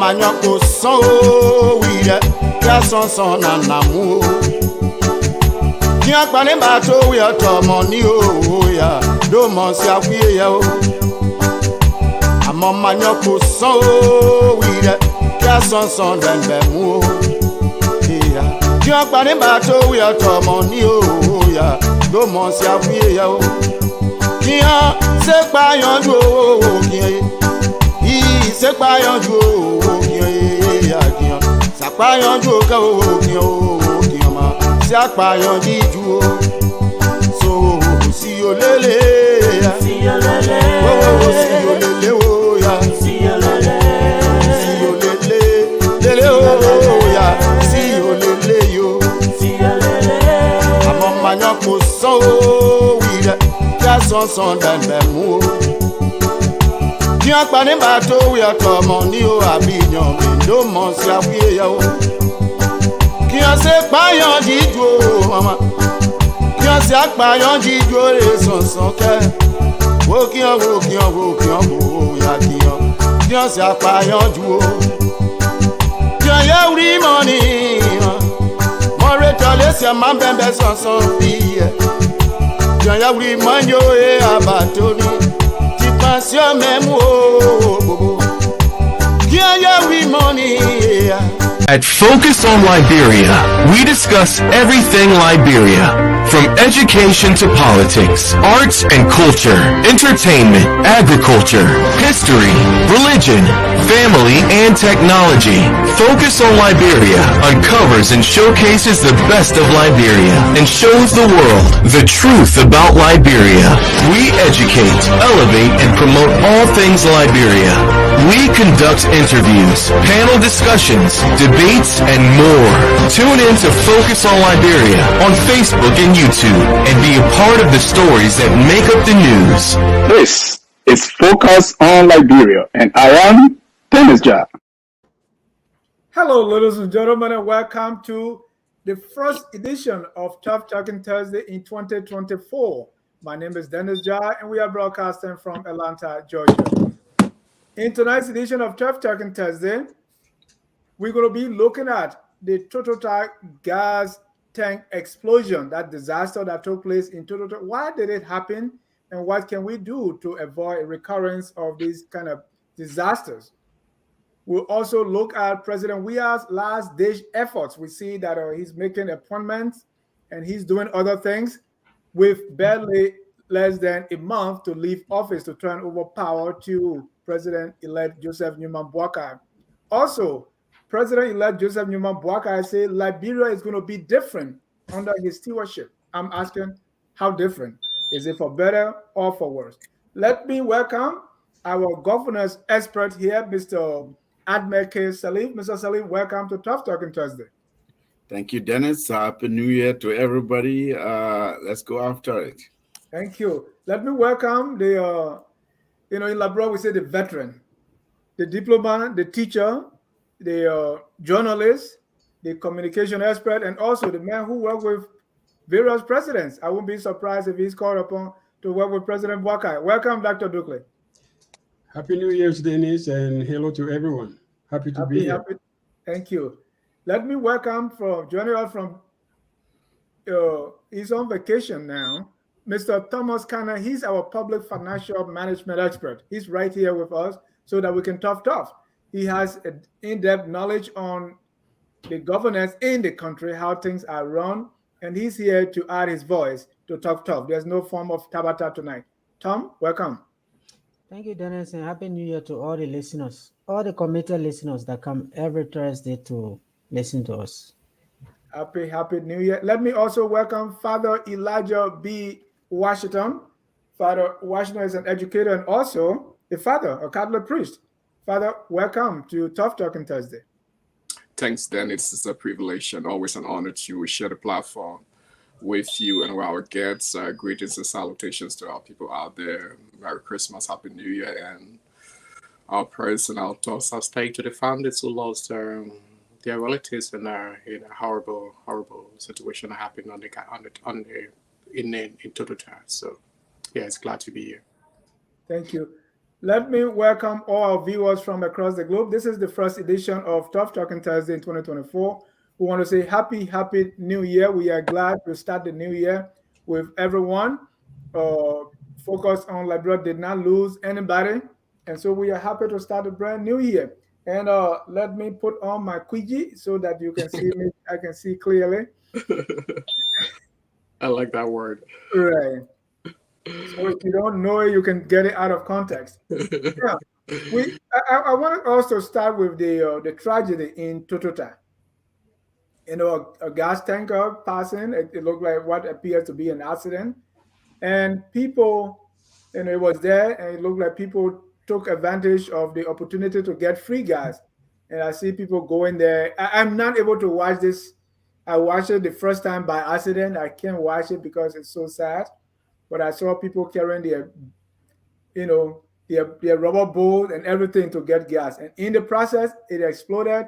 manyoko so we ya son na namu. Kia kpane bato we to money o ya do mon si akwie ya o. Amo manyoko so we ya son den bemu o. Kia kpane bato we to money o ya do mon si akwie ya o. Kia se pa yanju o kia se pa yanju o kia kia sa pa yanju ka o kia ma se pa yanju ju o so si o lele o si o lele o ya si o lele o ya si o lele yo amo manyo ko so wi ya son dan bemu Kia kpane bato we to money o abinyon me do mon si akwie ya o. Kia se pa yan jijo mama. Kia se pa yan jijo re son ke. Wo kia ya kia. Kia se pa yan ju o. Kia ya uri money. Mo re to le se ma bembe son bi. Kia ya uri manjo e abato ni. Passion même oh yeah we money. At Focus on Liberia, we discuss everything Liberia, from education to politics, arts and culture, entertainment, agriculture, history, religion, family, and technology. Focus on Liberia uncovers and showcases the best of Liberia and shows the world the truth about Liberia. We educate, elevate, and promote all things Liberia. We conduct interviews, panel discussions, debates, and more. Tune in to Focus on Liberia on Facebook and YouTube and be a part of the stories that make up the news. This is Focus on Liberia, and I am Dennis Jah. Hello, ladies and gentlemen, and welcome to the first edition of Tough Talking Thursday in 2024. My name is Dennis Jah, and we are broadcasting from Atlanta, Georgia. In tonight's edition of Tough Talking Thursday, we're going to be looking at the Totota gas tank explosion, that disaster that took place in Totota. Why did it happen, and what can we do to avoid a recurrence of these kind of disasters? We'll also look at President Weah's last-ditch efforts. We see that he's making appointments and he's doing other things with barely less than a month to leave office to turn over power to President-elect Joseph Newman Boakai. Also, President-elect Joseph Newman Boakai said Liberia is going to be different under his stewardship. I'm asking, how different? Is it for better or for worse? Let me welcome our governor's expert here, Mr. Adme K. Salif. Mr. Salif, welcome to Tough Talking Thursday. Thank you, Dennis. Happy New Year to everybody. Let's go after it. Thank you. Let me welcome the, in Liberia we say the veteran, the diplomat, the teacher, the journalist, the communication expert, and also the man who worked with various presidents. I won't be surprised if he's called upon to work with President Boakai. Welcome, Dr. Dukley. Happy New Year, Dennis, and hello to everyone. Happy to be here. Thank you. Let me welcome joining us from, he's on vacation now, Mr. Thomas Kanna. He's our public financial management expert. He's right here with us so that we can talk tough. He has an in-depth knowledge on the governance in the country, how things are run, and he's here to add his voice to talk tough. There's no form of tabata tonight. Tom, welcome. Thank you, Dennis, and Happy New Year to all the listeners, all the committed listeners that come every Thursday to listen to us. Happy New Year. Let me also welcome Father Elijah B. Washington. Father Washington is an educator and also a father, a Catholic priest. Father, welcome to Tough Talking Thursday. Thanks, Dennis. It's a privilege and always an honor to share the platform with you and our guests. Greetings and salutations to our people out there. Merry Christmas, Happy New Year, and our prayers and our thoughts are staying to the families who lost their relatives in a horrible situation that happened in Totota. So, yeah, it's glad to be here. Thank you. Let me welcome all our viewers from across the globe. This is the first edition of Tough Talking Thursday in 2024. We want to say happy New Year. We are glad to start the new year with everyone. Focus on Liberia did not lose anybody, and so we are happy to start a brand new year. And let me put on my Quiji so that you can see me. I can see clearly. I like that word. Right. So if you don't know it, you can get it out of context. Yeah. I want to also start with the tragedy in Totota. You know, a gas tanker passing. It looked like what appeared to be an accident, and people, you know, it was there, and it looked like people took advantage of the opportunity to get free gas. And I see people going there. I'm not able to watch this. I watched it the first time by accident. I can't watch it because it's so sad. But I saw people carrying their, you know, their rubber bowl and everything to get gas. And in the process, it exploded.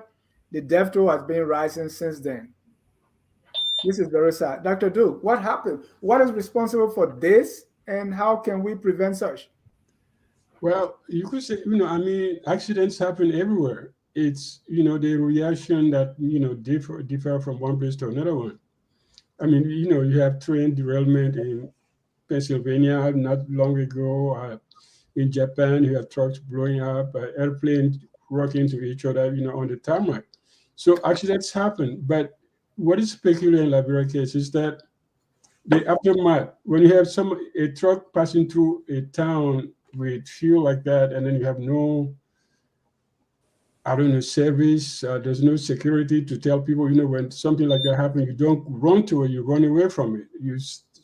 The death toll has been rising since then. This is very sad. Dr. Duke, what happened? What is responsible for this, and how can we prevent such? Well, you could say, I mean, accidents happen everywhere. It's, the reaction that, differ from one place to another one. I mean, you have train derailment in Pennsylvania not long ago. In Japan, you have trucks blowing up, airplanes rocking into each other, on the tarmac. So accidents happen. But what is peculiar in Liberia case is that the aftermath, when you have a truck passing through a town with fuel like that, and then you have no, service, there's no security to tell people, when something like that happens, you don't run to it, you run away from it. You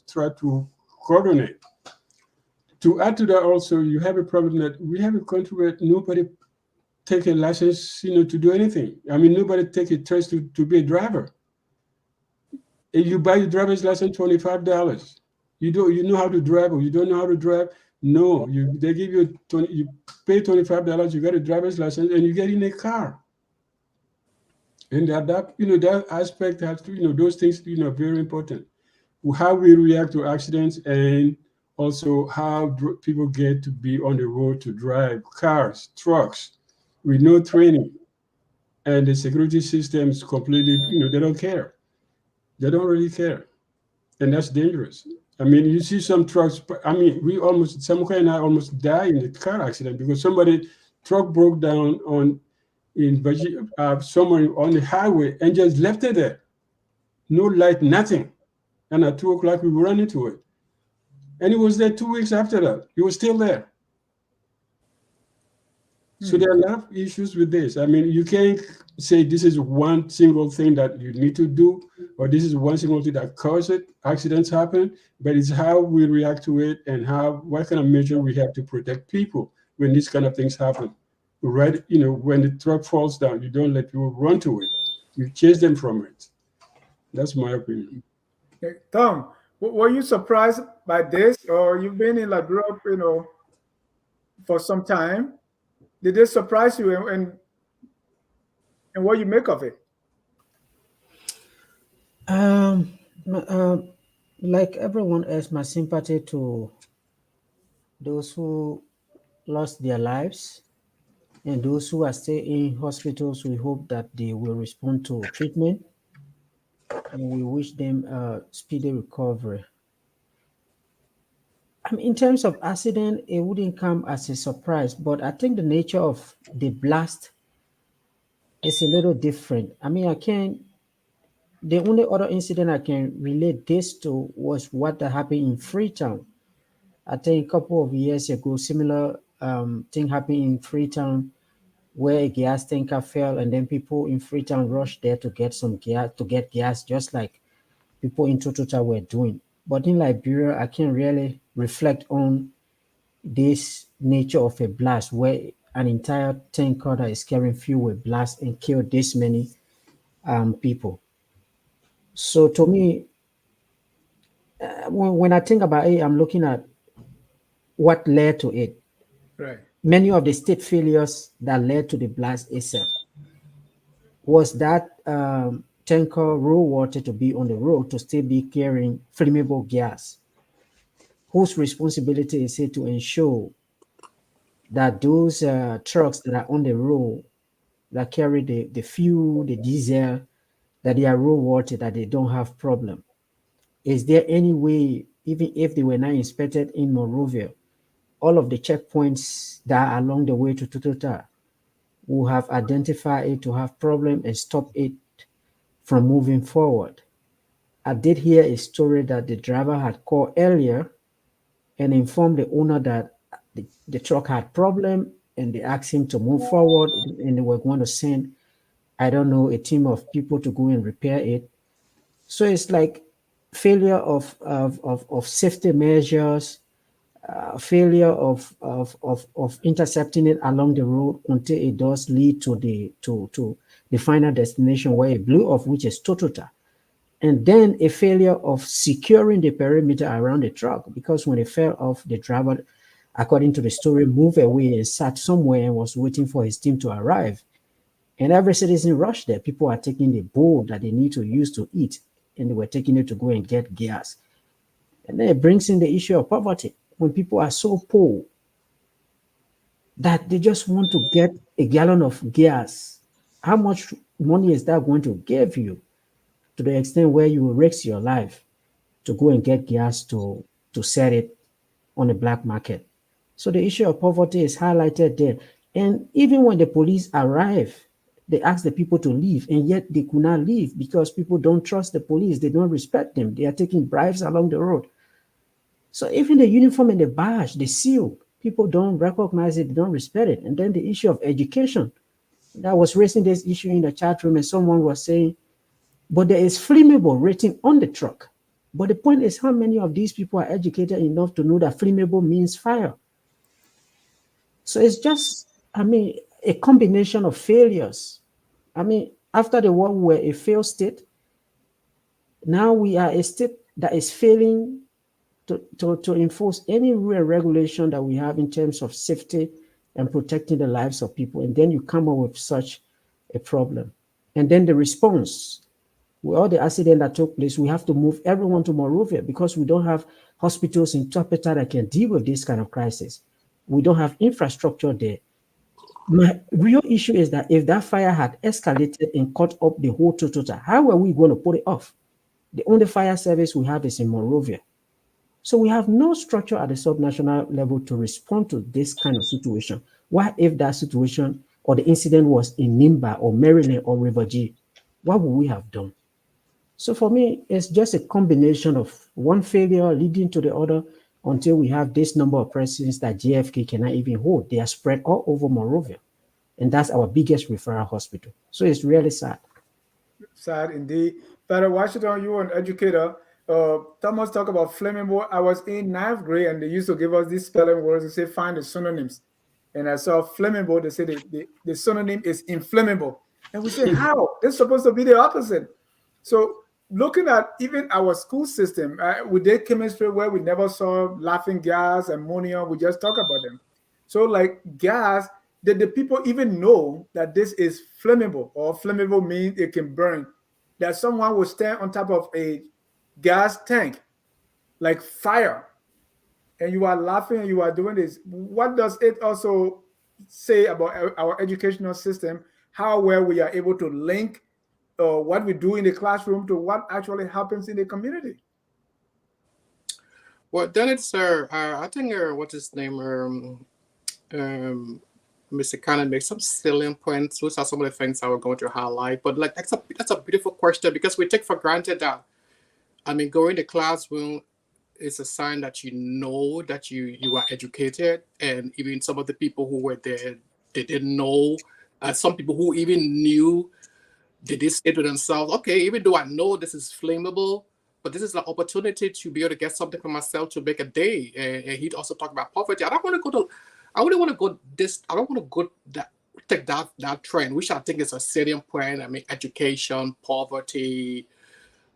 try to coordinate. To add to that also, you have a problem that we have a country where nobody take a license, to do anything. I mean, nobody take a test to be a driver. If you buy your driver's license, $25. You know how to drive, or you don't know how to drive? No, they give you you pay $25, you get a driver's license, and you get in a car. And that aspect has to, those things, very important. How we react to accidents, and also how people get to be on the road to drive cars, trucks, with no training. And the security system is completely, they don't care. They don't really care. And that's dangerous. I mean, you see some trucks, I mean, Samuka and I almost died in a car accident because truck broke down somewhere on the highway and just left it there. No light, nothing. And at 2:00, we ran into it. And it was there 2 weeks after that. It was still there. So there are a lot of issues with this. I mean, you can't say this is one single thing that you need to do, or this is one single thing that causes it. Accidents happen, but it's how we react to it and what kind of measure we have to protect people when these kind of things happen. Right? When the truck falls down, you don't let people run to it. You chase them from it. That's my opinion. Okay. Tom, were you surprised by this, or you've been in Liberia, for some time? Did this surprise you, and what you make of it? Like everyone else, my sympathy to those who lost their lives, and those who are still in hospitals. We hope that they will respond to treatment, and we wish them a speedy recovery. In terms of accident, it wouldn't come as a surprise, but I think the nature of the blast is a little different. The only other incident I can relate this to was what happened in Freetown. I think a couple of years ago, similar thing happened in Freetown, where a gas tanker fell, and then people in Freetown rushed there to get some gas, just like people in Totota were doing. But in Liberia, I can't really reflect on this nature of a blast where an entire tanker that is carrying fuel will blast and kill this many people. So to me, when I think about it, I'm looking at what led to it. Right. Many of the state failures that led to the blast itself was that tanker raw water to be on the road to still be carrying flammable gas. Whose responsibility is it to ensure that those trucks that are on the road that carry the fuel, the diesel, that they are roadworthy, that they don't have problem? Is there any way, even if they were not inspected in Monrovia, all of the checkpoints that are along the way to Totota will have identified it to have problem and stop it from moving forward? I did hear a story that the driver had called earlier and informed the owner that the truck had problem, and they asked him to move forward, and they were going to send, I don't know, a team of people to go and repair it. So it's like failure of safety measures, failure of intercepting it along the road until it does lead to the final destination where it blew off, which is Totota. And then a failure of securing the perimeter around the truck, because when it fell off, the driver, according to the story, moved away and sat somewhere and was waiting for his team to arrive. And every citizen rushed there. People are taking the bowl that they need to use to eat, and they were taking it to go and get gas. And then it brings in the issue of poverty. When people are so poor that they just want to get a gallon of gas, how much money is that going to give you, to the extent where you will risk your life to go and get gas to sell it on the black market? So the issue of poverty is highlighted there. And even when the police arrive, they ask the people to leave, and yet they could not leave because people don't trust the police. They don't respect them. They are taking bribes along the road. So even the uniform and the badge, the seal, people don't recognize it, they don't respect it. And then the issue of education. That was raising this issue in the chat room, and someone was saying, but there is flammable written on the truck. But the point is, how many of these people are educated enough to know that flammable means fire? So it's just, a combination of failures. After the war, we were a failed state. Now we are a state that is failing to enforce any real regulation that we have in terms of safety and protecting the lives of people. And then you come up with such a problem. And then the response, with all the accident that took place, we have to move everyone to Monrovia because we don't have hospitals in Totota that can deal with this kind of crisis. We don't have infrastructure there. My real issue is that if that fire had escalated and cut up the whole Totota, how are we going to put it off? The only fire service we have is in Monrovia. So we have no structure at the subnational level to respond to this kind of situation. What if that situation or the incident was in Nimba or Maryland or River G? What would we have done? So for me, it's just a combination of one failure leading to the other until we have this number of presidents that JFK cannot even hold. They are spread all over Monrovia. And that's our biggest referral hospital. So it's really sad. Sad indeed. Father Washington, you were an educator. Thomas talked about flammable. I was in 9th grade and they used to give us these spelling words and say, find the synonyms. And I saw flammable, they say the synonym is inflammable. And we say, how? This is supposed to be the opposite. So looking at even our school system, we did chemistry where we never saw laughing gas, ammonia, we just talk about them. So like gas, did the people even know that this is flammable, or flammable means it can burn? That someone will stand on top of a gas tank like fire and you are laughing and you are doing this. What does it also say about our educational system, how well we are able to link what we do in the classroom to what actually happens in the community? Well, then it's I think what's his name, Mr. Cannon makes some salient points. Those are some of the things I was going to highlight. But like that's a beautiful question, because we take for granted that, going to classroom is a sign that you know that you are educated. And even some of the people who were there, they didn't know. Some people who even knew, they did say to themselves, okay, even though I know this is flammable, but this is an opportunity to be able to get something for myself to make a day. And he'd also talk about poverty. I don't want to go take that trend, which I think is a salient point. Education, poverty.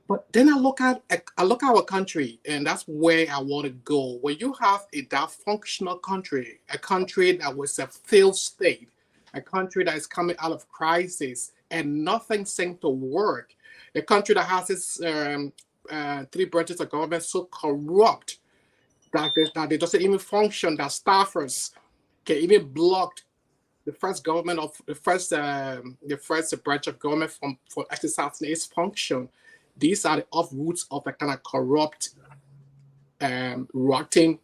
But then I look at our country, and that's where I want to go. When you have a dysfunctional country, a country that was a failed state, a country that is coming out of crisis, and nothing seems to work, a country that has its 3 branches of government so corrupt that they doesn't even function, that staffers, can even block the first branch of government from exercising its function. These are the offroots of a kind of corrupt, rotten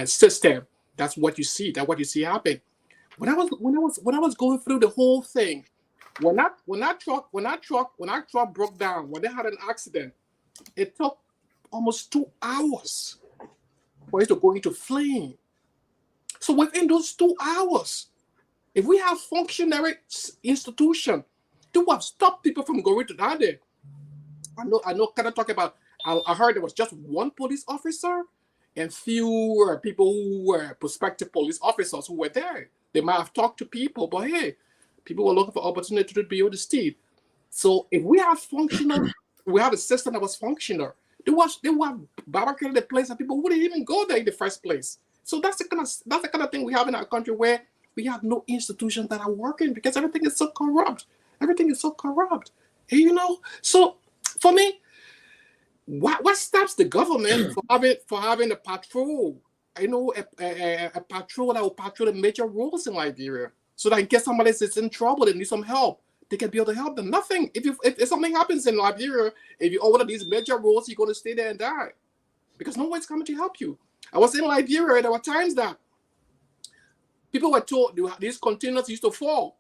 system. That's what you see. That's what you see happen. When I was going through the whole thing, when that truck broke down, when they had an accident, it took almost 2 hours for it to go into flame. So within those 2 hours, if we have functionary institution to have stopped people from going to that day, I know. Kind of talk about. I heard there was just one police officer and few people who were prospective police officers who were there. They might have talked to people, but hey, people were looking for opportunity to be able to steal. So if we have functional, we have a system that was functional. They were barricaded the place and people wouldn't even go there in the first place. So that's the kind of thing we have in our country where we have no institutions that are working because everything is so corrupt. Everything is so corrupt. And, you know, so for me, what stops the government for having a patrol? You know, a patrol that will patrol the major roads in Liberia, so that in case somebody is in trouble, they need some help, they can be able to help them. Nothing. If something happens in Liberia, if you over these major roads, you're going to stay there and die because no one's coming to help you. I was in Liberia. There were times that people were told these containers used to fall.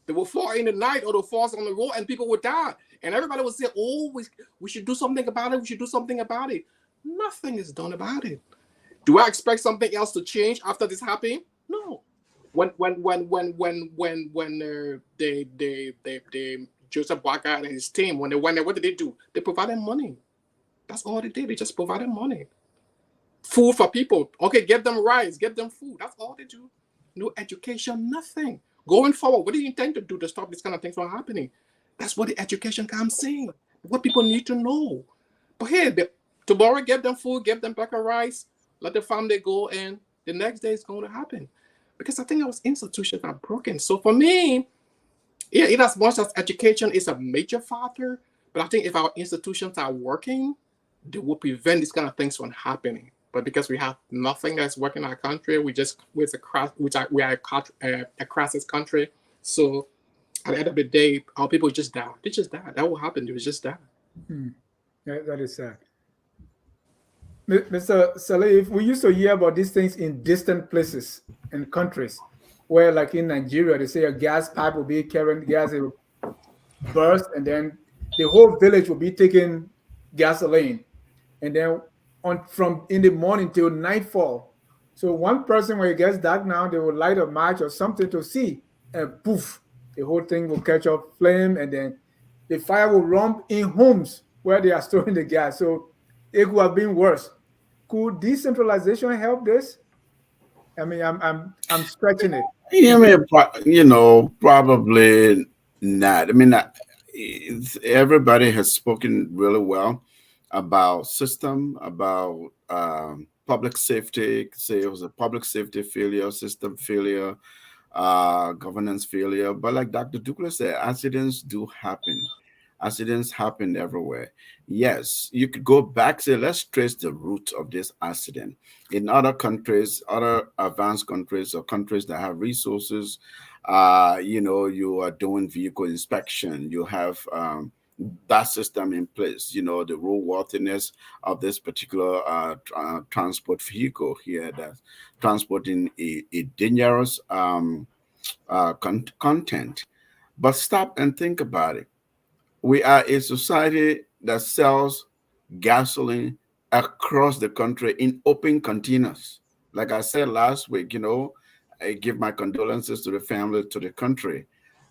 They will fall in the night or they fall on the road and people would die. And everybody would say, oh, we should do something about it. We should do something about it. Nothing is done about it. Do I expect something else to change after this happened? No. When Joseph Boakai and his team, when they went there, what did they do? They provided money. That's all they did. They just provided money. Food for people. Okay, get them rice, get them food. That's all they do. No education, nothing. Going forward, what do you intend to do to stop this kind of things from happening? That's what the education comes in. What people need to know. But here, tomorrow, give them food, give them back a rice, let the family go, and the next day it's going to happen. Because I think those institutions are broken. So for me, yeah, in as much as education is a major factor, but I think if our institutions are working, they will prevent these kind of things from happening. But because we have nothing that's working in our country, we are a crisis country. So at the end of the day, our people just die. They just die. That will happen. They will just die. Yeah, that is sad. Mr. Saleh, we used to hear about these things in distant places and countries where, like in Nigeria, they say a gas pipe will be carrying gas, it will burst, and then the whole village will be taking gasoline. And then from in the morning till nightfall. So one person, when it gets dark now, they will light a match or something to see, and poof, the whole thing will catch up flame, and then the fire will run in homes where they are storing the gas. So it could have been worse. Could decentralization help this? I mean, I'm stretching it. Yeah, I mean, probably not. I mean, everybody has spoken really well about system, about public safety. Say it was a public safety failure, system failure, governance failure. But like Dr. Douglas said, accidents do happen. Accidents happen everywhere. Yes, you could go back, say, let's trace the root of this accident. In other countries, other advanced countries or countries that have resources, you are doing vehicle inspection. You have that system in place, the roadworthiness of this particular transport vehicle here that's transporting a dangerous content. But stop and think about it. We are a society that sells gasoline across the country in open containers. Like I said last week, I give my condolences to the family, to the country.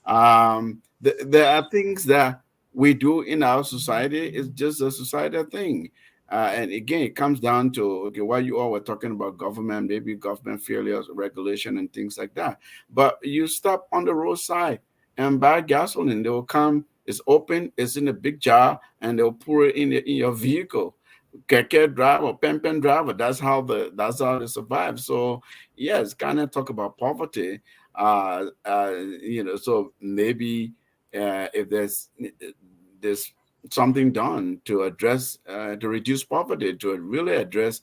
There are things that we do in our society. It's just a societal thing. And again, it comes down to, while you all were talking about government, maybe government failures, regulation, and things like that. But you stop on the roadside and buy gasoline. They will come. It's open, it's in a big jar, and they'll pour it in your vehicle. Keke driver, pen driver, that's how they survive. So yes, kind of talk about poverty. So maybe if there's something done to address to reduce poverty, to really address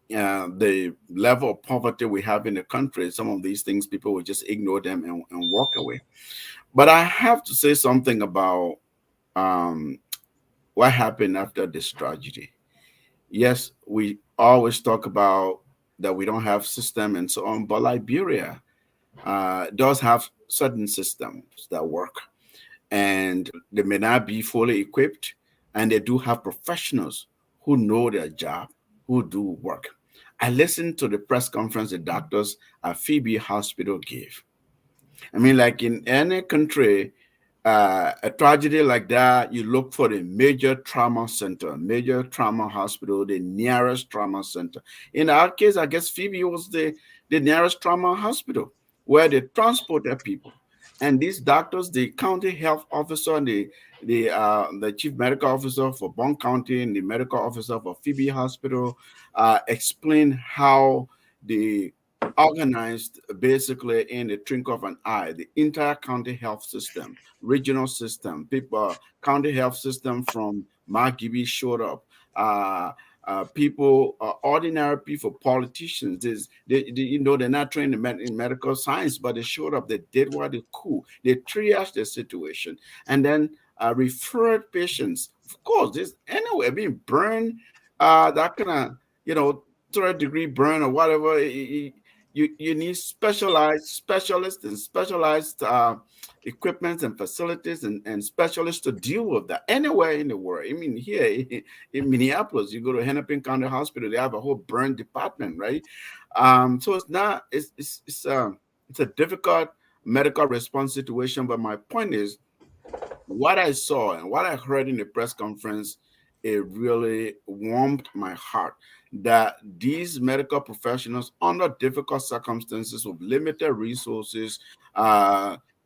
the level of poverty we have in the country, some of these things people will just ignore them and walk away. But I have to say something about what happened after this tragedy. Yes, we always talk about that we don't have system and so on, but Liberia does have certain systems that work, and they may not be fully equipped, and they do have professionals who know their job, who do work. I listened to the press conference the doctors at Phoebe Hospital gave. I mean, like in any country, a tragedy like that, you look for the major trauma center, major trauma hospital, the nearest trauma center. In our case, I guess Phoebe was the nearest trauma hospital where they transported people. And these doctors, the county health officer and the chief medical officer for Bon County and the medical officer for Phoebe Hospital, explained how the organized basically in the trink of an eye, the entire county health system, regional system, people, county health system from Margibi showed up. People, ordinary people, politicians, you know, they're not trained in medical science, but they showed up. They did what they could. They triaged the situation and then referred patients. Of course, this anyway being burned, that kind of, you know, third-degree burn or whatever. You need specialized specialists and specialized equipment and facilities and specialists to deal with that anywhere in the world. I mean, here in Minneapolis, you go to Hennepin County Hospital, they have a whole burn department, right? So it's a difficult medical response situation. But my point is, what I saw and what I heard in the press conference, it really warmed my heart that these medical professionals, under difficult circumstances with limited resources,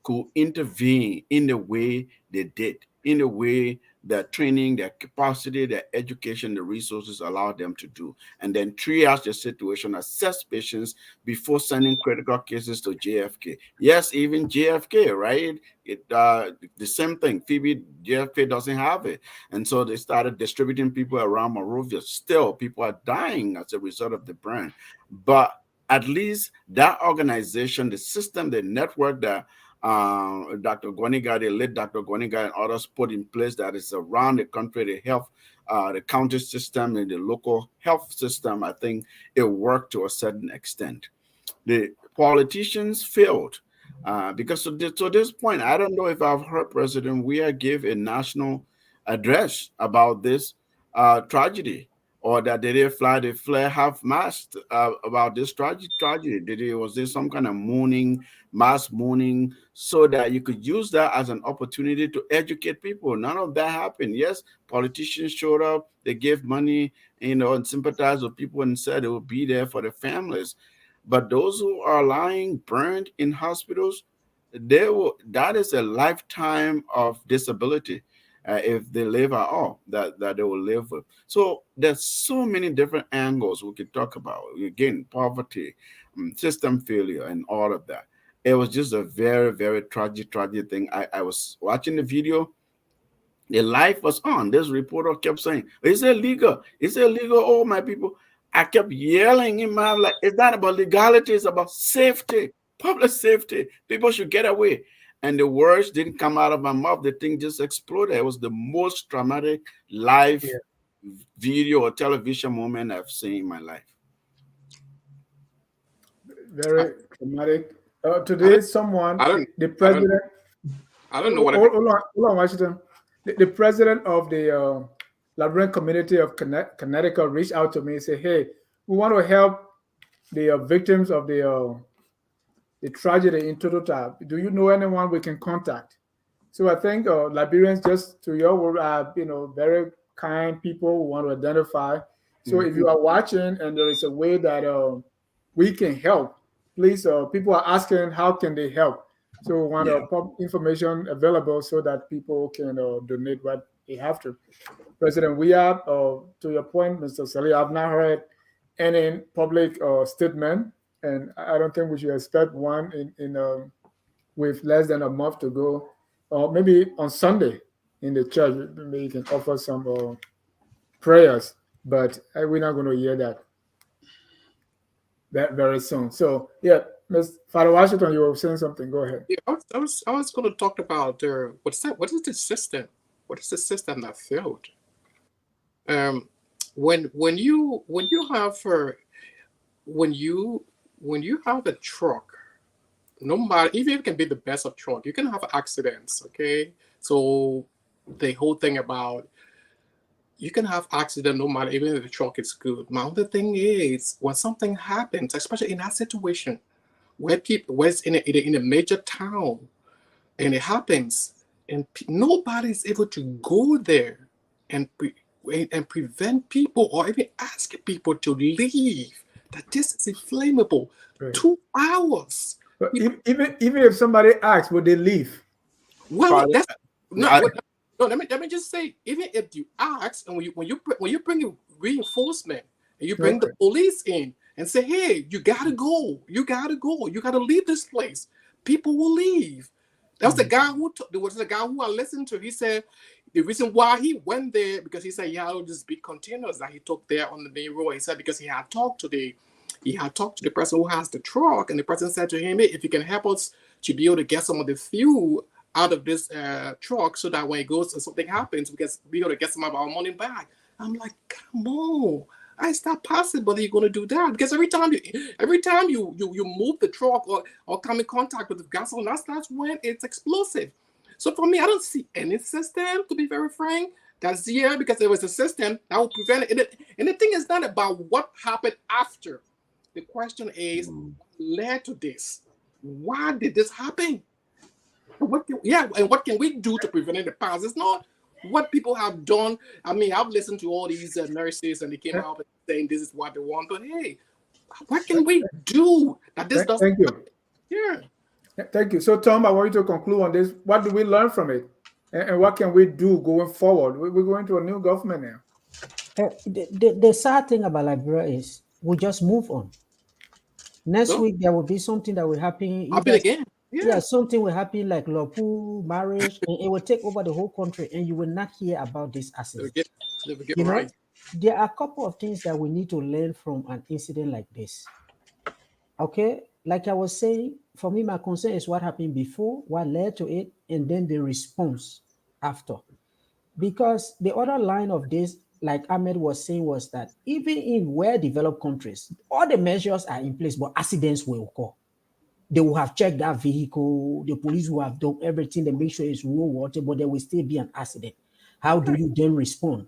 could intervene in the way they did, in the way their training, their capacity, their education, the resources allowed them to do, and then triage the situation, assess patients before sending critical cases to JFK. Yes, even JFK, right? The same thing. Phoebe, JFK doesn't have it. And so they started distributing people around Monrovia. Still, people are dying as a result of the burn. But at least that organization, the system, the network that Dr. Gwaniga, the late Dr. Gwaniga and others put in place that is around the country, the health, the county system and the local health system, I think it worked to a certain extent. The politicians failed because to this point, I don't know if I've heard President Weah give a national address about this tragedy, or that they did fly the flare half mast about this tragedy. Was there some kind of mourning, mass mourning, so that you could use that as an opportunity to educate people? None of that happened. Yes, politicians showed up, they gave money, you know, and sympathized with people and said they would be there for the families. But those who are lying burned in hospitals, that is a lifetime of disability. If they live at all, that they will live with. So there's so many different angles we could talk about. Again, poverty, system failure, and all of that. It was just a very, very tragic thing. I was watching the video. The life was on. This reporter kept saying, "It's illegal. It's illegal." Oh, my people. I kept yelling in my like, it's not about legality, it's about safety, public safety. People should get away. And the words didn't come out of my mouth. The thing just exploded. It was the most traumatic live video or television moment I've seen in my life. Very traumatic. Today, the president. I don't know what. Hold on, Washington. The president of the Liberian community of Connecticut reached out to me and said, "Hey, we want to help the victims of the tragedy in Totota. Do you know anyone we can contact?" So I think Liberians, just to your word, are very kind people who want to identify. So if you are watching and there is a way that we can help, please. People are asking how can they help. So we want information available so that people can donate what they have to. President Weah, to your point, Mr. Sali, I've not heard any public statement, and I don't think we should expect one in with less than a month to go. Maybe on Sunday in the church, maybe you can offer some prayers, but we're not going to hear that. that very soon. So yeah, Ms. Father Washington, you were saying something. Go ahead. Yeah, I was going to talk about what's that? What is the system? What is the system that failed? Um, when you have when you when you have a truck, no matter even if it can be the best of truck, you can have accidents. Okay, so the whole thing about you can have accident no matter even if the truck is good. My other thing is when something happens, especially in that situation where people where it's in a major town and it happens and nobody's able to go there and and prevent people or even ask people to leave that this is inflammable. Right. 2 hours. But even if somebody asks, would they leave? Well, that's no. I- No, let me just say, even if you ask, and when you bring in reinforcement and you bring the police in and say, hey, you gotta go, you gotta leave this place, people will leave. That was the guy there was the guy who I listened to. He said the reason why he went there because he said he had all these big containers that he took there on the main road. He said because he had talked to the person who has the truck, and the person said to him, hey, if you can help us to be able to get some of the fuel out of this truck so that when it goes and something happens, we got to get some of our money back. I'm like, come on, it's not possible that you're going to do that because every time you move the truck or come in contact with the gasoline, that's when it's explosive. So for me, I don't see any system, to be very frank, that's here because there was a system that would prevent it. And the thing is not about what happened after. The question is, what led to this? Why did this happen? And what can we do to prevent it in the past? It's not what people have done. I mean, I've listened to all these nurses and they came out saying this is what they want, but hey, what can we do that this doesn't? Thank you. Yeah. Thank you. So, Tom, I want you to conclude on this. What do we learn from it? And what can we do going forward? We're going to a new government now. The sad thing about Liberia is we just move on. Next week, there will be something that will happen. Happen again. Yeah, something will happen like Lopu, marriage, and it will take over the whole country, and you will not hear about this accident. You know, there are a couple of things that we need to learn from an incident like this. Okay, like I was saying, for me, my concern is what happened before, what led to it, and then the response after. Because the other line of this, like Ahmed was saying, was that even in well-developed countries, all the measures are in place, but accidents will occur. They will have checked that vehicle. The police will have done everything to make sure it's raw water, but there will still be an accident. How do you then respond?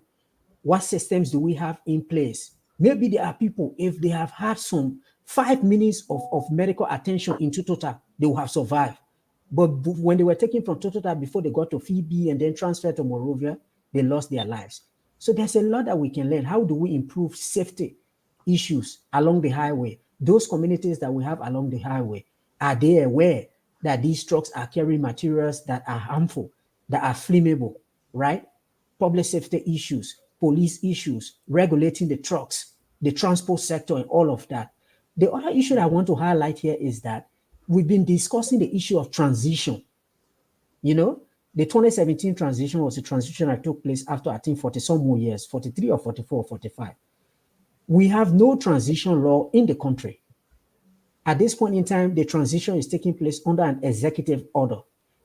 What systems do we have in place? Maybe there are people, if they have had some 5 minutes of medical attention in Totota, they will have survived. But when they were taken from Totota before they got to Phoebe and then transferred to Monrovia, they lost their lives. So there's a lot that we can learn. How do we improve safety issues along the highway? Those communities that we have along the highway, are they aware that these trucks are carrying materials that are harmful, that are flammable, right? Public safety issues, police issues, regulating the trucks, the transport sector, and all of that. The other issue that I want to highlight here is that we've been discussing the issue of transition. You know, the 2017 transition was a transition that took place after, I think, 40 some more years, 43 or 44 or 45. We have no transition law in the country. At this point in time, the transition is taking place under an executive order.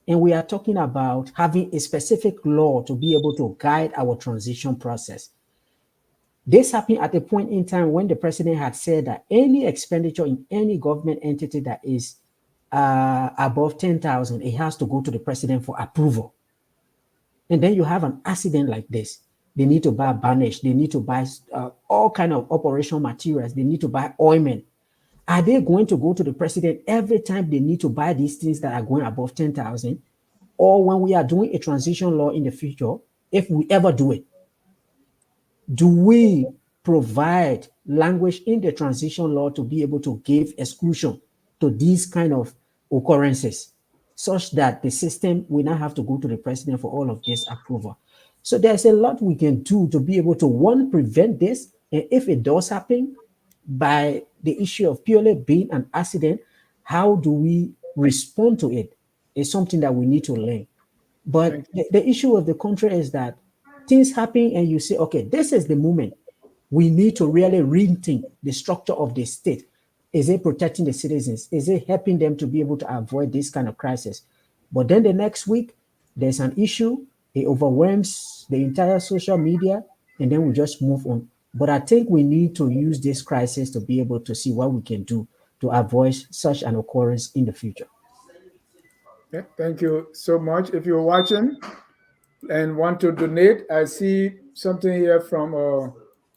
And we are talking about having a specific law to be able to guide our transition process. This happened at a point in time when the president had said that any expenditure in any government entity that is above 10,000, it has to go to the president for approval. And then you have an accident like this. They need to buy varnish. They need to buy all kind of operational materials. They need to buy ointment. Are they going to go to the president every time they need to buy these things that are going above 10,000? Or when we are doing a transition law in the future, if we ever do it, do we provide language in the transition law to be able to give exclusion to these kind of occurrences such that the system will not have to go to the president for all of this approval? So there's a lot we can do to be able to, one, prevent this. And if it does happen, by the issue of purely being an accident, how do we respond to it? Is something that we need to learn. But the issue of the country is that things happen and you say, okay, this is the moment. We need to really rethink the structure of the state. Is it protecting the citizens? Is it helping them to be able to avoid this kind of crisis? But then the next week, there's an issue, it overwhelms the entire social media, and then we just move on. But I think we need to use this crisis to be able to see what we can do to avoid such an occurrence in the future. Yeah, thank you so much. If you're watching and want to donate, I see something here from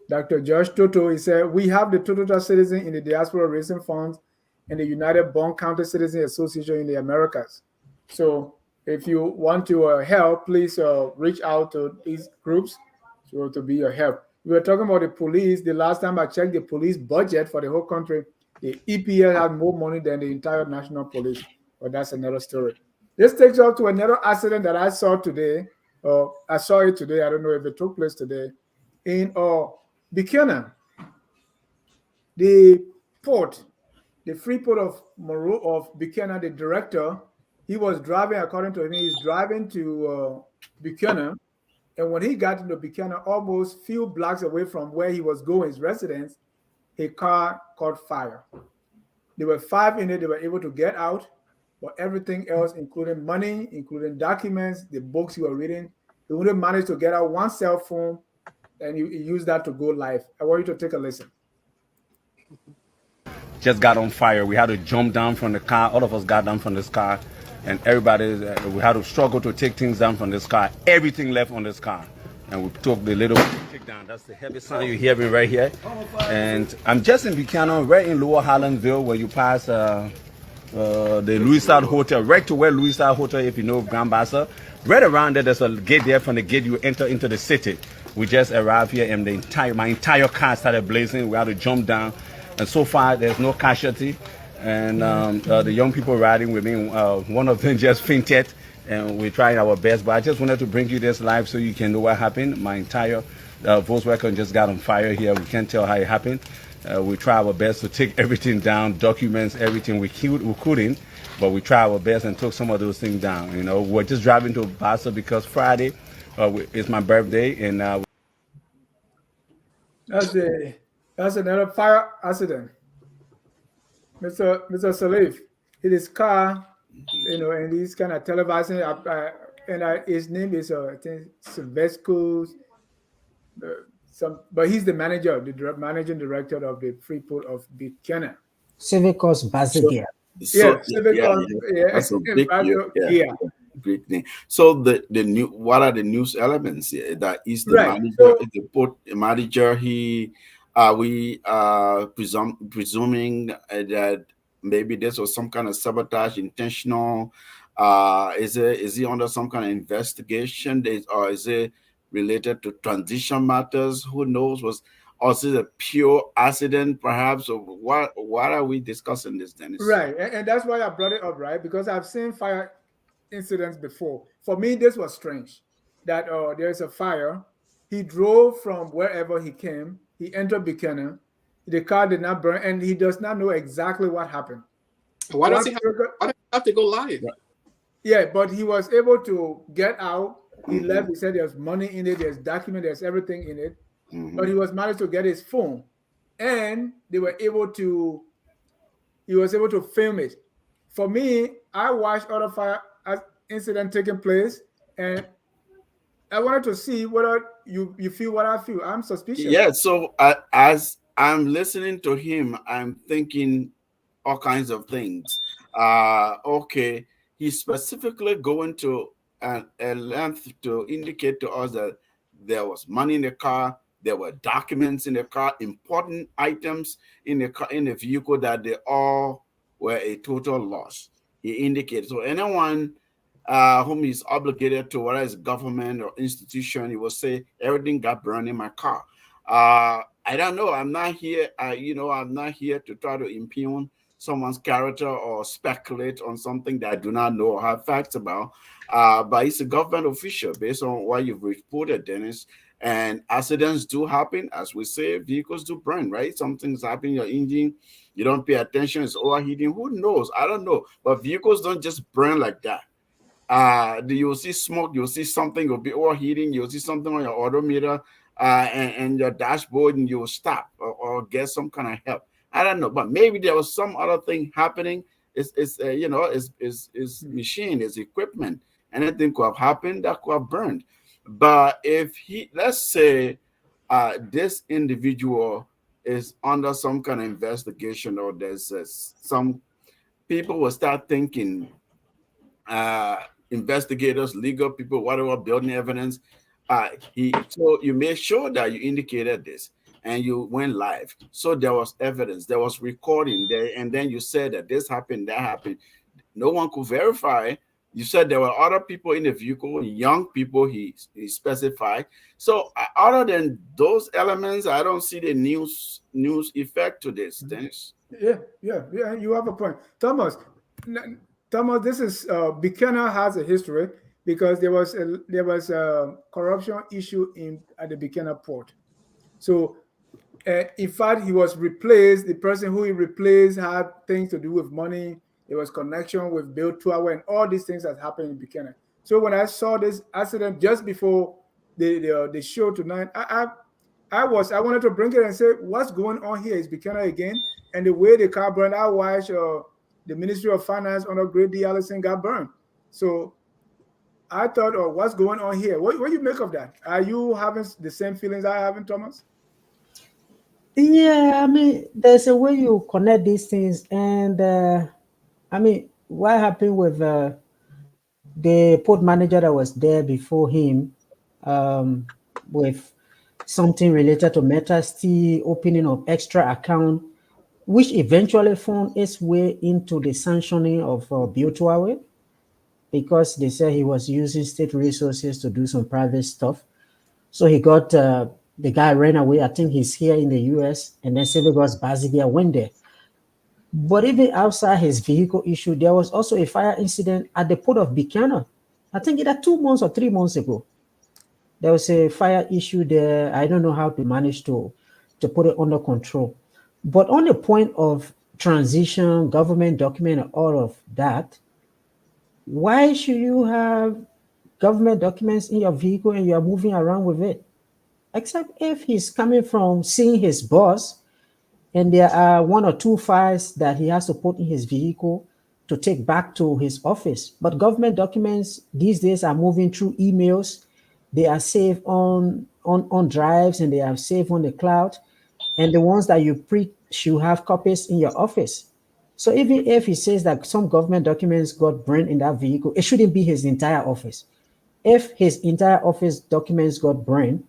Dr. Josh Toto. He said, we have the Totota Citizen in the Diaspora Raising Funds and the United Bond County Citizen Association in the Americas. So if you want to help, please reach out to these groups to be your help. We were talking about the police. The last time I checked the police budget for the whole country, the EPL had more money than the entire national police. But that's another story. This takes us to another accident that I saw today. I saw it today. I don't know if it took place today. In Buchanan, the port, the free port of Buchanan, the director, he was driving, according to him, he's driving to Buchanan. And when he got into Buchanan, almost few blocks away from where he was going, his residence, a car caught fire. There were 5 in it. They were able to get out, but everything else, including money, including documents, the books you were reading, he only managed to get out one cell phone, and he used that to go live. I want you to take a listen. Just got on fire. We had to jump down from the car. All of us got down from this car, and everybody, we had to struggle to take things down from this car. Everything left on this car, and we took the little take down. That's the heavy sound you hear me right here. And I'm just in Buchanan, right in Lower Highlandville, where you pass the Louis Star Hotel, right to where Louis Star Hotel, if you know Grand Bassa. Right around there, there's a gate there. From the gate, you enter into the city. We just arrived here, and my entire car started blazing. We had to jump down, and so far there's no casualty. And the young people riding with me, one of them just fainted, and we're trying our best. But I just wanted to bring you this live so you can know what happened. My entire Volkswagen just got on fire here. We can't tell how it happened. We try our best to take everything down, documents, everything we couldn't, but we try our best and took some of those things down. You know, we're just driving to Bassa because Friday is my birthday, and that's another fire accident. Mr. Salif, in his car, you know, and he's kind of televising, and his name is I think Sylvescu. But he's the manager, the managing director of the free port of Buchanan. Civicus Bazigia. That's a big great name. So the new, what are the news elements here? That is the manager, the port manager. We presuming that maybe this was some kind of sabotage, intentional. Is he under some kind of investigation? Or is it related to transition matters? Who knows? Or is it a pure accident, perhaps? Or what are we discussing this, Dennis? Right, and that's why I brought it up, right? Because I've seen fire incidents before. For me, this was strange. That there's a fire. He drove from wherever he came. He entered Buchanan. The car did not burn, and he does not know exactly what happened. Why does he have to go live? Yeah, but he was able to get out. He left. He said there's money in it, there's document, there's everything in it. But he was managed to get his phone, and he was able to film it. For me, I watched other fire incident taking place, and I wanted to see whether you feel what I feel. I'm suspicious. Yeah. So as I'm listening to him, I'm thinking all kinds of things. Okay, he's specifically going to a length to indicate to us that there was money in the car, there were documents in the car, important items in the car, in the vehicle, that they all were a total loss. He indicated. So anyone whom he's obligated to, whether it's government or institution, he will say everything got burned in my car. I don't know. I'm not here. I'm not here to try to impugn someone's character or speculate on something that I do not know or have facts about. But he's a government official based on what you've reported, Dennis. And accidents do happen. As we say, vehicles do burn, right? Something's happening in your engine. You don't pay attention. It's overheating. Who knows? I don't know. But vehicles don't just burn like that. You'll see smoke. You'll see something will be overheating. You'll see something on your odometer and your dashboard, and you'll stop or get some kind of help. I don't know, but maybe there was some other thing happening. It's machine, it's equipment. Anything could have happened that could have burned. But if let's say this individual is under some kind of investigation, or there's some people will start thinking, investigators, legal people, whatever, building evidence. So you made sure that you indicated this and you went live. So there was evidence, there was recording there, and then you said that this happened, that happened. No one could verify. You said there were other people in the vehicle, young people, he specified. So other than those elements, I don't see the news effect to this, Dennis. Yeah, you have a point. Thomas, this is Buchanan has a history because there was a corruption issue at the Buchanan port. So in fact, he was replaced. The person who he replaced had things to do with money. There was connection with Bill Tuawa and all these things that happened in Buchanan. So when I saw this accident just before the show tonight, I wanted to bring it and say, what's going on here? Is Buchanan again? And the way the car burned, I watched the Ministry of Finance under Great D. Allison got burned. So I thought, oh, what's going on here? What do you make of that? Are you having the same feelings I have, Thomas? Yeah, I mean, there's a way you connect these things. And I mean, what happened with the port manager that was there before him with something related to Metastee, opening of extra account, which eventually found its way into the sanctioning of Bill Tuawa, because they said he was using state resources to do some private stuff. So he got, the guy ran away. I think he's here in the US, and then Civil Guards Bazigia went there. But even outside his vehicle issue, there was also a fire incident at the port of Buchanan. I think either 2 months or 3 months ago. There was a fire issue there. I don't know how to manage to put it under control. But on the point of transition, government document, and all of that, why should you have government documents in your vehicle and you're moving around with it? Except if he's coming from seeing his boss and there are 1 or 2 files that he has to put in his vehicle to take back to his office. But government documents these days are moving through emails. They are saved on drives, and they are saved on the cloud. And the ones that you print should have copies in your office. So even if he says that some government documents got burned in that vehicle, it shouldn't be his entire office. If his entire office documents got burned,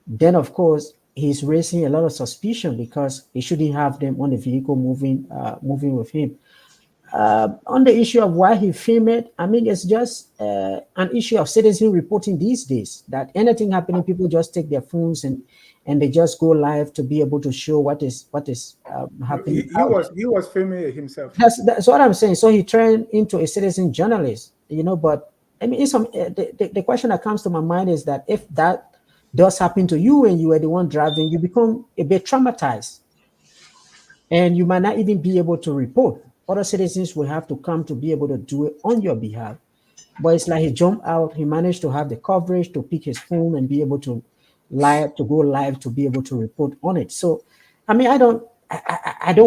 then of course he's raising a lot of suspicion because he shouldn't have them on the vehicle moving with him. On the issue of why he filmed it, I mean, it's just an issue of citizen reporting these days, that anything happening, people just take their phones and they just go live to be able to show what is happening. He was filming it himself. That's what I'm saying. So he turned into a citizen journalist, but I mean, the question that comes to my mind is that if that does happen to you and you are the one driving, you become a bit traumatized and you might not even be able to report. Other citizens will have to come to be able to do it on your behalf. But it's like he jumped out, he managed to have the coverage to pick his phone and be able to go live to be able to report on it. So, I mean, I don't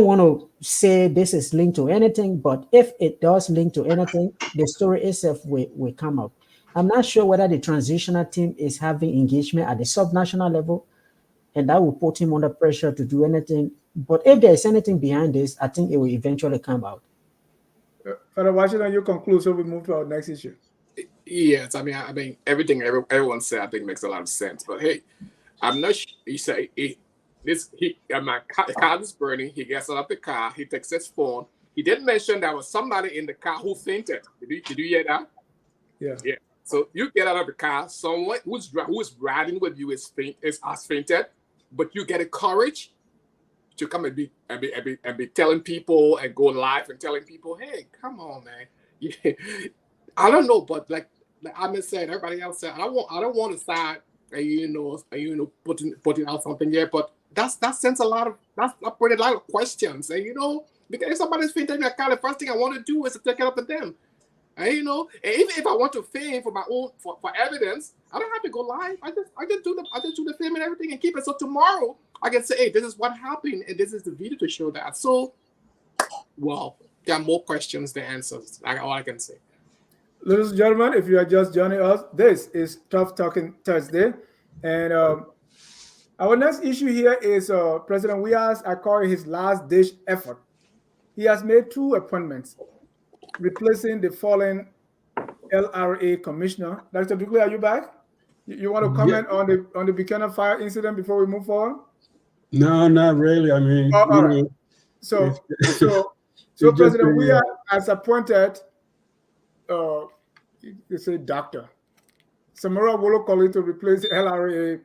want to say this is linked to anything, but if it does link to anything, the story itself will come out. I'm not sure whether the transitional team is having engagement at the subnational level, and that will put him under pressure to do anything. But if there is anything behind this, I think it will eventually come out. Father Washington, you conclude, so we move to our next issue. Yes, I mean, everything everyone said, I think makes a lot of sense. But hey, I'm not sure. You say my car is burning. He gets out of the car. He takes his phone. He didn't mention there was somebody in the car who fainted. Did you hear that? Yeah. So you get out of the car. Someone who's riding with you has fainted, but you get the courage to come and be telling people and go live and telling people, hey, come on, man. I don't know, but like Ahmed said, everybody else said, I don't want to start putting out something yet, but that sends a lot of questions, and because if somebody's fainting in their car, the first thing I want to do is to take it up to them. And even if I want to film for my own for evidence, I don't have to go live. I just do the film and everything and keep it. So tomorrow, I can say, hey, this is what happened, and this is the video to show that. So, well, there are more questions than answers. That's all I can say. Ladies and gentlemen, if you are just joining us, this is Tough Talking Thursday. And our next issue here is President Weah's, I call it his last ditch effort. He has made 2 appointments, replacing the fallen LRA commissioner. Dr. Dukley, are you back? You want to comment on the Buchanan fire incident before we move forward? No, not really. I mean, all right. So President Weah has appointed, it's a doctor, Samora Wolokoli, to replace the LRA,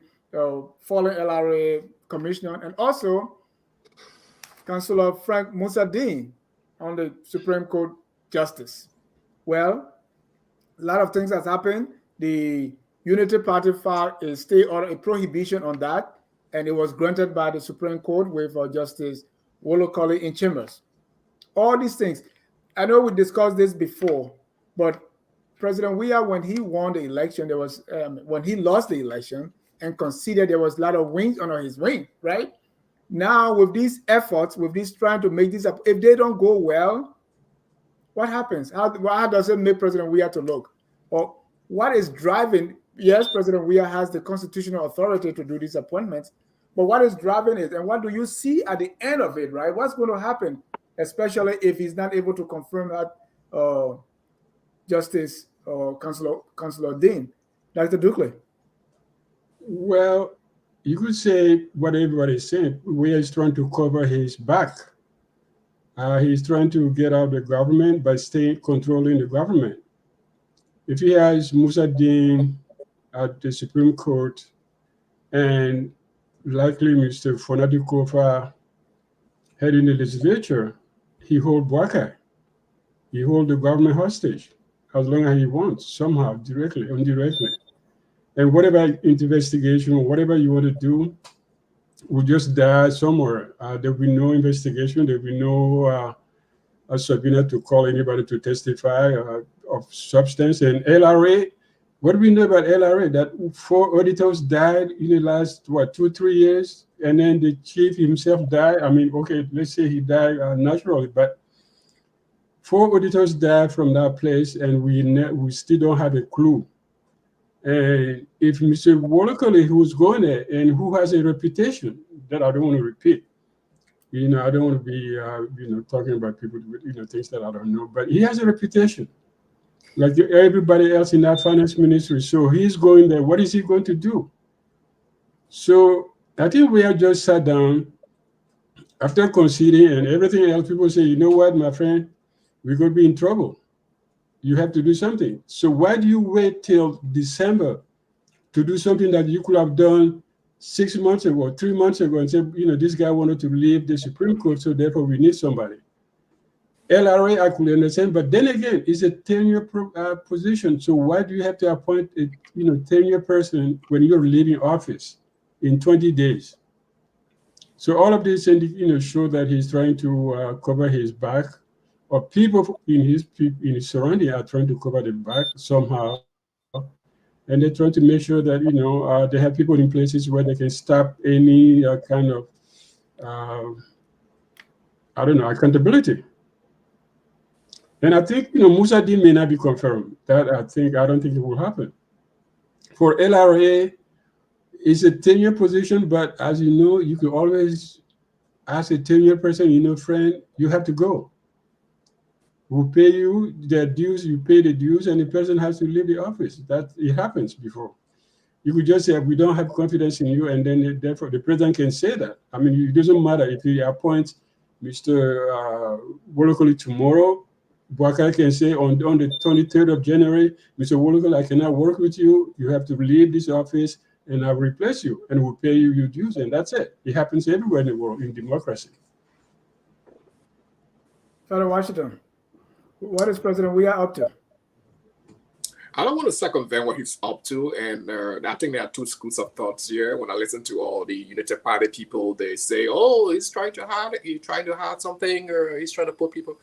fallen LRA commissioner, and also Councillor Frank Musadin on the Supreme Court Justice. Well, a lot of things has happened. The Unity Party filed a stay or a prohibition on that, and it was granted by the Supreme Court with Justice Wolokoli in chambers. All these things. I know we discussed this before, but President Weah, when he won the election, there was when he lost the election and conceded, there was a lot of wings under his wing, right? Now, with these efforts, with this trying to make this up, if they don't go well, what happens? How does it make President Weah to look? Or what is driving? Yes, President Weah has the constitutional authority to do these appointments, but what is driving it? And what do you see at the end of it, right? What's going to happen, especially if he's not able to confirm that Justice Councillor Dean? Dr. Dukley. Well, you could say what everybody's saying. Weah is trying to cover his back. He's trying to get out of the government by staying controlling the government. If he has Musadin at the Supreme Court and likely Mr. Fonadi Kofa heading the legislature, he holds Boakai. He holds the government hostage as long as he wants, somehow, directly, indirectly. And whatever investigation, whatever you want to do, will just die somewhere. There will be no investigation. There will be no subpoena to call anybody to testify of substance. And LRA, what do we know about LRA? That 4 auditors died in the last, 2-3 years? And then the chief himself died. I mean, okay, let's say he died naturally, but 4 auditors died from that place, and we still don't have a clue. And if Mr. Wolokoli, who's going there and who has a reputation that I don't want to repeat, I don't want to be, talking about people with, things that I don't know, but he has a reputation like everybody else in that finance ministry. So he's going there. What is he going to do? So I think we have just sat down after conceding and everything else. People say, you know what, my friend, we're going to be in trouble. You have to do something. So why do you wait till December to do something that you could have done 6 months ago, 3 months ago, and say, this guy wanted to leave the Supreme Court, so therefore we need somebody. LRA, I could understand, but then again, it's a 10-year position. So why do you have to appoint a 10-year person when you're leaving office in 20 days? So all of this, show that he's trying to cover his back, or people in his surrounding are trying to cover the back somehow, and they're trying to make sure that they have people in places where they can stop any kind of accountability. And I think Musadin may not be confirmed. That I don't think it will happen. For LRA, it's a 10-year position, but as you know, you can always ask a 10-year person, friend, you have to go. We'll pay you their dues, you pay the dues, and the person has to leave the office. That it happens before. You could just say, we don't have confidence in you, and then therefore the president can say that. I mean, it doesn't matter if he appoints Mr. Wolokoli tomorrow. Boakai can say on the 23rd of January, Mr. Wolokoli, I cannot work with you. You have to leave this office, and I'll replace you, and we'll pay you your dues, and that's it. It happens everywhere in the world in democracy. Father Washington, what is President Weah up to? I don't want to circumvent what he's up to, and I think there are 2 schools of thoughts here. When I listen to all the Unity Party people, they say, "Oh, he's trying to hide something, or he's trying to put people."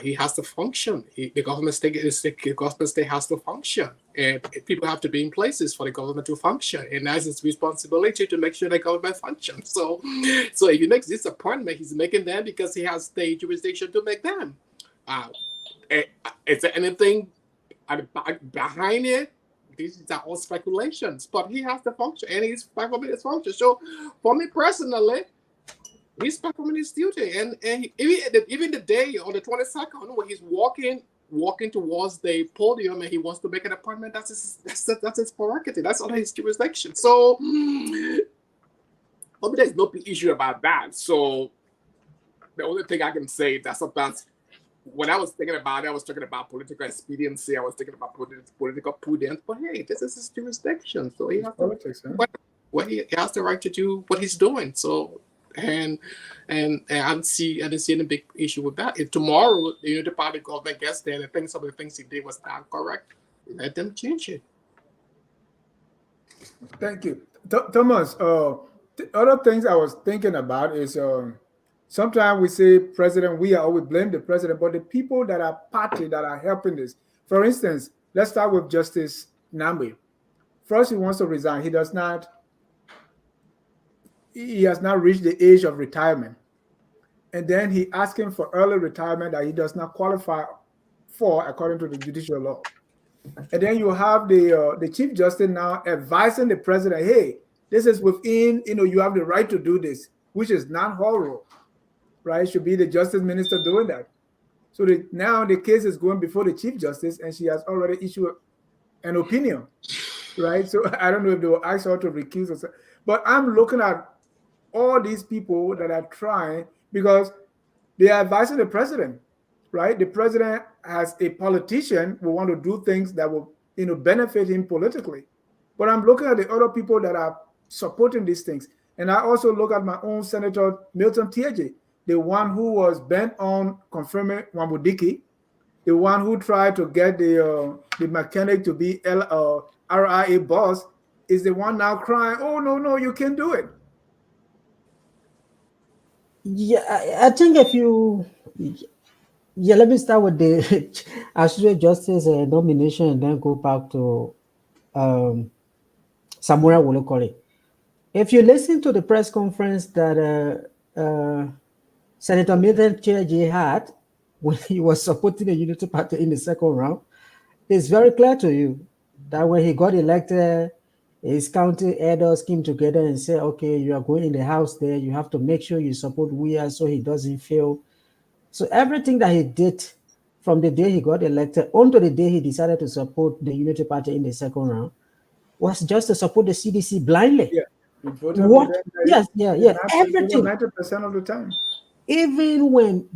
He has to function. The government state has to function. And people have to be in places for the government to function, and that's his responsibility to make sure the government functions. So if he makes this appointment, he's making them because he has the jurisdiction to make them. Is there anything behind it? These are all speculations, but he has the function, and he's performing his function. So for me personally, he's performing his duty, and even the day on the 22nd when he's walking towards the podium and he wants to make an appointment, that's his prerogative. That's under his jurisdiction. So there's no big issue about that. So the only thing I can say that sometimes when I was thinking about it, I was talking about political expediency. I was thinking about political prudence. But hey, this is his jurisdiction, so he has politics. He has the right to do what he's doing. So. And I didn't see any big issue with that. If tomorrow the Unity Party government gets there and thinks some of the things he did was not correct, let them change it. Thank you, Thomas. The other things I was thinking about is sometimes we say President Weah, or we blame the president, but the people that are party that are helping this. For instance, let's start with Justice Nambi. First, he wants to resign. He has now reached the age of retirement. And then he asking for early retirement that he does not qualify for according to the judicial law. And then you have the Chief Justice now advising the president, hey, this is within, you have the right to do this, which is not her role, right? It should be the Justice Minister doing that. So now the case is going before the Chief Justice, and she has already issued an opinion, right? So I don't know if they will ask her to recuse herself. But I'm looking at all these people that are trying, because they are advising the president, right? The president, as a politician, will want to do things that will, benefit him politically. But I'm looking at the other people that are supporting these things. And I also look at my own Senator Milton Tiaje, the one who was bent on confirming Wambudiki, the one who tried to get the mechanic to be RIA boss, is the one now crying, oh, no, you can't do it. Yeah, I think let me start with the Associate Justice nomination and then go back to Samura Wolokole. If you listen to the press conference that Senator Milton Tiaje had when he was supporting the Unity Party in the second round, it's very clear to you that when he got elected, his county elders came together and said, okay, you are going in the house there. You have to make sure you support Weah so he doesn't fail. So everything that he did from the day he got elected onto the day he decided to support the Unity Party in the second round was just to support the CDC blindly. Yeah. Yes. Everything. 90% of the time. Even when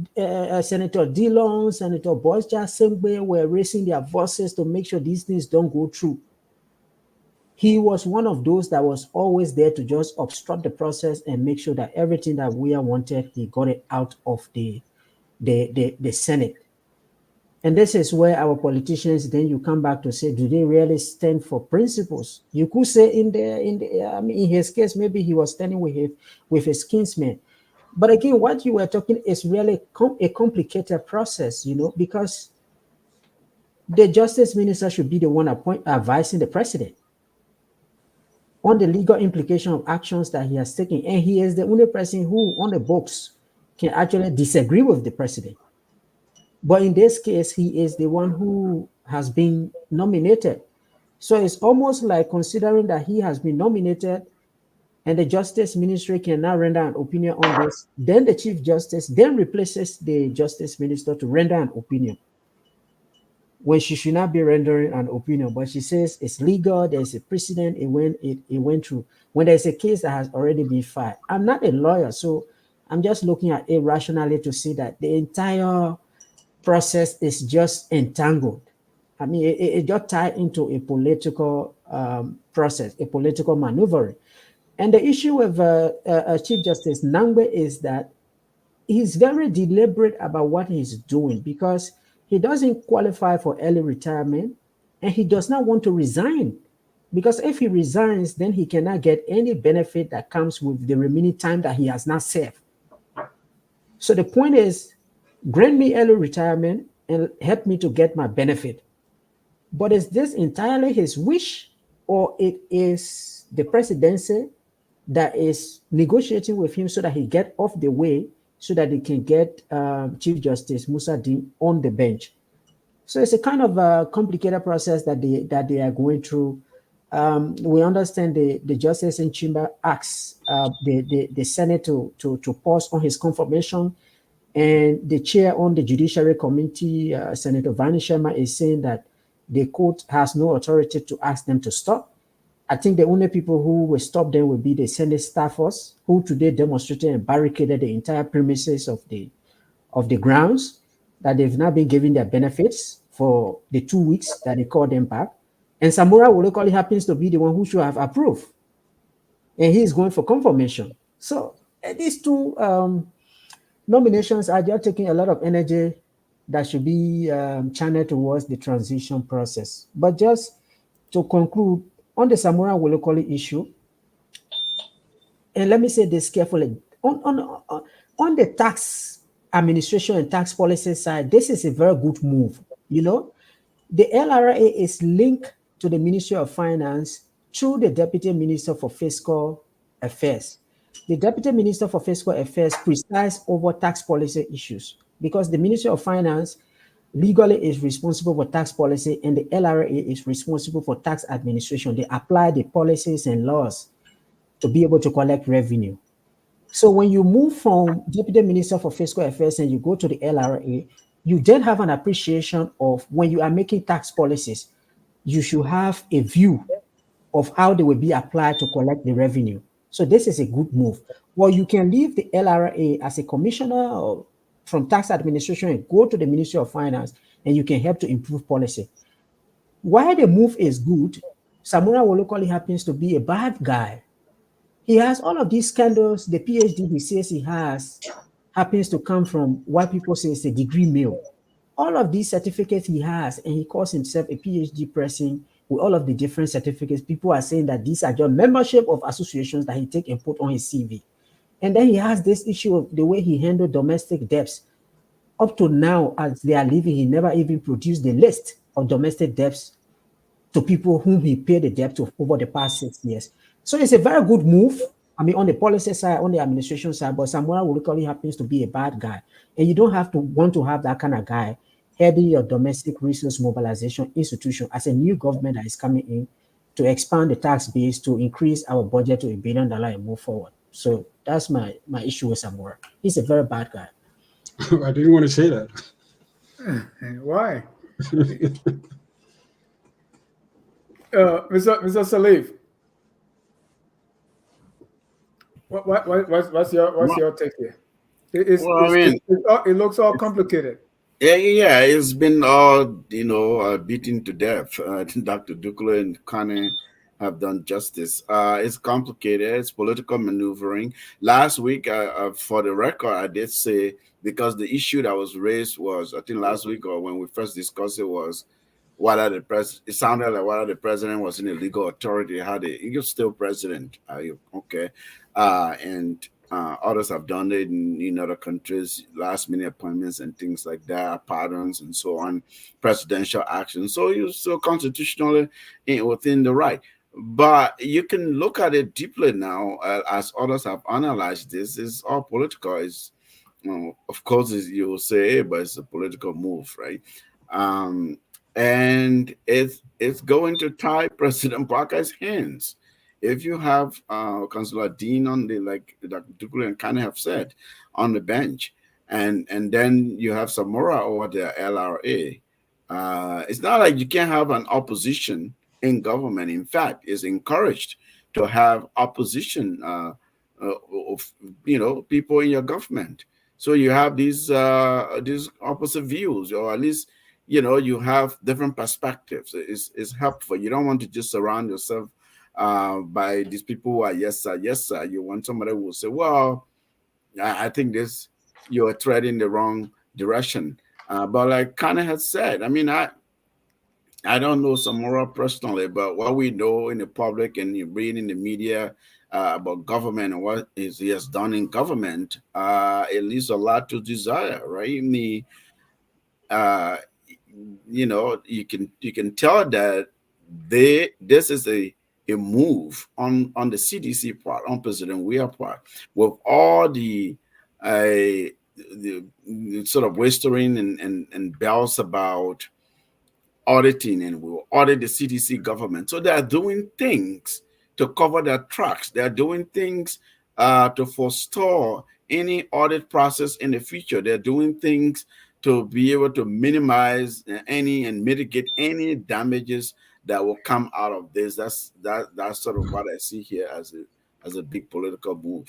Senator Dillon, Senator Boyce Sengbe were raising their voices to make sure these things don't go through, he was one of those that was always there to just obstruct the process and make sure that everything that Weah wanted, he got it out of the Senate. And this is where our politicians, then you come back to say, do they really stand for principles? You could say in his case, maybe he was standing with his kinsman. But again, what you were talking is really a complicated process, because the Justice Minister should be the one advising the president on the legal implication of actions that he has taken. And he is the only person who, on the books, can actually disagree with the president. But in this case, he is the one who has been nominated. So it's almost like considering that he has been nominated and the Justice Ministry can now render an opinion on this. Then the Chief Justice then replaces the Justice Minister to render an opinion, when she should not be rendering an opinion, but she says it's legal, there's a precedent, it went through. When there's a case that has already been filed. I'm not a lawyer, so I'm just looking at it rationally to see that the entire process is just entangled. I mean, it just tied into a political process, a political maneuvering. And the issue with Chief Justice Nangbe is that he's very deliberate about what he's doing, because he doesn't qualify for early retirement and he does not want to resign, because if he resigns, then he cannot get any benefit that comes with the remaining time that he has not served. So the point is, grant me early retirement and help me to get my benefit. But is this entirely his wish, or it is the presidency that is negotiating with him so that he get off the way, so that he can get Chief Justice Musa Dean on the bench? So it's a kind of a complicated process that they are going through. We understand the justice in chamber asks the Senate to pause on his confirmation, and the chair on the Judiciary Committee, Senator Vani Sharma, is saying that the court has no authority to ask them to stop. I think the only people who will stop them will be the Senate staffers, who today demonstrated and barricaded the entire premises of the grounds, that they've now been given their benefits for the 2 weeks that they called them back. And Samura Wolokoli happens to be the one who should have approved. And he is going for confirmation. So these two nominations are just taking a lot of energy that should be channeled towards the transition process. But just to conclude, on the Samura Wolokoli issue, and let me say this carefully, on the tax administration and tax policy side, this is a very good move. You know, the LRA is linked to the Ministry of Finance through the Deputy Minister for Fiscal Affairs. The Deputy Minister for Fiscal Affairs presides over tax policy issues, because the Ministry of Finance legally is responsible for tax policy, and the LRA is responsible for tax administration. They apply the policies and laws to be able to collect revenue. So when you move from Deputy Minister for Fiscal Affairs and you go to the LRA, you then have an appreciation of, when you are making tax policies, you should have a view of how they will be applied to collect the revenue. So this is a good move. Well, you can leave the LRA as a commissioner or from tax administration and go to the Ministry of Finance, and you can help to improve policy. Why the move is good, Samura Wolokoli happens to be a bad guy. He has all of these scandals. The PhD he says he has happens to come from what people say is a degree mill. All of these certificates he has, and he calls himself a PhD person with all of the different certificates. People are saying that these are just membership of associations that he take and put on his CV. And then he has this issue of the way he handled domestic debts. Up to now, as they are leaving, he never even produced the list of domestic debts to people whom he paid the debt to over the past 6 years. So it's a very good move. I mean, on the policy side, on the administration side, but Samura Wolokoli happens to be a bad guy. And you don't have to want to have that kind of guy heading your domestic resource mobilization institution as a new government that is coming in to expand the tax base, to increase our budget to $1 billion and move forward. So that's my issue with Samura. He's a very bad guy. I didn't want to say that. Why? Mr. Salif, what's your take here? It looks all complicated. Yeah, it's been all beaten to death. Dr. Duklo and Kane have done justice. It's complicated. It's political maneuvering. Last week, for the record, I did say, because the issue that was raised was, I think last week or when we first discussed it, was whether it sounded like whether the president was in a legal authority. He was still president. Okay. And others have done it in other countries, last minute appointments and things like that, pardons and so on, presidential action. So you're still constitutionally within the right. But you can look at it deeply now, as others have analyzed this. It's all political. It's, of course, you will say, but it's a political move, right? And it's going to tie President Boakai's hands. If you have Councillor Dean on the, like Dr. Duklu and Kane have said, on the bench, and then you have Samora over the LRA, it's not like you can't have an opposition in government. In fact, it's encouraged to have opposition of people in your government. So you have these opposite views, or at least you have different perspectives. It's helpful. You don't want to just surround yourself by these people who are yes sir. You want somebody who will say, well, I think you're treading the wrong direction. But like Kane has said, I mean, I don't know Samora personally, but what we know in the public and you read in the media about government and what he has done in government, it leaves a lot to desire, right? you can tell that this is a move on the CDC part, on President Weah part, with all the sort of whispering and bells about auditing, and we will audit the CDC government. So they are doing things to cover their tracks. They are doing things to forestall any audit process in the future. They're doing things to be able to minimize any and mitigate any damages that will come out of this. That's sort of what I see here as a big political move.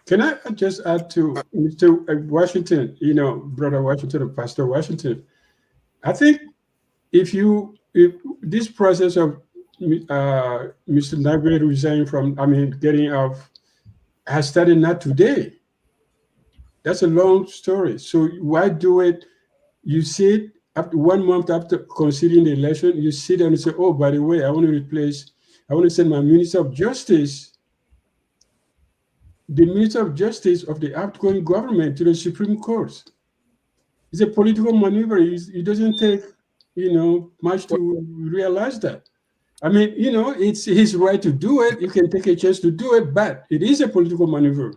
Can I just add to Mr. Washington, Brother Washington or Pastor Washington? I think if this process of Mr. Nagbe resigning getting off has started not today. That's a long story. So why do it? You sit after 1 month after conceding the election, you sit and say, oh, by the way, I want to send my Minister of Justice, the Minister of Justice of the outgoing government, to the Supreme Court. It's a political maneuver. It doesn't take, much to realize that. I mean, it's his right to do it. You can take a chance to do it, but it is a political maneuver.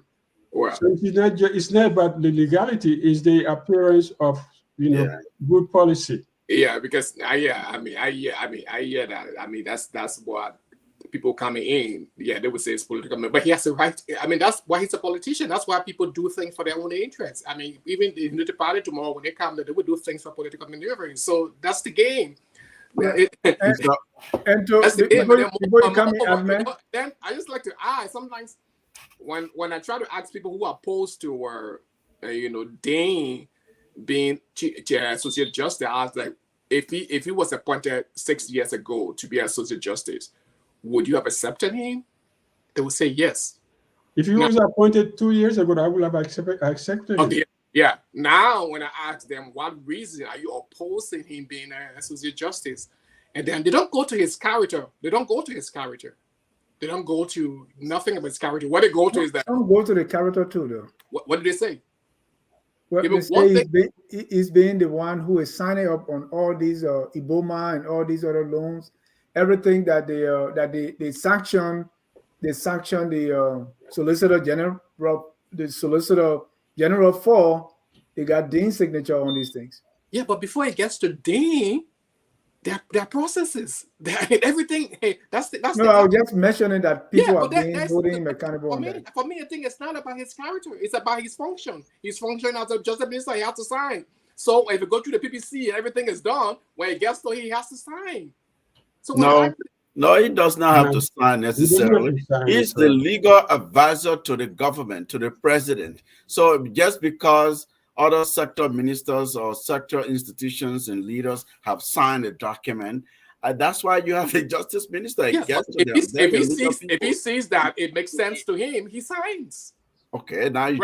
Wow. So it's not about the legality, it's the appearance of good policy. Yeah, because I hear that. I mean, that's what people coming in. Yeah, they would say it's political, but he has a right. I mean, that's why he's a politician. That's why people do things for their own interests. I mean, even the Unity Party tomorrow, when they come, they would do things for political maneuvering. So that's the game. And before you come in, then I just like to ask sometimes when I try to ask people who are opposed to Dane being associate justice, I was like, if he was appointed 6 years ago to be associate justice, would you have accepted him? They would say yes. If he was appointed 2 years ago, I would have accepted him. Yeah. Now, when I ask them, what reason are you opposing him being an associate justice? And then they don't go to his character. They don't go to nothing about his character. What they go to is that. Some go to the character too, though. What did they say? Well, they say he's being the one who is signing up on all these Iboma and all these other loans. Everything that they sanction the Solicitor General for, they got Dean's signature on these things. Yeah, but before it gets to Dean, there are processes. Everything. Hey, that's. No, I was just mentioning that people are being holding him accountable. For me, I think it's not about his character. It's about his function. His function as a justice minister, he has to sign. So if you go through the PPC and everything is done, when it gets to him, he has to sign. So no, he does not have to sign necessarily. He's the legal advisor to the government, to the president. So just because other sector ministers or sector institutions and leaders have signed a document, that's why you have a justice minister. Yeah, if he sees that it makes sense to him, he signs. Okay, now you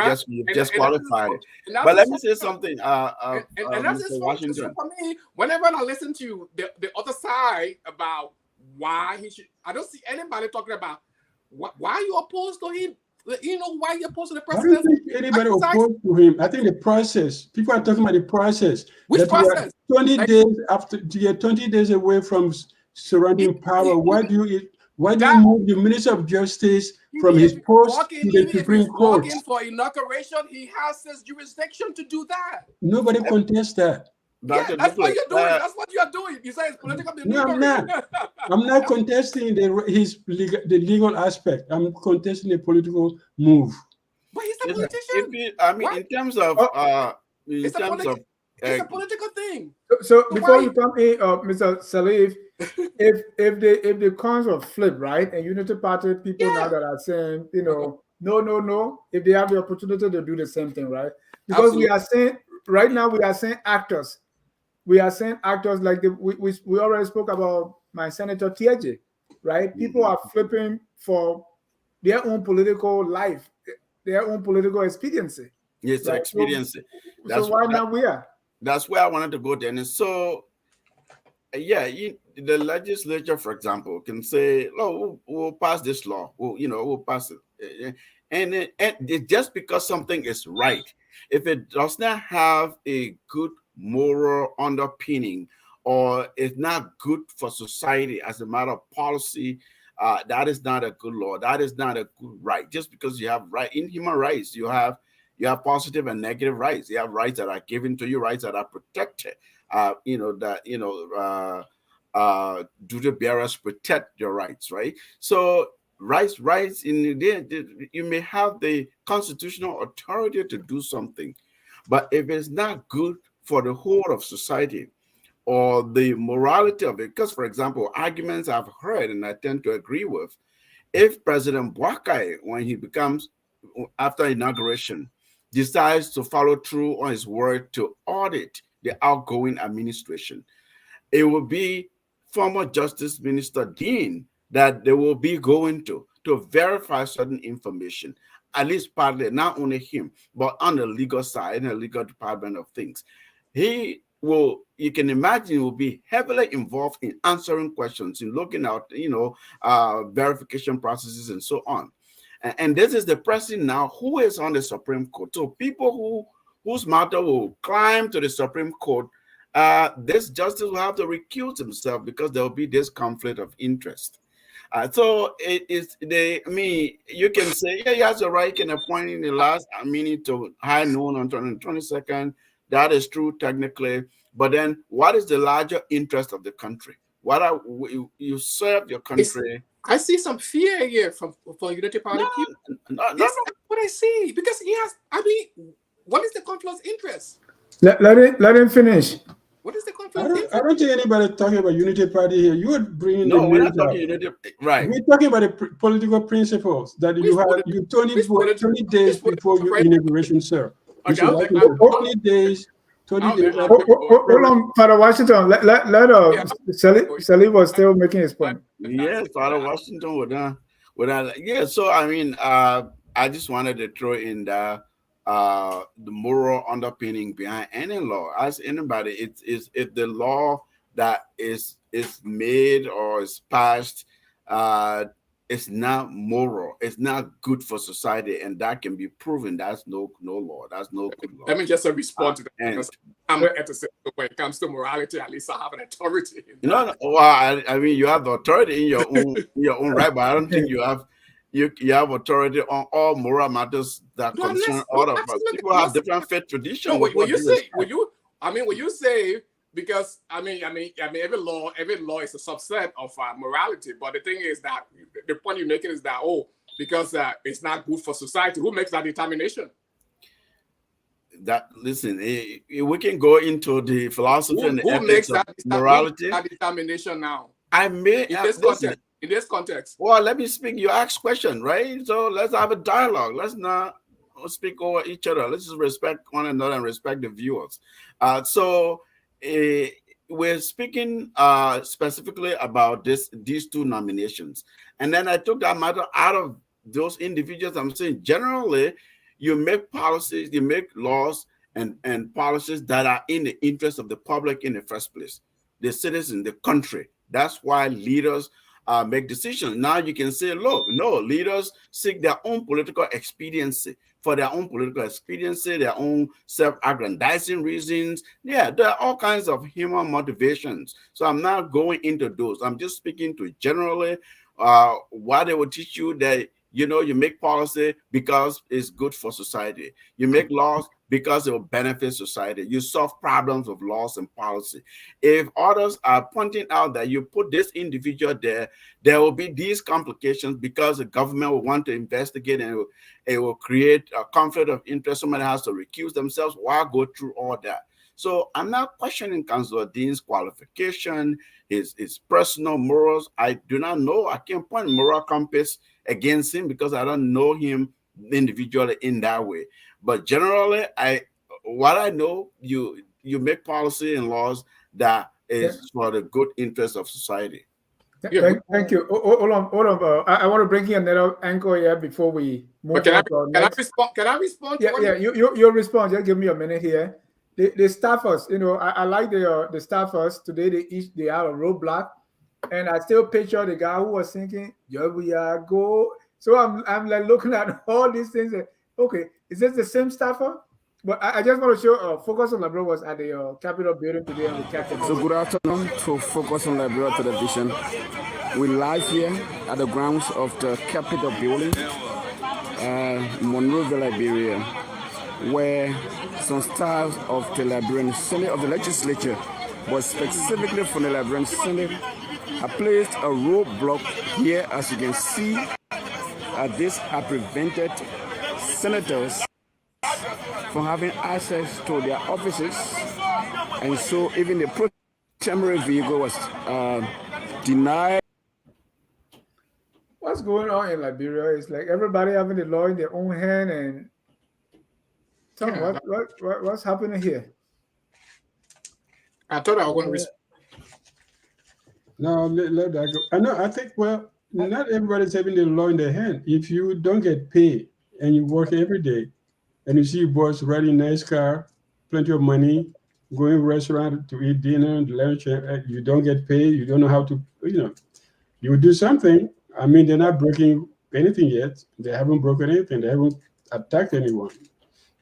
just qualified it. But let me say something. And that's his function. For me, whenever I listen to the other side about why he should, I don't see anybody talking about why are you opposed to him. Why you opposed to the president? I don't think anybody opposed to him. I think the process. People are talking about the process. Which process? 20 days after, you're 20 days away from surrounding power. Why do you move the Minister of Justice from his post to the Supreme Court? For inauguration, he has his jurisdiction to do that. Nobody contests that. Yeah, that's what you're doing. That's what you're doing. You say it's political. No, I'm not. I'm not contesting the legal aspect. I'm contesting the political move. But he's a politician. In terms of it's a political thing. So before you come in, Mr. Salif, if the coins were flipped, right, and Unity Party people now that are saying, no, if they have the opportunity to do the same thing, right? Because Absolutely. We are saying right now we are saying actors. We are saying actors like we already spoke about my Senator TJ, right? Mm-hmm. People are flipping for their own political life, their own political expediency. Yes, right? Expediency. So why not we are? That's where I wanted to go, Dennis. So, the legislature, for example, can say, "Oh, we'll pass this law. We'll pass it," and just because something is right, if it does not have a good moral underpinning, or it's not good for society as a matter of policy, that is not a good law. That is not a good right. Just because you have right in human rights, you have positive and negative rights. You have rights that are given to you, rights that are protected. Duty bearers protect your rights, right? So rights in the you may have the constitutional authority to do something, but if it's not good for the whole of society or the morality of it, because for example, arguments I've heard and I tend to agree with, if President Boakai, when he becomes after inauguration, decides to follow through on his word to audit the outgoing administration, it will be former Justice Minister Dean that they will be going to verify certain information, at least partly, not only him, but on the legal side, in the legal department of things. He will, you can imagine, will be heavily involved in answering questions, in looking out, verification processes and so on. And this is the person now who is on the Supreme Court. So people whose matter will climb to the Supreme Court, this justice will have to recuse himself because there will be this conflict of interest. So you can say, yeah, he has a right, he can appoint in the last minute to high noon on the 22nd. That is true technically. But then what is the larger interest of the country? You serve your country. I see some fear here from Unity Party people. That's what I see. Because he has, what is the conflict of interest? Let him finish. What is the conflict? I don't think anybody talking about Unity Party here. You are bringing we're not talking Unity, right? We're talking about the political principles that you 20 days before your inauguration, sir. You should like 20 days. Hold on, Father Washington. Sally was still making his point. Yes, Father Washington would. Yeah. So I just wanted to throw in the moral underpinning behind any law. As anybody, it's if the law that is made or is passed, it's not moral, it's not good for society, and that can be proven. That's no law. That's no good law. Let me just respond to that, because I'm an ethicist. When it comes to morality, at least I have an authority. Well, I mean, you have the authority in your own right, but I don't think you have authority on all moral matters that concern all of us. People have different faith traditions. When you say, because every law is a subset of morality. But the thing is that the point you're making is that because it's not good for society. Who makes that determination? Listen, we can go into the philosophy and the ethics of morality. That determination now. In this context. Well, let me speak. You ask question, right? So let's have a dialogue. Let's not speak over each other. Let's just respect one another and respect the viewers. We're speaking specifically about these two nominations. And then I took that matter out of those individuals. I'm saying generally, you make policies, you make laws and policies that are in the interest of the public in the first place, the citizens, the country. That's why leaders make decisions. Now you can say, look, no, leaders seek their own political expediency, for their own political expediency, their own self-aggrandizing reasons. Yeah, there are all kinds of human motivations. So I'm not going into those. I'm just speaking to generally what they will teach you, that you make policy because it's good for society. You make laws because it will benefit society. You solve problems of laws and policy. If others are pointing out that you put this individual there will be these complications because the government will want to investigate and it will create a conflict of interest. Somebody has to recuse themselves. Why go through all that? So I'm not questioning Councillor Dean's qualification, his personal morals. I do not know. I can't point moral compass against him because I don't know him individually in that way. But generally, what I know, you make policy and laws that is for the good interest of society. Thank you. Hold on. I want to bring in another angle here before we move on. Can I respond? Yeah. Your response. Just give me a minute here. The staffers, I like the staffers today. They have a roadblock, and I still picture the guy who was thinking, "Yeah, we are go." So I'm like looking at all these things. Okay, is this the same staffer? But I just want to show Focus on Liberia was at the Capitol building today on the Capitol. So good afternoon to Focus on Liberia Television. We're live here at the grounds of the Capitol building, Monrovia, Liberia, where some staff of the Liberian Senate of the legislature, but specifically from the Liberian Senate, have placed a roadblock here. As you can see, this has prevented senators from having access to their offices, and so even the primary vehicle was denied. What's going on in Liberia? It's like everybody having the law in their own hand, and tell me what's happening here. I thought I was going to. No, let that go. I think, well, not everybody's having the law in their hand. If you don't get paid and you work every day, and you see your boss riding a nice car, plenty of money, going to restaurant to eat dinner, lunch, you don't get paid, you don't know how to, you do something. I mean, they're not breaking anything yet. They haven't broken anything. They haven't attacked anyone.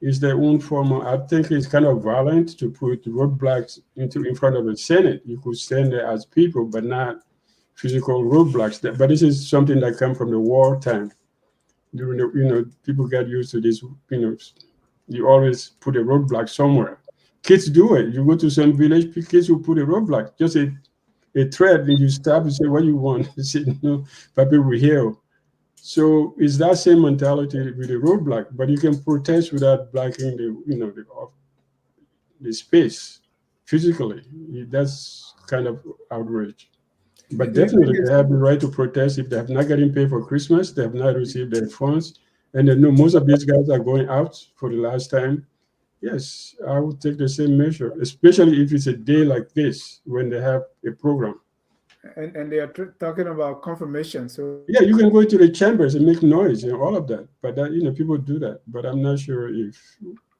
It's their own form. I think it's kind of violent to put roadblocks in front of the Senate. You could stand there as people, but not physical roadblocks. But this is something that comes from the wartime. During the, people get used to this. You always put a roadblock somewhere. Kids do it. You go to some village, kids will put a roadblock, just a thread, and you stop and say, "What do you want?" They say, "No, people will hear." So it's that same mentality with a roadblock, but you can protest without blocking the space physically. That's kind of outrage. But definitely they have the right to protest if they have not getting paid for Christmas, they have not received their funds, and they know most of these guys are going out for the last time. Yes, I would take the same measure, especially if it's a day like this when they have a program. And they are talking about confirmation. So yeah, you can go to the chambers and make noise and all of that. But that, people do that. But I'm not sure if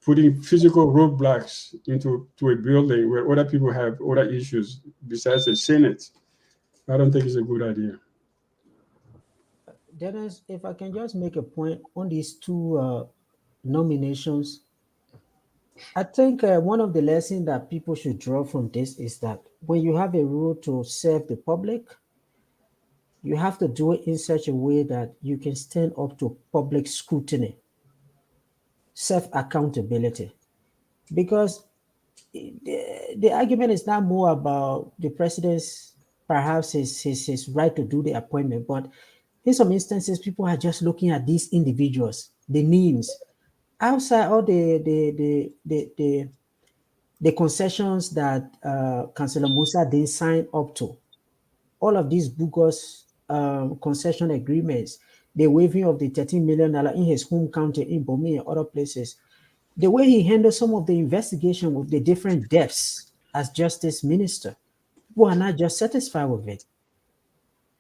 putting physical roadblocks into a building where other people have other issues besides the Senate, I don't think it's a good idea. Dennis, if I can just make a point on these two nominations, I think one of the lessons that people should draw from this is that when you have a role to serve the public, you have to do it in such a way that you can stand up to public scrutiny, self-accountability. Because the argument is not more about the president's, perhaps his right to do the appointment, but in some instances, people are just looking at these individuals, the names, outside all the concessions that Councillor Musa didn't sign up to. All of these bogus concession agreements, the waiving of the $13 million in his home county in Bomi and other places, the way he handled some of the investigation with the different depths as justice minister, people are not just satisfied with it.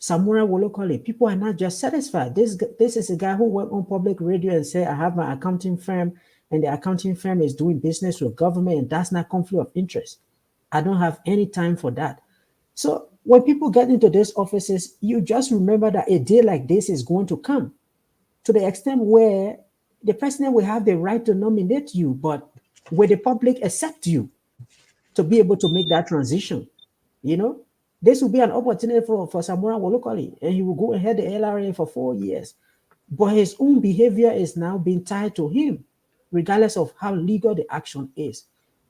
Samura Wolokole, people are not just satisfied. This is a guy who went on public radio and said, I have my accounting firm, and the accounting firm is doing business with government, and that's not conflict of interest. I don't have any time for that. So when people get into these offices, you just remember that a day like this is going to come, to the extent where the president will have the right to nominate you, but will the public accept you to be able to make that transition? This will be an opportunity for Samura Wolokole, and he will go ahead the LRA for 4 years. But his own behavior is now being tied to him, regardless of how legal the action is.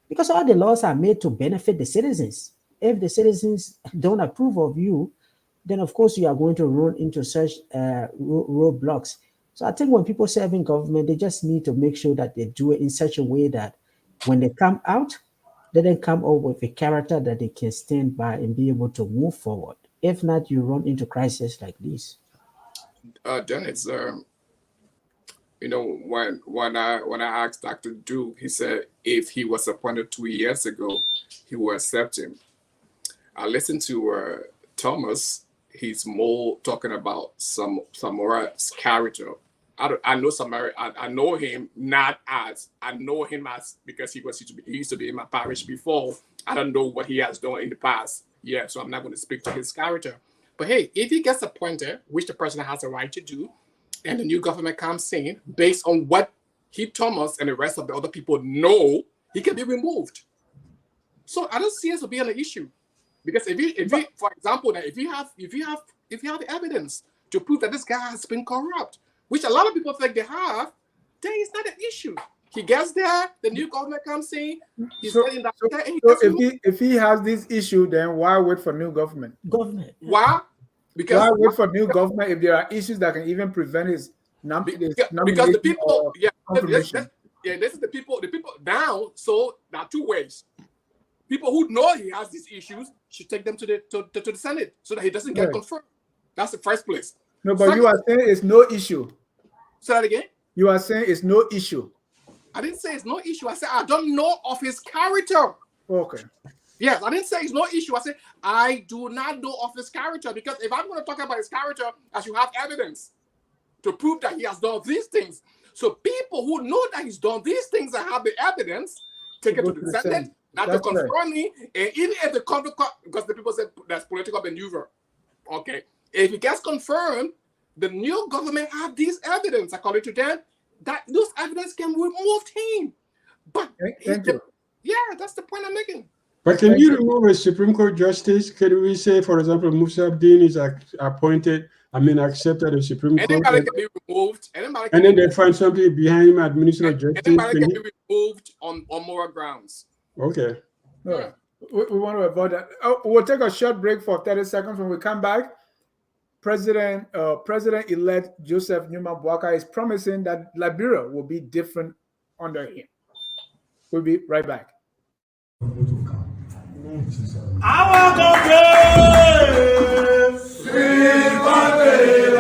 Because all the laws are made to benefit the citizens. If the citizens don't approve of you, then of course you are going to run into such roadblocks. So I think when people serve in government, they just need to make sure that they do it in such a way that when they come out, they then come up with a character that they can stand by and be able to move forward. If not, you run into crises like this. Dennis, when I asked Dr. Duke, he said if he was appointed 2 years ago, he would accept him. I listened to Thomas. He's more talking about Samura's character. I know Samura. I know him not as I know him as because he used to be in my parish before. I don't know what he has done in the past. Yeah, so I'm not going to speak to his character. But hey, if he gets appointed, which the president has a right to do, and the new government comes in based on what he, Thomas, and the rest of the other people know, he can be removed. So I don't see it as being an issue, because if you, for example, if you have evidence to prove that this guy has been corrupt, which a lot of people think they have, then it's not an issue. He gets there, the new government comes in, he's getting that. If he has this issue, then why wait for new government? Why? Because why wait for new government if there are issues that can even prevent his because the people, this is the people now. So there are two ways. People who know he has these issues should take them to the Senate so that he doesn't get confirmed. That's the first place. No, but you are saying it's no issue. Say that again. You are saying it's no issue. I didn't say it's no issue. I said I don't know of his character. Okay. Yes, I didn't say it's no issue. I said I do not know of his character, because if I'm going to talk about his character, I should have evidence to prove that he has done these things. So people who know that he's done these things and have the evidence, take it to the Senate, not to confront me. And even if the conflict, because the people said that's political maneuver. Okay. If it gets confirmed, the new government have these evidence, according to them, that those evidence can remove him. But yeah, that's the point I'm making. But can you remove a Supreme Court justice? Can we say, for example, Musa Abdin is accepted as Supreme Court? Anybody can be removed. And then they find something behind him, administrative justice. Anybody can be removed on moral grounds. Okay. Yeah. We want to avoid that. We'll take a short break for 30 seconds. When we come back, President-elect Joseph Newman Boakai is promising that Liberia will be different under him. We'll be right back. Our country, sweet Liberia,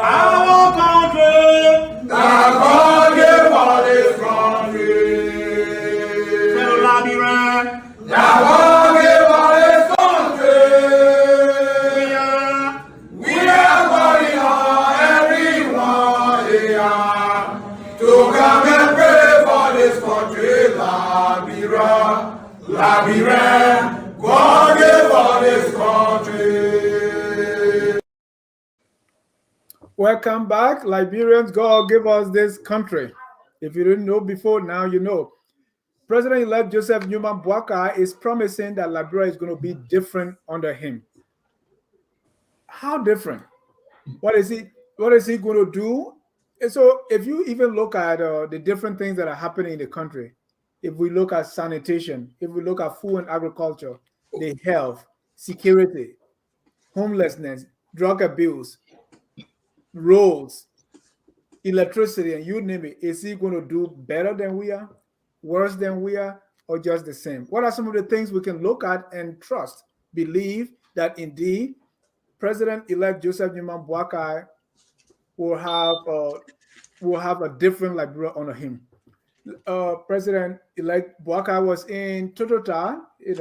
our country, that God gave us this country. Liberia, that God gave us this country. We are calling on everyone here to come and pray for this country. Liberia, God gave us this country. Welcome back, Liberians. God gave us this country. If you didn't know before, now you know. President-elect Joseph Newman Boakai is promising that Liberia is going to be different under him. How different? What is he going to do? And so if you even look at the different things that are happening in the country, if we look at sanitation, if we look at food and agriculture, the health, security, homelessness, drug abuse, roads, electricity, and you name it, is he going to do better than we are, worse than we are, or just the same? What are some of the things we can look at and trust, believe that indeed President-elect Joseph Newman Boakai will have a different Liberia under him? President-elect Boakai was in Totota, he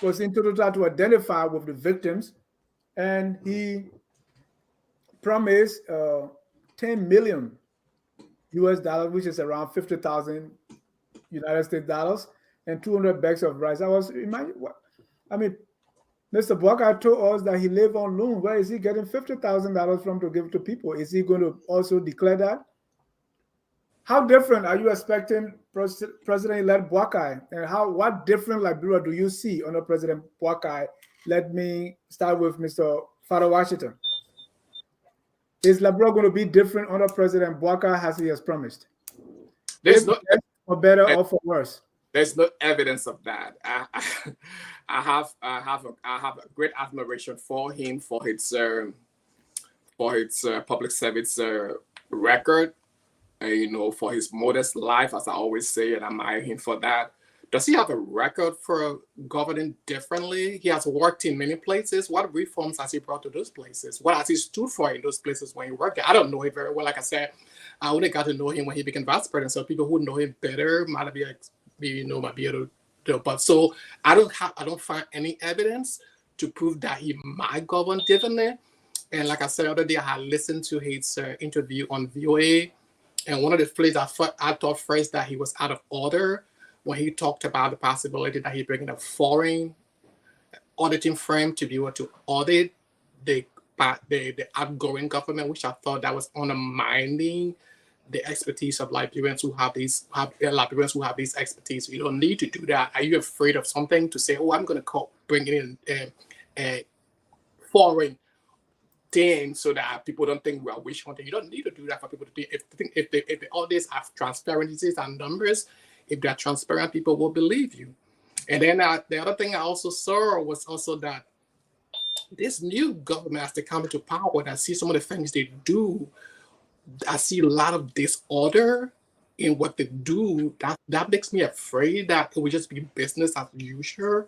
was in Totota to identify with the victims, and he promised $10 million US, which is around 50,000 United States dollars, and 200 bags of rice. Mr. Boakai told us that he lived on loan. Where is he getting $50,000 from to give to people? Is he going to also declare that? How different are you expecting President-elect Boakai, and what different Liberia do you see under President Boakai? Let me start with Mr. Father Washington. Is Liberia going to be different under President Boakai as he has promised? There's no for better or for worse. There's no evidence of that. I have a great admiration for him for his public service record. For his modest life, as I always say, and I admire him for that. Does he have a record for governing differently? He has worked in many places. What reforms has he brought to those places? What has he stood for in those places when he worked there? I don't know him very well. Like I said, I only got to know him when he became vice president. So people who know him better might be able to. But so I don't find any evidence to prove that he might govern differently. And like I said the other day, I had listened to his interview on VOA. And one of the places I thought first that he was out of order when he talked about the possibility that he bring in a foreign auditing firm to be able to audit the the outgoing government, which I thought that was undermining the expertise of Liberians who have Liberians who have these expertise. You don't need to do that. Are you afraid of something to say, oh, I'm going to bring in foreign things so that people don't think we are witch hunting? You don't need to do that for people to think. If all these have transparencies and numbers, if they're transparent, people will believe you. And then the other thing I also saw was also that this new government, as they come into power, and I see some of the things they do, I see a lot of disorder in what they do. That makes me afraid that it will just be business as usual,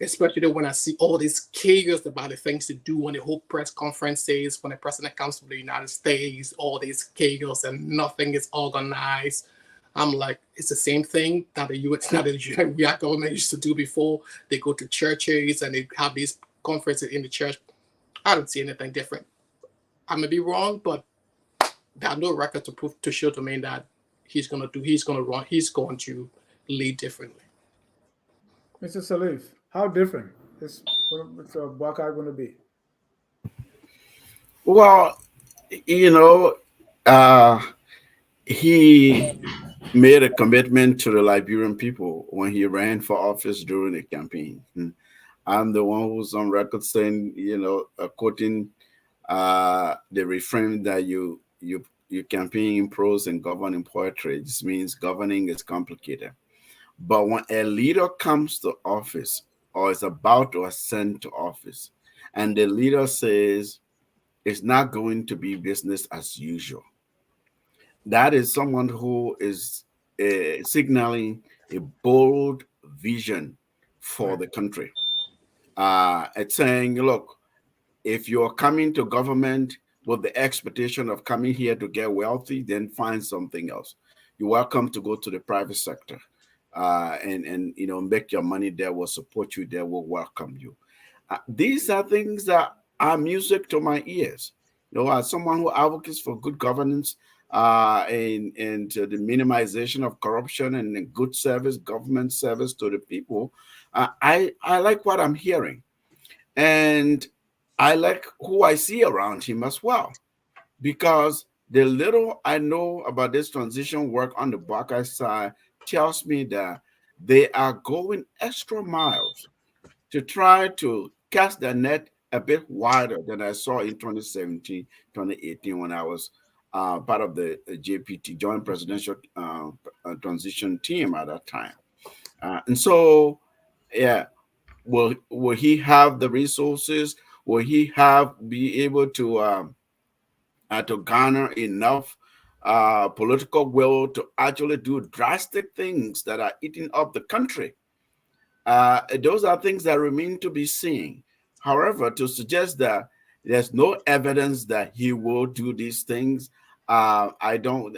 especially when I see all this chaos about the things to do when the whole press conferences, when the president comes to the United States, all this chaos and nothing is organized. I'm like, it's the same thing that the Weah government used to do before. They go to churches and they have these conferences in the church. I don't see anything different. I may be wrong, but there's no record to prove to show to me that he's going to lead differently. Mr. Salif, how different is Boakai going to be? Well, he made a commitment to the Liberian people when he ran for office during the campaign. I'm the one who's on record saying, quoting the refrain that you campaign in prose and govern in poetry. This means governing is complicated. But when a leader comes to office or is about to ascend to office, and the leader says it's not going to be business as usual, that is someone who is signaling a bold vision for the country. It's saying, look, if you're coming to government with the expectation of coming here to get wealthy, then find something else. You're welcome to go to the private sector and make your money there. We'll support you there. We'll welcome you. These are things that are music to my ears. As someone who advocates for good governance and the minimization of corruption and good service, government service to the people, I like what I'm hearing. And I like who I see around him as well, because the little I know about this transition work on the Boakai side tells me that they are going extra miles to try to cast their net a bit wider than I saw in 2017, 2018, when I was part of the JPT, Joint Presidential Transition Team at that time. And so, yeah, will he have the resources? Will he be able to garner enough political will to actually do drastic things that are eating up the country? Those are things that remain to be seen. However, to suggest that there's no evidence that he will do these things, I don't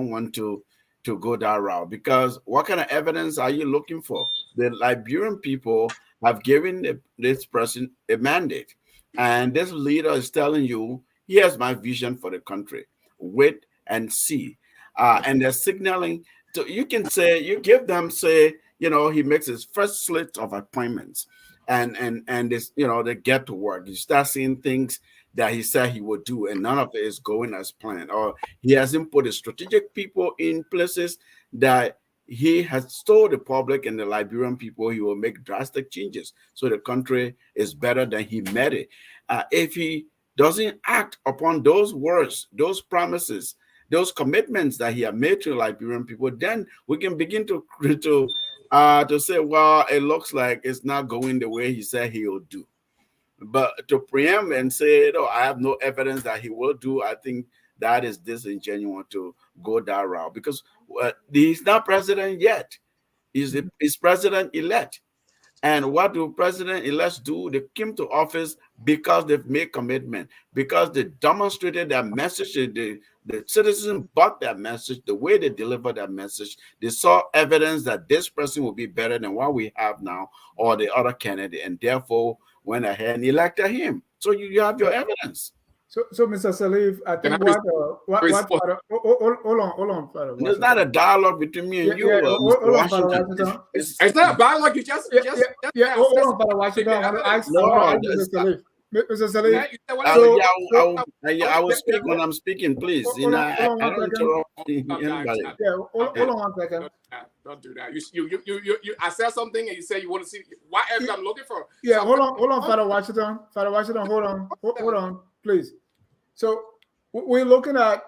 want to go that route, because what kind of evidence are you looking for? The Liberian people have given this person a mandate, and this leader is telling you, here's my vision for the country, wait and see. And they're signaling, so you can say, you give them, say, he makes his first slate of appointments, and this, they get to work. You start seeing things that he said he would do, and none of it is going as planned, or he hasn't put the strategic people in places that he has told the public and the Liberian people he will make drastic changes so the country is better than he made it. If he doesn't act upon those words, those promises, those commitments that he had made to the Liberian people, then we can begin to say, well, it looks like it's not going the way he said he will do. But to preempt and say, I have no evidence that he will do, I think that is disingenuous to go that route, because he's not president yet. He's president-elect. And what do president-elects do? They came to office because they've made commitment, because they demonstrated their message. The citizens bought that message, the way they delivered that message. They saw evidence that this person will be better than what we have now or the other candidate, and therefore went ahead and elected him. So you have your evidence. So Mr. Salif, I think hold on, Father. There's not a dialogue between me and you. Hold on, Father Washington. It's not a dialogue. You just hold on, Father Washington. I want to ask Mr. Salif. Mr. Saleh. I will speak when I'm speaking, please. Hold on, I don't interrupt anybody. Yeah, hold on 1 second. Don't do that. You I said something and you say you want to see what else I'm looking for. Yeah, hold on, Father Washington. Father Washington, hold on, please. So we're looking at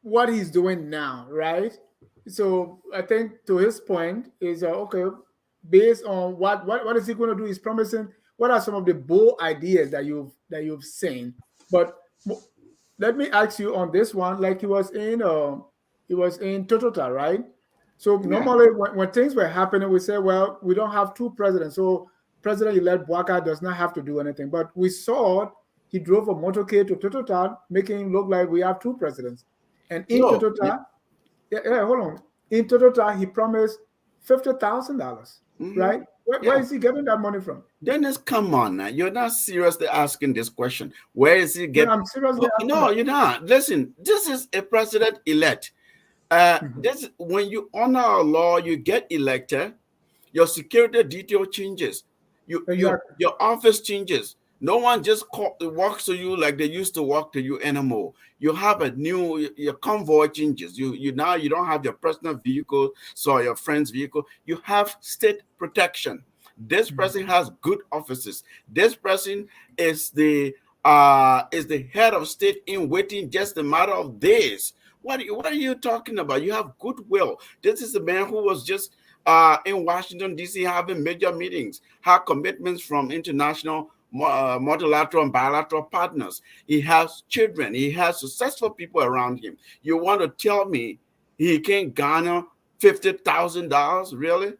what he's doing now, right? So I think to his point is okay, based on what is he going to do? He's promising. What are some of the bold ideas that you've seen? But let me ask you on this one, like he was in Totota, right? So normally when things were happening, we say, well, we don't have two presidents, so President-elect Boakai does not have to do anything. But we saw he drove a motorcade to Totota, making it look like we have two presidents. And in Totota, hold on. In Totota, he promised $50,000, right? Where is he getting that money from? Dennis, come on now. You're not seriously asking this question. Where is he getting? I'm seriously asking. No, you're not. Listen, this is a president-elect. This when you honor our law, you get elected, your security detail changes. Your office changes. No one just walks to you like they used to walk to you anymore. You have your convoy changes. You now you don't have your personal vehicle, so your friend's vehicle. You have state protection. This person has good offices. This person is the head of state in waiting, just a matter of days. What are you talking about? You have goodwill. This is the man who was just in Washington, D.C. having major meetings, had commitments from international multilateral and bilateral partners. He has children. He has successful people around him. You want to tell me he can't garner $50,000? Really?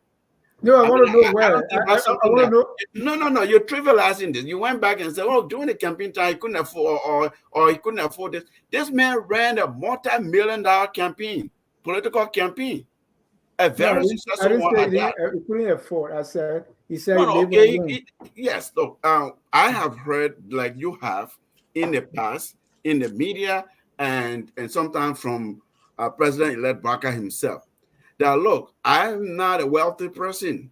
No, I want to know where. I want to know. No. You're trivializing this. You went back and said, "Oh, during the campaign time, he couldn't afford, or he couldn't afford this." This man ran a multi-million-dollar campain, political campain, a very successful one. He couldn't afford. I said. He said, yes. Look, I have heard, like you have, in the past, in the media, and sometimes from President-elect Boakai himself, that look, I'm not a wealthy person.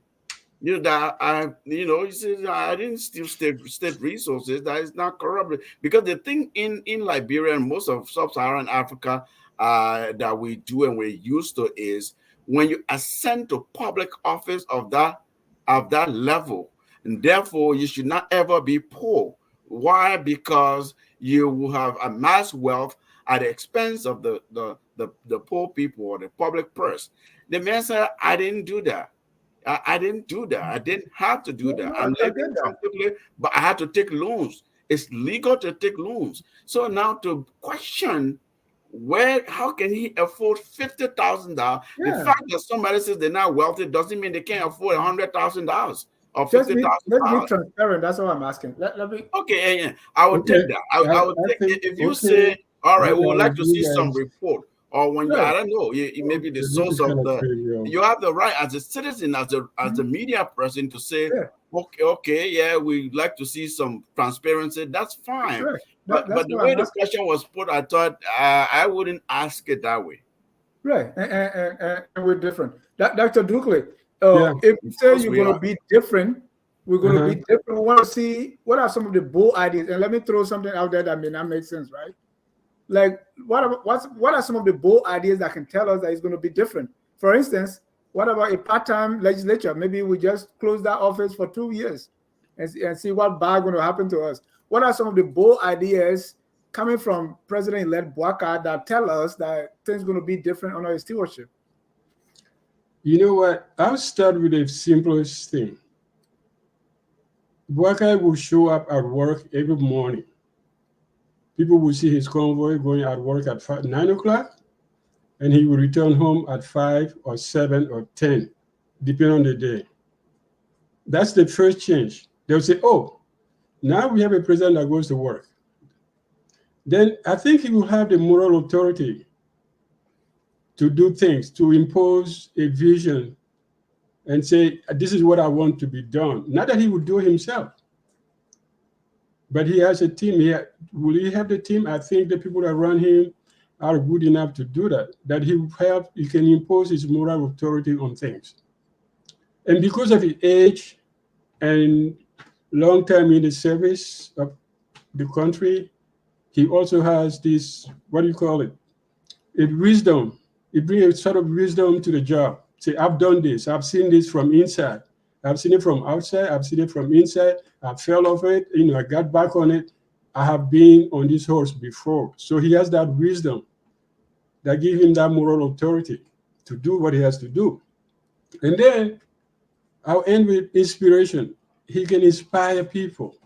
You know that he says I didn't steal state resources. That is not corrupt. Because the thing in Liberia and most of sub-Saharan Africa that we do and we're used to is when you ascend to public office of that level, and therefore you should not ever be poor. Why? Because you will have amassed wealth at the expense of the poor people or the public purse. The man said, I didn't do that. I didn't do that. I didn't have to do that. I'm living comfortably, but I had to take loans. It's legal to take loans. So now to question how can he afford $50,000? The fact that somebody says they're not wealthy doesn't mean they can't afford $100,000 or $50,000. Let's be transparent. That's all I'm asking. Let me. Okay, I would take that. I would take if you say, all right, we would like to see some report, or when I don't know, maybe the source of you have the right as a citizen, as a media person to say, okay, we'd like to see some transparency. That's fine. Sure. But the way the question was put, I thought I wouldn't ask it that way. Right, and we're different. Dr. Dukley, if you say you're going to be different, we're going to be different. We want to see what are some of the bold ideas. And let me throw something out there that may not make sense, right? Like, what are some of the bold ideas that can tell us that it's going to be different? For instance, what about a part-time legislature? Maybe we just close that office for 2 years and see what bad going to happen to us. What are some of the bold ideas coming from President-elect Boakai that tell us that things are going to be different under his stewardship? You know what? I'll start with the simplest thing. Boakai will show up at work every morning. People will see his convoy going at work at 9 o'clock, and he will return home at 5 or 7 or 10, depending on the day. That's the first change. They'll say, oh, now we have a president that goes to work. Then I think he will have the moral authority to do things, to impose a vision and say, this is what I want to be done. Not that he would do it himself, but he has a team. Will he have the team? I think the people that run him are good enough to do that, that he can impose his moral authority on things. And because of his age, and long time in the service of the country. He also has this, what do you call it? A wisdom. He brings a sort of wisdom to the job. Say, I've done this. I've seen this from inside. I've seen it from outside. I've seen it from inside. I fell off it. I got back on it. I have been on this horse before. So he has that wisdom that gives him that moral authority to do what he has to do. And then I'll end with inspiration. He can inspire people.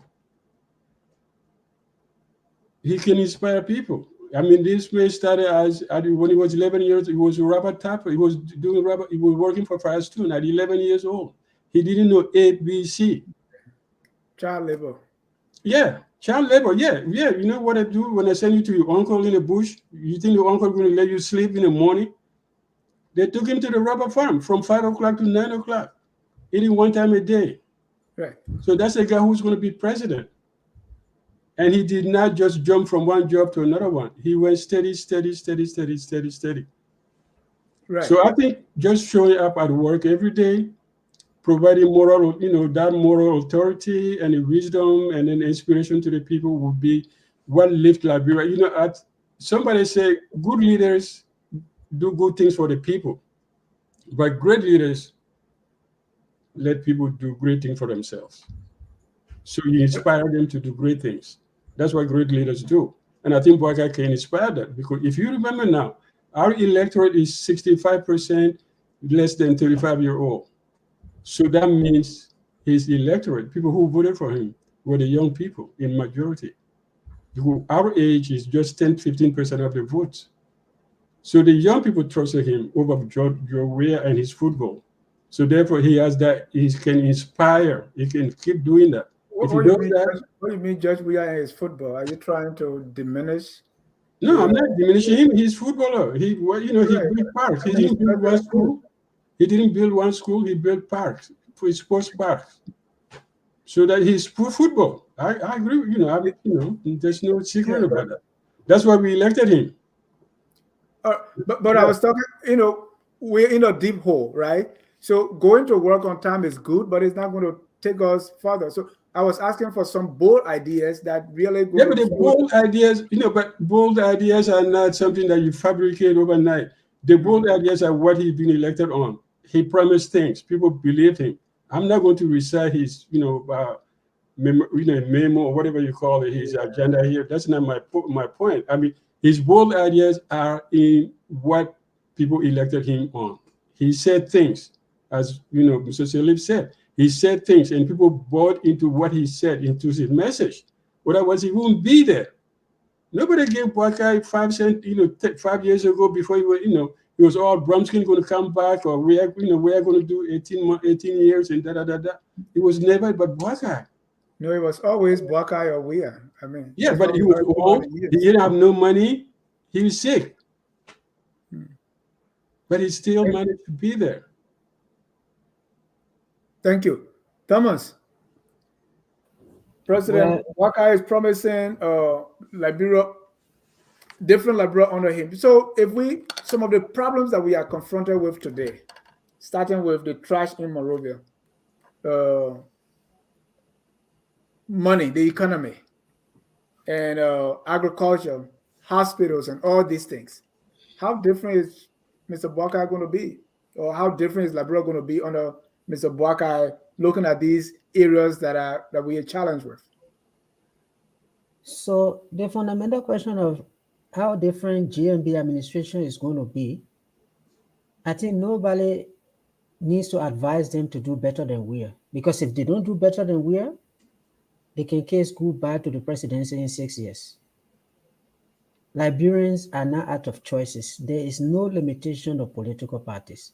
He can inspire people. I mean, this man started when he was 11 years. He was a rubber tapper. He was doing rubber. He was working for Firestone at 11 years old. He didn't know ABC. Child labor. Yeah, child labor. Yeah. You know what I do when I send you to your uncle in the bush? You think your uncle is going to let you sleep in the morning? They took him to the rubber farm from 5 o'clock to 9 o'clock, eating one time a day. Right. So that's a guy who's going to be president. And he did not just jump from one job to another one. He went steady. Right. So I think just showing up at work every day, providing moral, that moral authority and the wisdom and then inspiration to the people would be what lifts Liberia. Somebody say good leaders do good things for the people, but great leaders let people do great things for themselves. So you inspire them to do great things. That's what great leaders do. And I think Boakai can inspire that, because if you remember now, our electorate is 65% less than 35-year-old. So that means his electorate, people who voted for him, were the young people in majority. Our age is just 10-15% of the votes. So the young people trusted him over Joe Weah and his football. So therefore, he has that. He can inspire. He can keep doing that. What do you mean, Judge Weah and his football? Are you trying to diminish? No, I'm not diminishing him. He's footballer. He built parks. He didn't build one school. He didn't build one school. He built parks, for sports parks. So that he's football. I agree. There's no secret about that. That's why we elected him. But I was talking. We're in a deep hole, right? So going to work on time is good, but it's not going to take us further. So I was asking for some bold ideas that really go. Yeah, but the bold ideas, but bold ideas are not something that you fabricate overnight. The bold ideas are what he's been elected on. He promised things. People believe him. I'm not going to recite his, memo or whatever you call it, his agenda here. That's not my point. I mean, his bold ideas are in what people elected him on. He said things, as Mr. Salif said. He said things, and people bought into what he said, into his message. Otherwise, he wouldn't be there. Nobody gave Boakai 5 cents, 5 years ago before he was all Brumskin going to come back, or we are going to do 18 years and da. It was never but Boakai. No, it was always Boakai or Weah. I mean, yeah, but he was old. He didn't have no money. He was sick, but he still managed to be there. Thank you. Thomas, President Boakai is promising different Liberia under him. So some of the problems that we are confronted with today, starting with the trash in Monrovia, money, the economy, and agriculture, hospitals, and all these things, how different is Mr. Boakai going to be? Or how different is Liberia going to be under Mr. Boakai, looking at these areas that we are challenged with? So the fundamental question of how different GMB administration is going to be, I think nobody needs to advise them to do better than we are. Because if they don't do better than we are, they can case goodbye to the presidency in 6 years. Liberians are not out of choices. There is no limitation of political parties.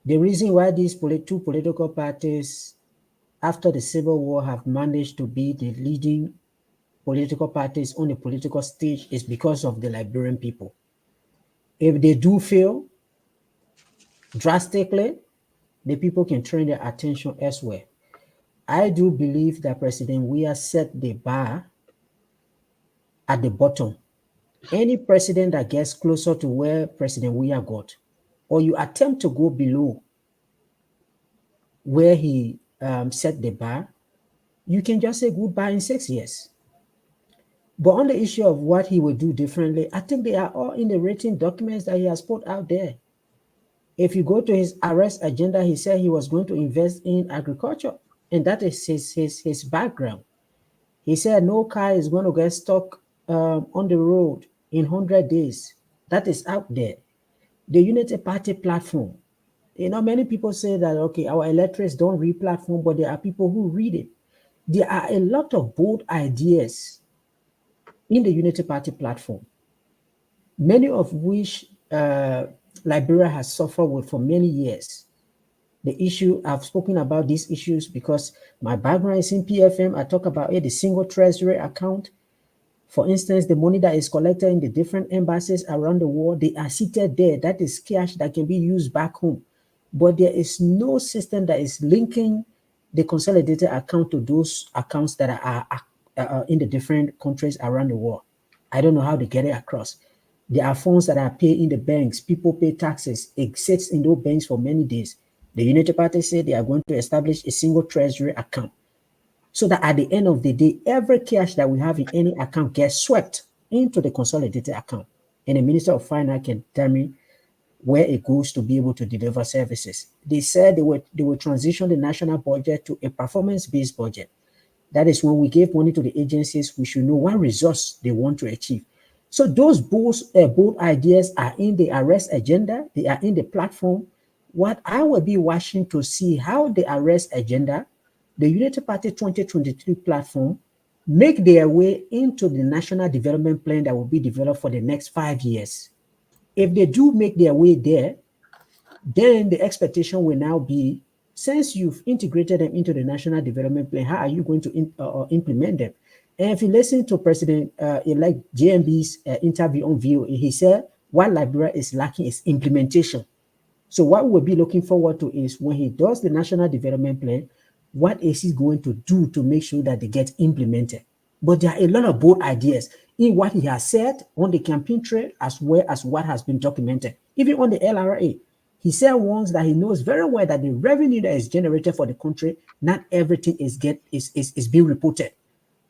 The reason why these two political parties after the Civil War have managed to be the leading political parties on the political stage is because of the Liberian people. If they do fail drastically, the people can turn their attention elsewhere. I do believe that President Weah set the bar at the bottom. Any president that gets closer to where President Weah got, or you attempt to go below where he set the bar, you can just say goodbye in 6 years. But on the issue of what he will do differently, I think they are all in the written documents that he has put out there. If you go to his arrest agenda, he said he was going to invest in agriculture, and that is his background. He said no car is going to get stuck on the road in 100 days. That is out there. The Unity Party platform. Many people say that, okay, our electorates don't read platform, but there are people who read it. There are a lot of bold ideas in the Unity Party platform, many of which Liberia has suffered with for many years. The issue, I've spoken about these issues because my background is in PFM. I talk about the single treasury account. For instance, the money that is collected in the different embassies around the world, they are seated there. That is cash that can be used back home. But there is no system that is linking the consolidated account to those accounts that are in the different countries around the world. I don't know how to get it across. There are funds that are paid in the banks. People pay taxes. It sits in those banks for many days. The Unity Party said they are going to establish a single treasury account so that at the end of the day, every cash that we have in any account gets swept into the consolidated account. And the Minister of Finance can determine where it goes to be able to deliver services. They said they will transition the national budget to a performance-based budget. That is when we give money to the agencies, we should know what results they want to achieve. So those bold ideas are in the arrest agenda. They are in the platform. What I will be watching to see how the arrest agenda, the Unity Party 2023 platform, make their way into the national development plan that will be developed for the next 5 years. If they do make their way there, then the expectation will now be, since you've integrated them into the national development plan, how are you going to implement them? And if you listen to President-elect JMB's interview on VOA, he said what Liberia is lacking is implementation. So what we'll be looking forward to is when he does the national development plan, what is he going to do to make sure that they get implemented? But there are a lot of bold ideas in what he has said on the campaign trail as well as what has been documented. Even on the LRA, he said once that he knows very well that the revenue that is generated for the country, not everything is being reported.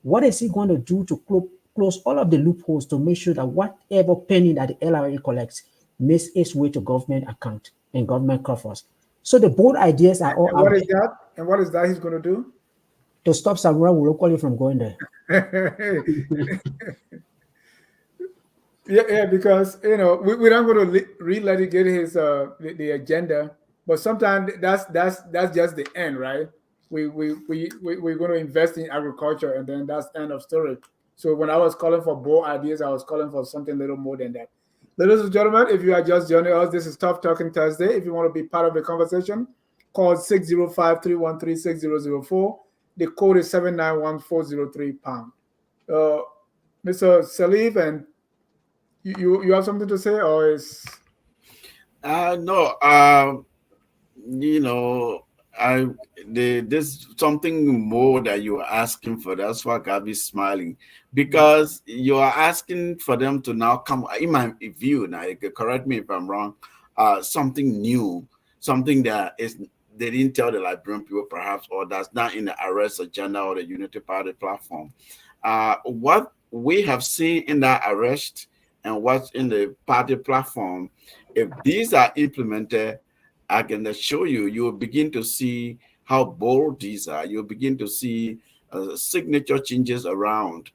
What is he going to do to close all of the loopholes to make sure that whatever penny that the LRA collects makes its way to government account and government coffers? So the bold ideas are all out there. And what is that he's going to do? To stop Samurai Wurokoli from going there. Yeah, because we're not going to relitigate his the agenda, but sometimes that's just the end, right? We're going to invest in agriculture, and then that's the end of story. So when I was calling for bold ideas, I was calling for something a little more than that. Ladies and gentlemen, if you are just joining us, this is Tough Talking Thursday. If you want to be part of the conversation, call 605-313-6004. The code is 791-403#. Mr. Salif, and you have something to say, or is no, there's something more that you are asking for. That's why Gabi's smiling, because you are asking for them to now come, in my view, now you can correct me if I'm wrong, something new, something that is they didn't tell the Liberian people perhaps, or that's not in the arrest agenda or the Unity Party platform. What we have seen in that arrest and what's in the party platform, if these are implemented, I can assure you, you will begin to see how bold these are. You'll begin to see signature changes around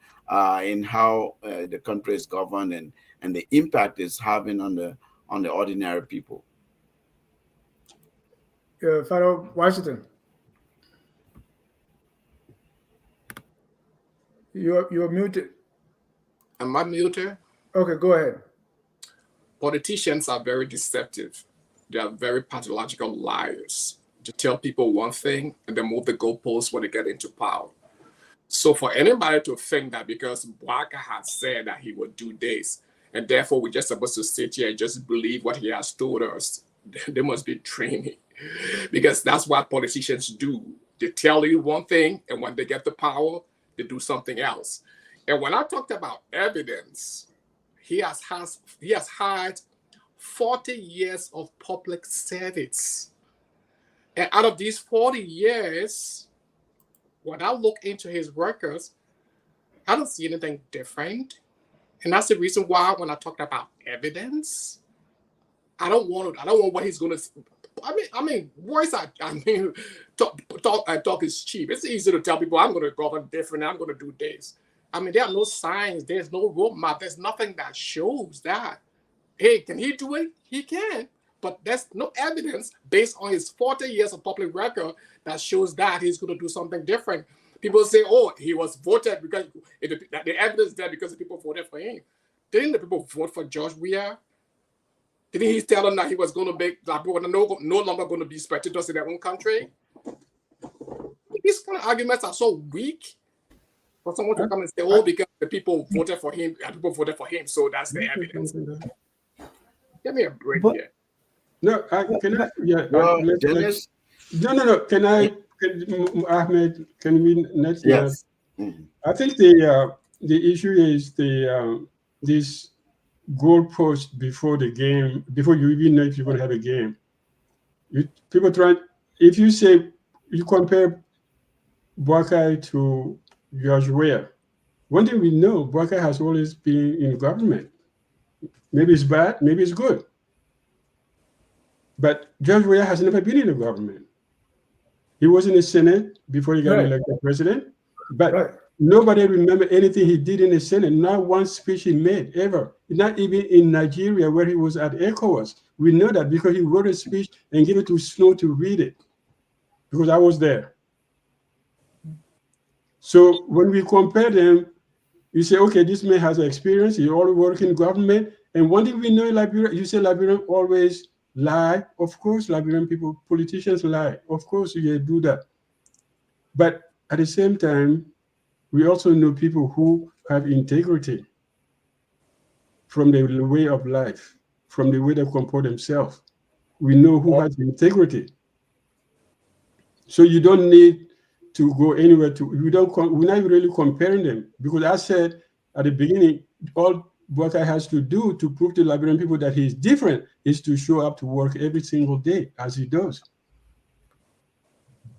in how the country is governed and the impact it's having on the ordinary people. Fellow Washington, you're muted. Am I muted? Okay, go ahead. Politicians are very deceptive. They are very pathological liars. To tell people one thing and then move the goalposts when they get into power. So for anybody to think that because Boakai had said that he would do this, and therefore we're just supposed to sit here and just believe what he has told us, they must be dreaming. Because that's what politicians do. They tell you one thing, and when they get the power, they do something else. And when I talked about evidence, he has had 40 years of public service. And out of these 40 years, when I look into his records, I don't see anything different. And that's the reason why when I talked about evidence, I don't want what he's gonna. I mean, words are. Talk is cheap. It's easy to tell people I'm gonna govern different. I'm gonna do this. I mean, there are no signs. There's no roadmap. There's nothing that shows that. Hey, can he do it? He can. But there's no evidence based on his 40 years of public record that shows that he's going to do something different. People say, oh, he was voted because the evidence is there because the people voted for him. Didn't the people vote for George Weah? Didn't he tell them that he was going to make that people were no longer going to be spectators in their own country? These kind of arguments are so weak for someone to come and say, oh, because the people voted for him, so that's the evidence. Give me a break here. No, can I? Yeah. Dennis? No. Ahmed, can we next? Yes. I think the issue is this goalpost before the game, before you even know if you're going to have a game. People try. If you say you compare Boakai to George Weah, one thing we know, Boakai has always been in government. Maybe it's bad, maybe it's good. But George Weah has never been in the government. He was in the Senate before he got elected president, but nobody remember anything he did in the Senate. Not one speech he made ever. Not even in Nigeria where he was at ECOWAS. We know that because he wrote a speech and gave it to Snow to read it, because I was there. So when we compare them, you say, okay, this man has experience. He already worked in government. And one thing we know in Liberia, you say Liberians always lie. Of course, Liberian people, politicians lie. Of course, you do that. But at the same time, we also know people who have integrity from the way of life, from the way they comport themselves. We know who has integrity. So you don't need to go anywhere we're not really comparing them, because I said at the beginning, all Boakai has to do to prove to Liberian people that he's different is to show up to work every single day as he does.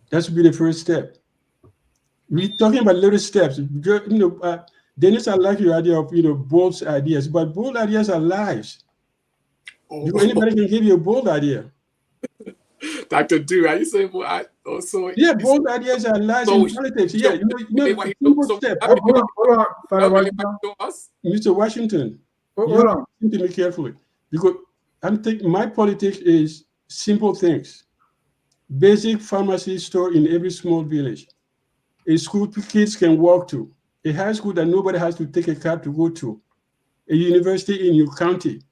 That should be the first step. We're talking about little steps. Dennis, I like your idea of bold ideas, but bold ideas are lies. Because anybody can give you a bold idea. Dr. Du, are you saying also? Yeah, bold ideas are lies in politics. Yeah, step. Hold on, Father Mr. Washington. Hold on. Listen to me carefully, because I'm thinking my politics is simple things. Basic pharmacy store in every small village. A school kids can walk to. A high school that nobody has to take a cab to go to. A university in your county.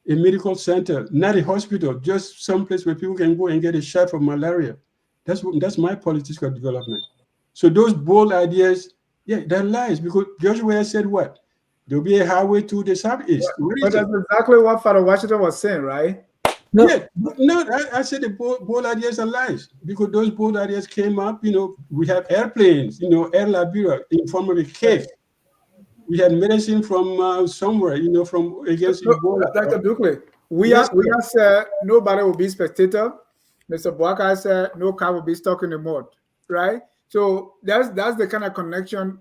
A medical center, not a hospital, just someplace where people can go and get a shot for malaria. That's my political development. So those bold ideas, yeah, they're lies, because George Weah said what? There'll be a highway to the southeast. But that's exactly what Father Washington was saying, right? No. Yeah, no, I said the bold ideas are lies, because those bold ideas came up. We have airplanes, Air Liberia in form of a cave. We had medicine from somewhere, from against Ebola. Dr. Dukley, we have said nobody will be spectator. Mr. Boakai said no car will be stuck in the mud, right? So that's the kind of connection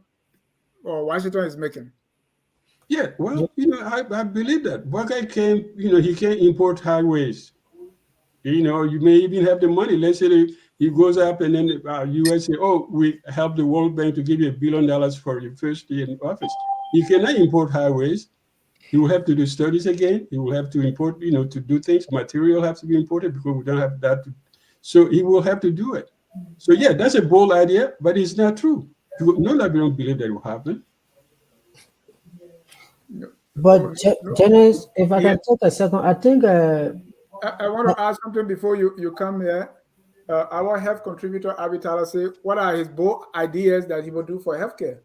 Washington is making. Yeah, well, I believe that. Boakai came, he can import highways. You may even have the money. Let's say he goes up and then U.S. say, oh, we help the World Bank to give you $1 billion for your first year in office. He cannot import highways. He will have to do studies again. He will have to import, to do things. Material has to be imported because we don't have that. So he will have to do it. So yeah, that's a bold idea, but it's not true. No Liberian believe that will happen. But Dennis, if I can take a second, I think I want to ask something before you come here. Our health contributor Abitala say, what are his bold ideas that he will do for healthcare?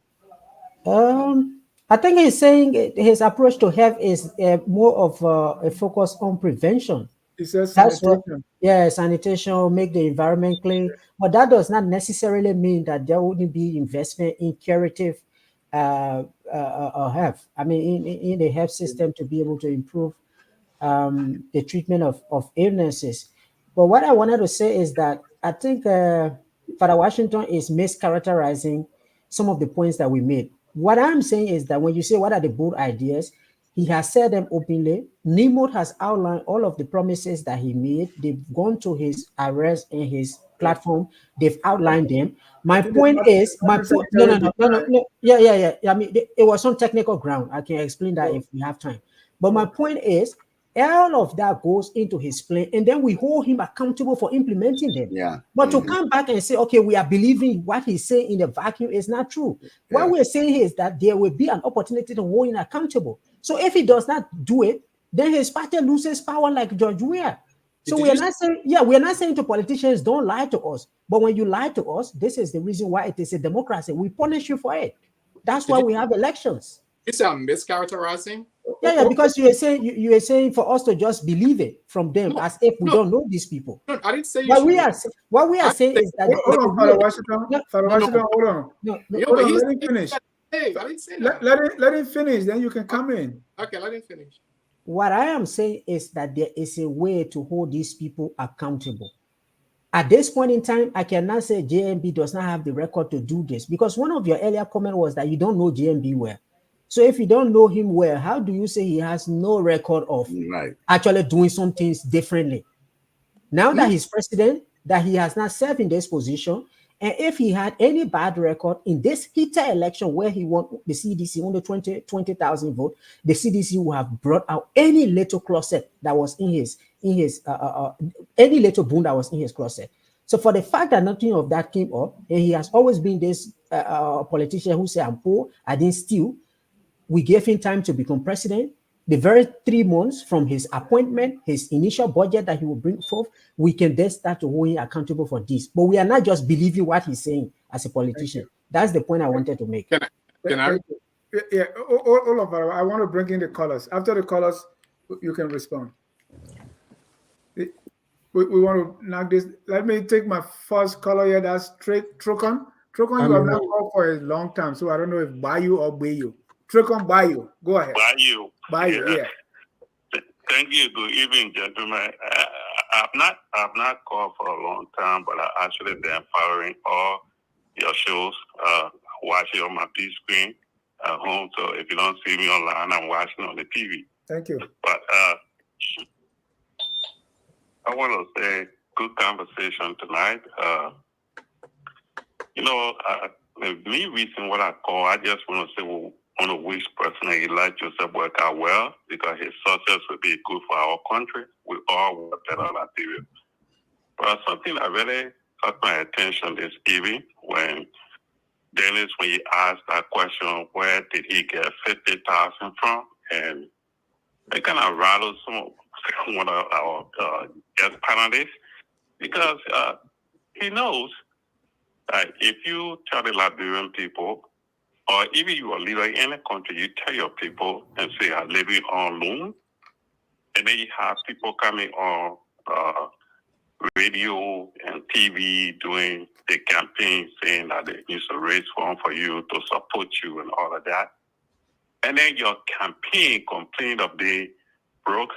I think he's saying his approach to health is more of a focus on prevention. He says sanitation. Sanitation, make the environment clean. But that does not necessarily mean that there wouldn't be investment in curative health. I mean, in the health system to be able to improve the treatment of illnesses. But what I wanted to say is that I think Father Washington is mischaracterizing some of the points that we made. What I'm saying is that when you say what are the bold ideas, he has said them openly. Nimrod has outlined all of the promises that he made. They've gone to his arrest and his platform. They've outlined them. My point is, no. Yeah. I mean, it was on technical ground. I can explain that if we have time. But my point is, all of that goes into his plan, and then we hold him accountable for implementing them. Yeah. But to come back and say, okay, we are believing what he's saying in the vacuum is not true. What we're saying here is that there will be an opportunity to hold him accountable. So if he does not do it, then his party loses power like George Weah. So we are not saying, we are not saying to politicians, don't lie to us. But when you lie to us, this is the reason why it is a democracy. We punish you for it. That's why we have elections. You say I'm mischaracterizing? Yeah, because you are saying for us to just believe it from them as if we don't know these people. No, I didn't say you what we are saying is that hold on, Father Washington. Father Washington, hold on. Hold on, let him finish. Hey, I didn't say that. Let him finish, then you can come in. Okay, let him finish. What I am saying is that there is a way to hold these people accountable. At this point in time, I cannot say JMB does not have the record to do this, because one of your earlier comments was that you don't know JMB well. So if you don't know him well, how do you say he has no record of actually doing some things differently? Now that he's president, that he has not served in this position, and if he had any bad record in this heated election where he won the CDC under 20,000 votes, the CDC would have brought out any little closet that was in his any little boon that was in his closet. So for the fact that nothing of that came up, and he has always been this politician who said, I'm poor, I didn't steal. We gave him time to become president. The very 3 months from his appointment, his initial budget that he will bring forth, we can then start to hold him accountable for this. But we are not just believing what he's saying as a politician. That's the point I wanted to make. Can I? Yeah, all of our, I want to bring in the callers. After the callers, you can respond. We want to knock this. Let me take my first caller here. That's Trokon. Trokon, you have not called for a long time, so I don't know if Bayou or Bayu. Trokon Bayou, go ahead. Bayou, yeah. Thank you. Good evening, gentlemen. I've not called for a long time, but I actually been following all your shows. Watching on my P screen at home. So if you don't see me online, I'm watching on the TV. Thank you. But I want to say good conversation tonight. Me reason what I call, I just want to say, well, want to wish President elect Joseph Boakai well, because his success will be good for our country. We all want better Liberia. But something that really caught my attention this evening when Dennis, when he asked that question, where did he get 50,000 from? And it kind of rattled one of our guest panelists, because he knows that if you tell the Liberian people, or even you are a leader in any country, you tell your people and say, I'm living on loan, and then you have people coming on radio and TV doing the campaign saying that they need to raise funds for you to support you and all of that. And then your campaign complained of being broke,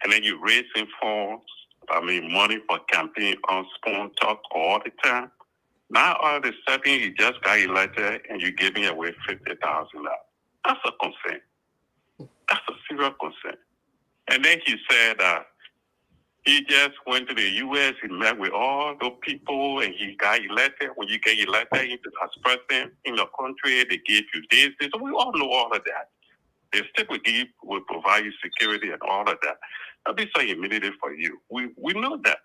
and then you raising funds, money for campaign on spoon talk all the time. Now all of a sudden you just got elected and you're giving away $50,000. That's a concern. That's a serious concern. And then he said that he just went to the U.S., he met with all the people, and he got elected. When you get elected as president in the country, they give you this. So we all know all of that. They still will provide you security and all of that. That'll be so humiliating for you. We know that.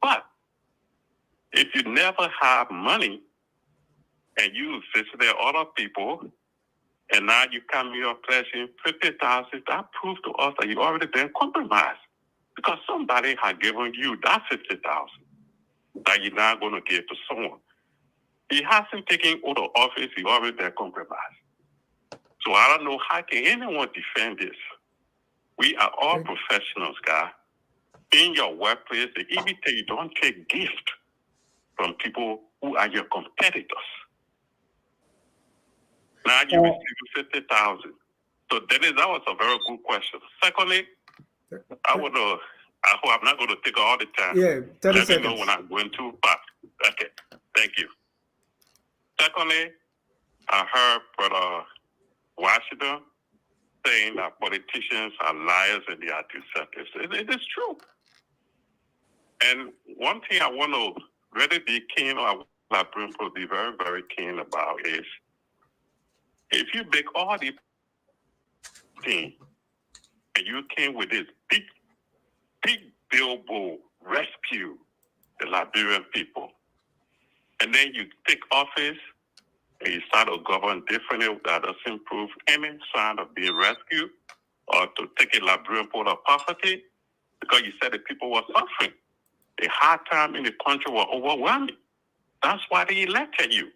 But if you never have money and you visited other people, and now you come here pledging 50,000, that proves to us that you already been compromised, because somebody had given you that 50,000 that you're not going to give to someone. He hasn't taken out of office. He already been compromised. So I don't know how can anyone defend this. We are all professionals, guys. In your workplace, they even tell you don't take gift from people who are your competitors. Now you receive 50,000. So Dennis, that was a very good question. Secondly, I want to I hope I'm not going to take all the time. Yeah, 30 Let seconds. me know when I'm going too fast. Okay, thank you. Secondly, I heard Brother Washington saying that politicians are liars and they are deceptive. It is true. And one thing I want to really be keen on, be very, very keen about is if you make all the things and you came with this big billboard rescue the Liberian people, and then you take office and you start to govern differently, that doesn't prove any sign of being rescued or to take a Liberian out of poverty, because you said the people were suffering. The hard time in the country were overwhelming. That's why they elected you.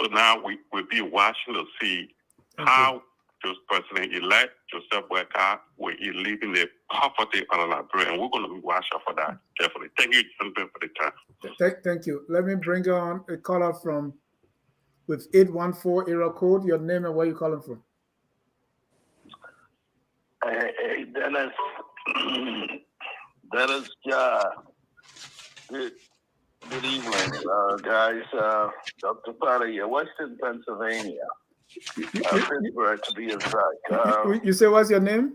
So now we'll be watching to see how this president-elect, Joseph Boakai, will alleviate the poverty of Liberia. And we're going to be watching for that carefully. Thank you, gentlemen, for the time. Thank you. Let me bring on a caller from with 814 area code. Your name and where you calling from? Hey, Dennis. Dennis, good evening, guys. Dr. Potter here, Western Pennsylvania. Pittsburgh, to be exact. You say what's your name?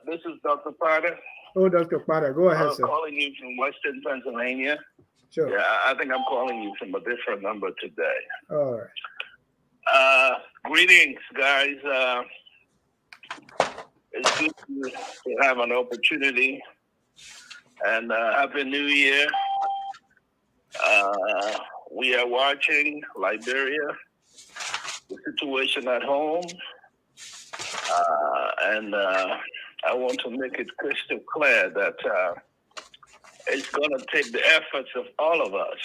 This is Dr. Potter. Oh, Dr. Potter. Go ahead, sir. I'm calling you from Western Pennsylvania. Sure. Yeah, I think I'm calling you from a different number today. All right. Greetings, guys. It's good to have an opportunity. And Happy New Year. We are watching Liberia, the situation at home. And I want to make it crystal clear that it's going to take the efforts of all of us.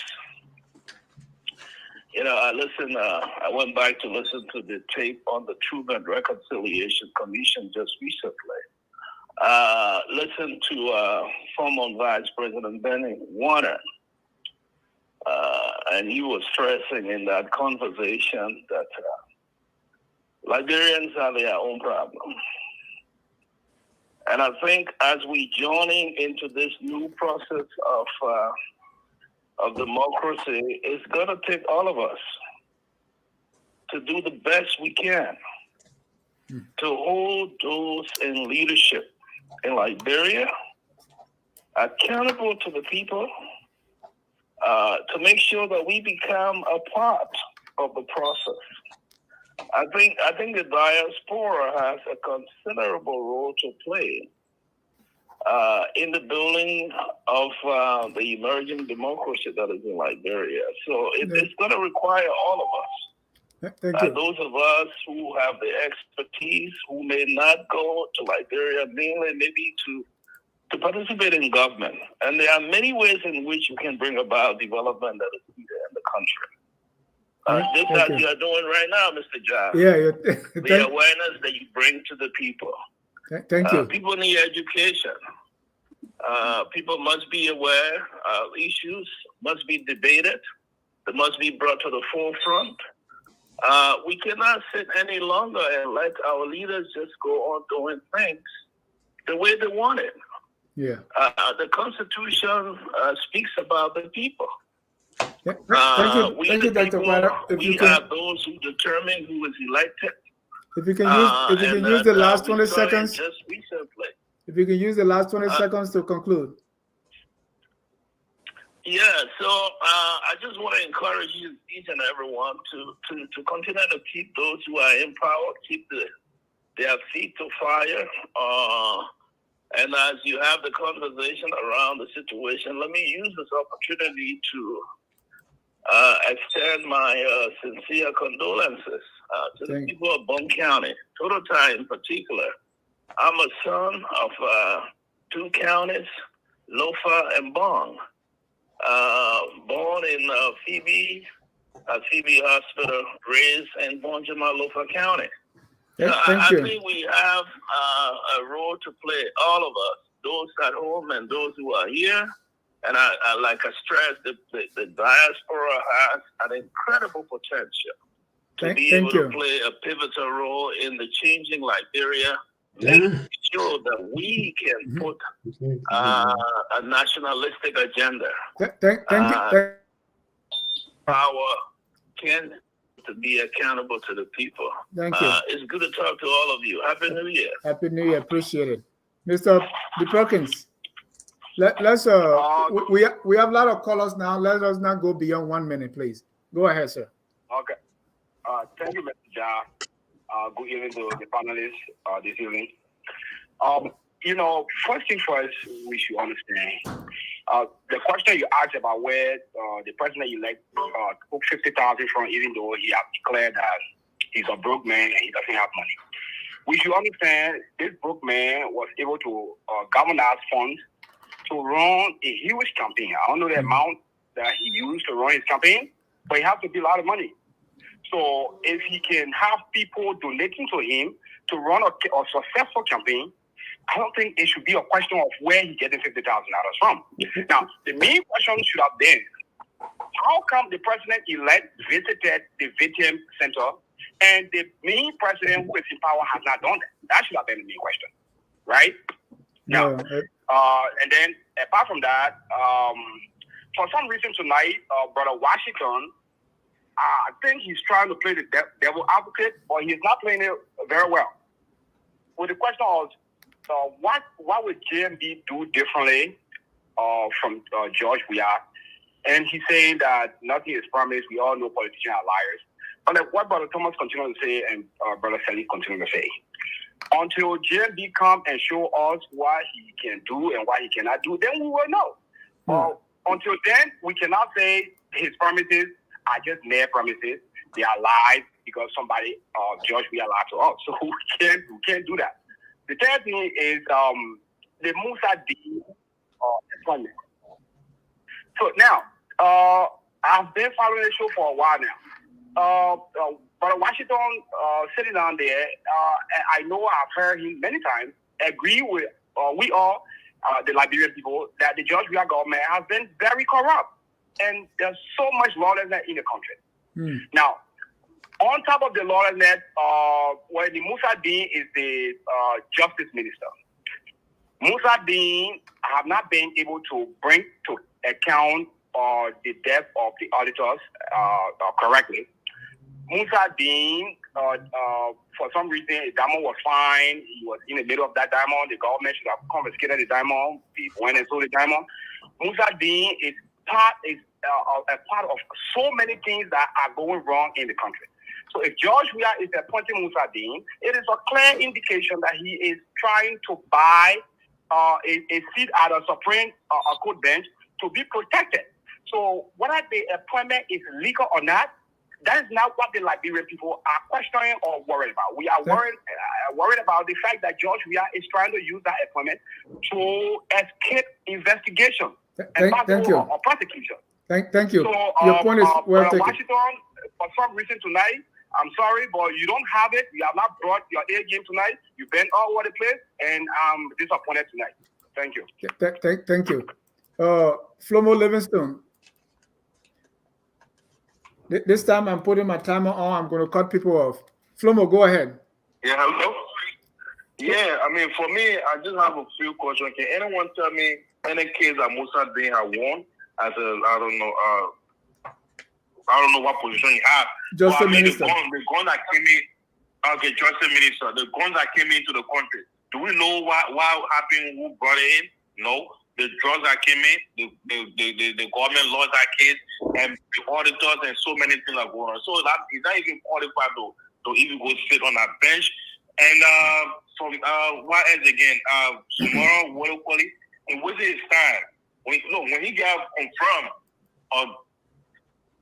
You know, I went back to listen to the tape on the Truth and Reconciliation Commission just recently. Listen to former Vice President Benny Warner. And he was stressing in that conversation that Liberians have their own problem. And I think as we joining into this new process of democracy, it's going to take all of us to do the best we can to hold those in leadership in Liberia accountable to the people, to make sure that we become a part of the process. I think the diaspora has a considerable role to play in the building of the emerging democracy that is in Liberia. So it's going to require all of us. Thank you. Those of us who have the expertise, who may not go to Liberia, mainly maybe to participate in government. And there are many ways in which you can bring about development that is needed in the country. Just as you are doing right now, Mr. John. Yeah. The awareness that you bring to the people. Thank you. People need education. People must be aware of issues, must be debated, they must be brought to the forefront. We cannot sit any longer and let our leaders just go on doing things the way they want it. Yeah. The Constitution speaks about the people. Thank you. Thank you, Dr. Potter. We are those who determine who is elected. If you can use the last 20 seconds. Just recently. If you can use the last 20 seconds to conclude. Yeah, so I just want to encourage you, each and everyone, to continue to keep those who are in power, keep their feet to fire. And as you have the conversation around the situation, let me use this opportunity to extend my sincere condolences to the people of Bone County, Totota in particular. I'm a son of two counties, Lofa and Bong. Born in Phoebe Hospital, raised in Bonjama, Lofa County. I think we have a role to play, all of us, those at home and those who are here. And I stress, the diaspora has an incredible potential to be able to play a pivotal role in the changing Liberia Let's show that we can put a nationalistic agenda. Thank you. Power can to be accountable to the people. Thank you. It's good to talk to all of you. Happy New Year. Happy New Year. Appreciate it. Mr. Perkins, let's we have a lot of callers now. Let us not go beyond 1 minute, please. Go ahead, sir. Okay. Thank you, Mr. Ja. Good evening to the panelists this evening. First thing first, we should understand. The question you asked about where the president-elect took 50,000 from, even though he has declared that he's a broke man and he doesn't have money. We should understand this broke man was able to galvanize funds to run a huge campaign. I don't know the amount that he used to run his campaign, but he has to be a lot of money. So if he can have people donating to him to run a successful campaign, I don't think it should be a question of where he's getting $50,000 from. Now, the main question should have been, how come the president-elect visited the VTM center and the main president who is in power has not done that? That should have been the main question, right? Now, and then apart from that, for some reason tonight, Brother Washington, I think he's trying to play the devil advocate, but he's not playing it very well. With the question of what would JMB do differently from George Weah? And he's saying that nothing is promised. We all know politicians are liars. But what Brother Thomas continues to say and Brother Sally continues to say, until JMB come and show us what he can do and what he cannot do, then we will know. Until then, we cannot say his promises are just mere promises. They are lies because somebody, George Weah, lied to us. So we can't do that. The third thing is the Musa D employment. So now, I've been following the show for a while now. But Washington sitting down there, I know I've heard him many times agree with we all, the Liberian people, that the George Weah government has been very corrupt. And there's so much lawlessness in the country. Now, on top of the lawlessness, the Musa Dean is the justice minister. Musa Dean have not been able to bring to account the death of the auditors correctly. Musa Dean, for some reason, the diamond was fine. He was in the middle of that diamond. The government should have confiscated the diamond. He went and sold the diamond. Musa Dean is a part of so many things that are going wrong in the country. So if George Weah is appointing Musa Dean, it is a clear indication that he is trying to buy a seat at a Supreme Court bench to be protected. So whether the appointment is legal or not, that is not what the Liberian people are questioning or worried about. We are worried about the fact that George Weah is trying to use that appointment to escape investigation thank you. Or prosecution. Thank you. So, your point is well taken. Washington, for some reason tonight, I'm sorry, but you don't have it. You have not brought your A game tonight. You've been all over the place, and I'm disappointed tonight. Thank you. Thank you. Flomo Livingston. This time I'm putting my timer on. I'm going to cut people off. Flomo, go ahead. Yeah, hello? Yeah, I mean, for me, I just have a few questions. Can anyone tell me any case that Musa Dean had won as a, I don't know what position he had. Justice Minister. The guns that came in, okay, Justice Minister, the guns that came into the country, do we know what happened, who brought it in? No. The drugs that came in, the government lost that case, and the auditors and so many things are going on. So that is not even qualified to even go sit on that bench. And what else again? Tomorrow, what do you call it? And what's his time? When he got confirmed,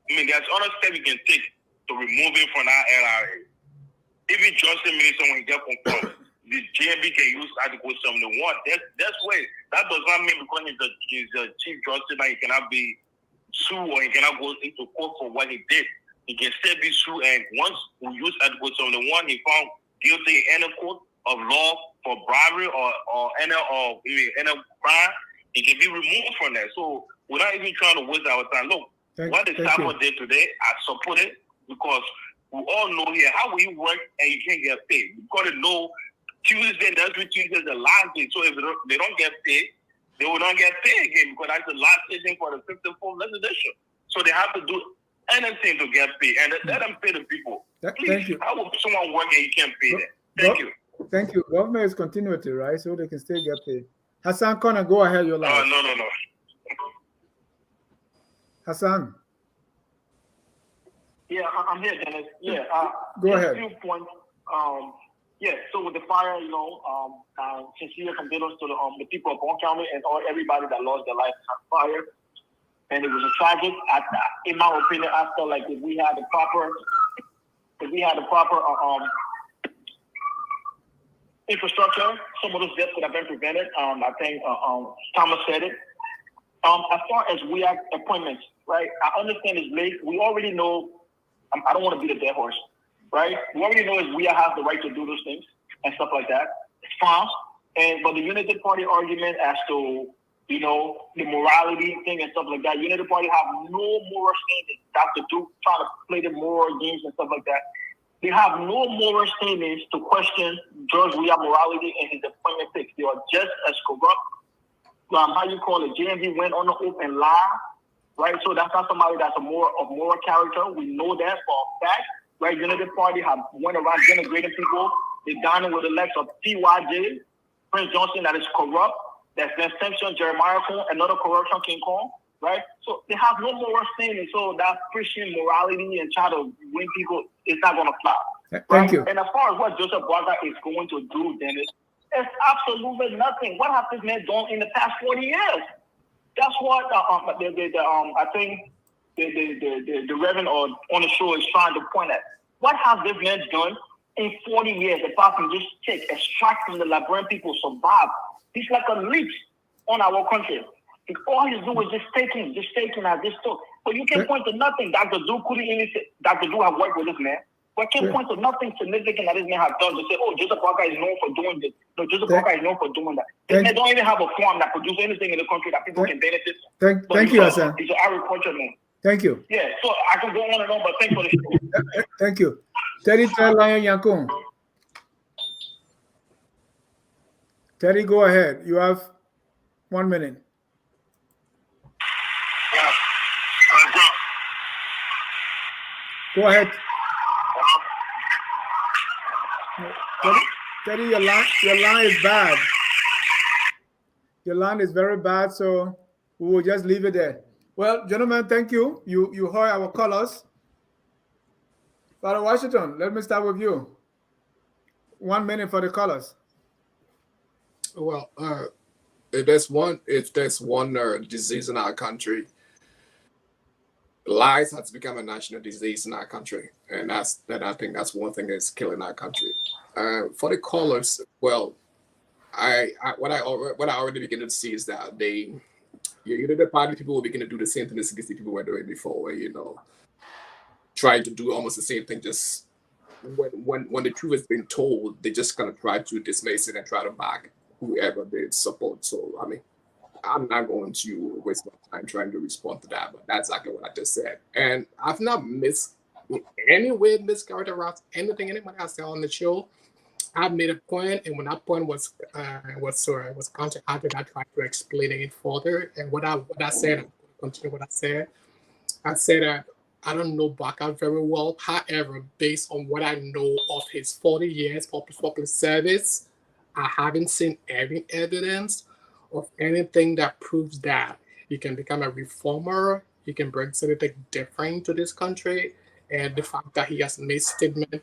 there's other steps you can take to remove him from that LRA. Even Justice Minister, when he got confirmed, the JMB can use Article 71. That's way. That does not mean because he's the Chief Justice that he cannot be sued or he cannot go into court for what he did. He can still be sued, and once we use Article 71, he found guilty in any court of law for bribery or any crime, he can be removed from that. So we're not even trying to waste our time. Look, what the Stafford did today, I support it because we all know here how will you work and you can't get paid. You got to know Tuesday, next week Tuesday is the last day. So if they don't get paid, they will not get paid again because that's the last session for the 54th legislature. So they have to do anything to get paid and let them pay the people. Please, thank you. How will someone work and you can't pay them? Thank you. Thank you. Government is continuity, right? So they can still get paid. Hassan Kona, go ahead. Your line. No. Hassan. Yeah, I'm here, Dennis. Yeah. Go ahead. A few points. Yeah, so with the fire, sincere condolences to the people of Boakai County and everybody that lost their life in fire. And it was a tragic. In my opinion, I felt like if we had the proper infrastructure, some of those deaths could have been prevented. I think Thomas said it. As far as Weah appointments, right? I understand it's late. We already know. I don't want to beat a dead horse, right? We already know is Weah has the right to do those things and stuff like that. It's fine. But the United Party argument as to the morality thing and stuff like that, United Party have no moral standing. Dr. Duke trying to play the moral games and stuff like that. They have no moral standings to question George Weah morality and his appointment picks. They are just as corrupt. How you call it? JMV went on the oath and lied, right? So that's not somebody that's of moral character. We know that for a fact, right? United Party have went around denigrating people. They dining with the likes of TYJ, Prince Johnson, that is corrupt. That's been sanctioned, Jeremiah Cone, another corruption King Kong, right? So they have no moral standing. So that Christian morality and try to win people is not going to fly. Thank you. And as far as what Joseph Boakai is going to do, Dennis, it's absolutely nothing. What has this man done in the past 40 years? That's what I think the Reverend on the show is trying to point at. What has this man done in 40 years? If I can just extract from the Liberian people, survive. He's like a leech on our country. All he's doing is just taking as this talk. But you can't point to nothing. Dr. Du couldn't even say, Dr. Du have worked with this man. But can't point to nothing significant that this man has done to say, oh, Joseph Boakai is known for doing this. No, Joseph Boakai is known for doing that. This man don't even have a farm that produces anything in the country that people can benefit. Thank you, Hassan. He's an agriculture man. Thank you. Yeah, so I can go on and on, but thanks for the show. Thank you. Terry Lion Yankun. Terry, go ahead. You have 1 minute. Go ahead. Terry, your line is bad. Your line is very bad, so we will just leave it there. Well, gentlemen, thank you. You heard our callers. Father Washington, let me start with you. 1 minute for the callers. Well, if there's one disease in our country, lies has become a national disease in our country, and I think that's one thing that's killing our country. For the callers, well, what I already begin to see is that the party people will begin to do the same thing the CDC people were doing before, trying to do almost the same thing. Just when the truth has been told, they just kind of try to dismiss it and try to back whoever they support. So I mean, I'm not going to waste my time trying to respond to that, but that's exactly what I just said. And I've not mischaracterized anything anybody else said on the show. I made a point, and when that point was counteracted, I tried to explain it further. And what I said, I'm going to continue what I said. I said that I don't know Boakai very well. However, based on what I know of his 40 years of public service, I haven't seen any evidence of anything that proves that he can become a reformer, he can bring something different to this country, and the fact that he has made statement,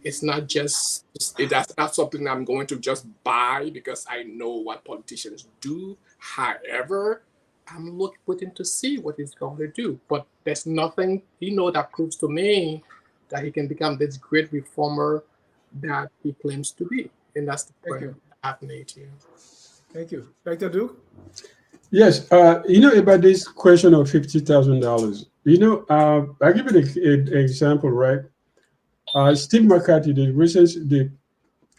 it's not just that's not something I'm going to just buy because I know what politicians do. However, I'm waiting to see what he's going to do, but there's nothing that proves to me that he can become this great reformer that he claims to be, and that's the point I've made here. Thank you. Dr. Duke? Yes, about this question of $50,000, I'll give you an example, right? Steve McCarthy, the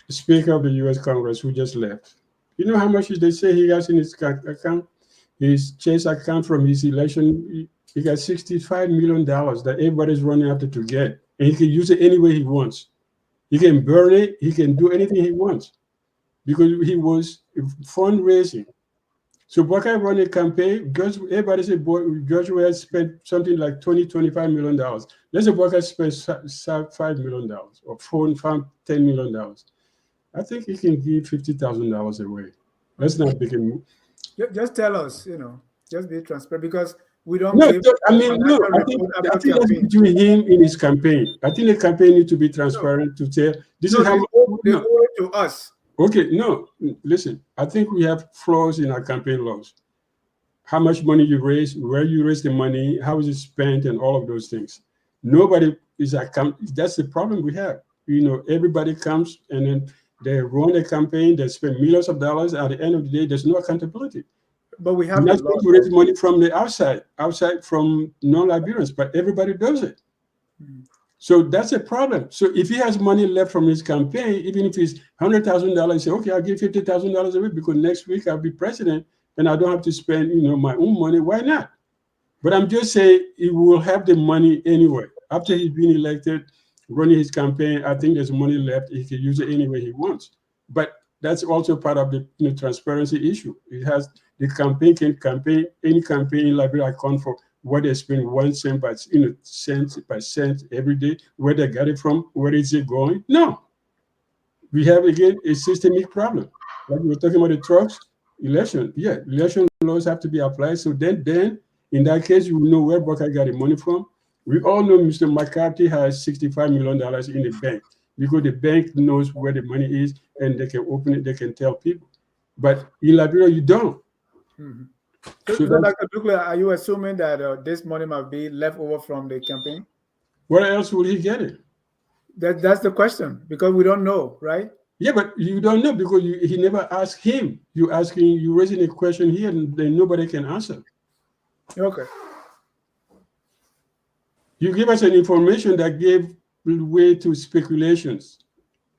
Speaker of the U.S. Congress who just left, you know how much they say he has in his account? His Chase account from his election, he got $65 million that everybody's running after to get. And he can use it any way he wants. He can burn it. He can do anything he wants. because he was fundraising. So Boakai run a campaign. Everybody said George Weah spent something like $25 million. Let's say Boakai spent $5 million or found $10 million. I think he can give $50,000 away. Let's not make him. Just tell us, just be transparent, because we don't. No, I think that's between him in his campaign. I think the campaign needs to be transparent to tell this is how they owe it to us. Okay, no, listen. I think we have flaws in our campaign laws. How much money you raise, where you raise the money, how is it spent, and all of those things. Nobody is accountable. That's the problem we have. Everybody comes and then they run a campaign, they spend millions of dollars. At the end of the day, there's no accountability. But we have not to raise money from the outside from non-Liberians, but everybody does it. So that's a problem. So if he has money left from his campaign, even if it's $100,000, say, okay, I'll give $50,000 away because next week I'll be president and I don't have to spend, my own money. Why not? But I'm just saying he will have the money anyway. After he's been elected, running his campaign, I think there's money left. He can use it any way he wants. But that's also part of the transparency issue. It has the campaign any campaign in Liberia account for what they spend 1 cent by cent by cent every day, where they got it from, where is it going? No. We have again a systemic problem. Like we were talking about the trucks, election. Yeah, election laws have to be applied. So then in that case, you will know where Boakai got the money from. We all know Mr. McCarthy has $65 million in the bank because the bank knows where the money is and they can open it, they can tell people. But in Liberia, you don't. Mm-hmm. So Dr. Dukla, are you assuming that this money might be left over from the campaign? Where else will he get it? That's the question, because we don't know, right? Yeah, but you don't know because he never asked him. You raising a question here and then nobody can answer. Okay. You give us an information that gave way to speculations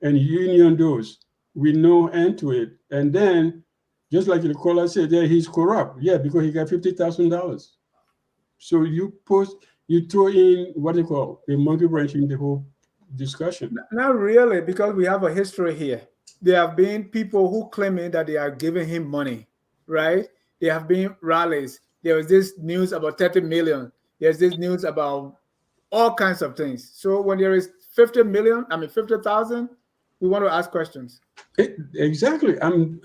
and union those with no end to it. And then, just like the caller said, yeah, he's corrupt. Yeah, because he got $50,000. So you throw in what they call a monkey wrench in the whole discussion. Not really, because we have a history here. There have been people who claiming that they are giving him money, right? There have been rallies. There was this news about 30 million. There's this news about all kinds of things. So when there is 50,000, we want to ask questions. Exactly. I'm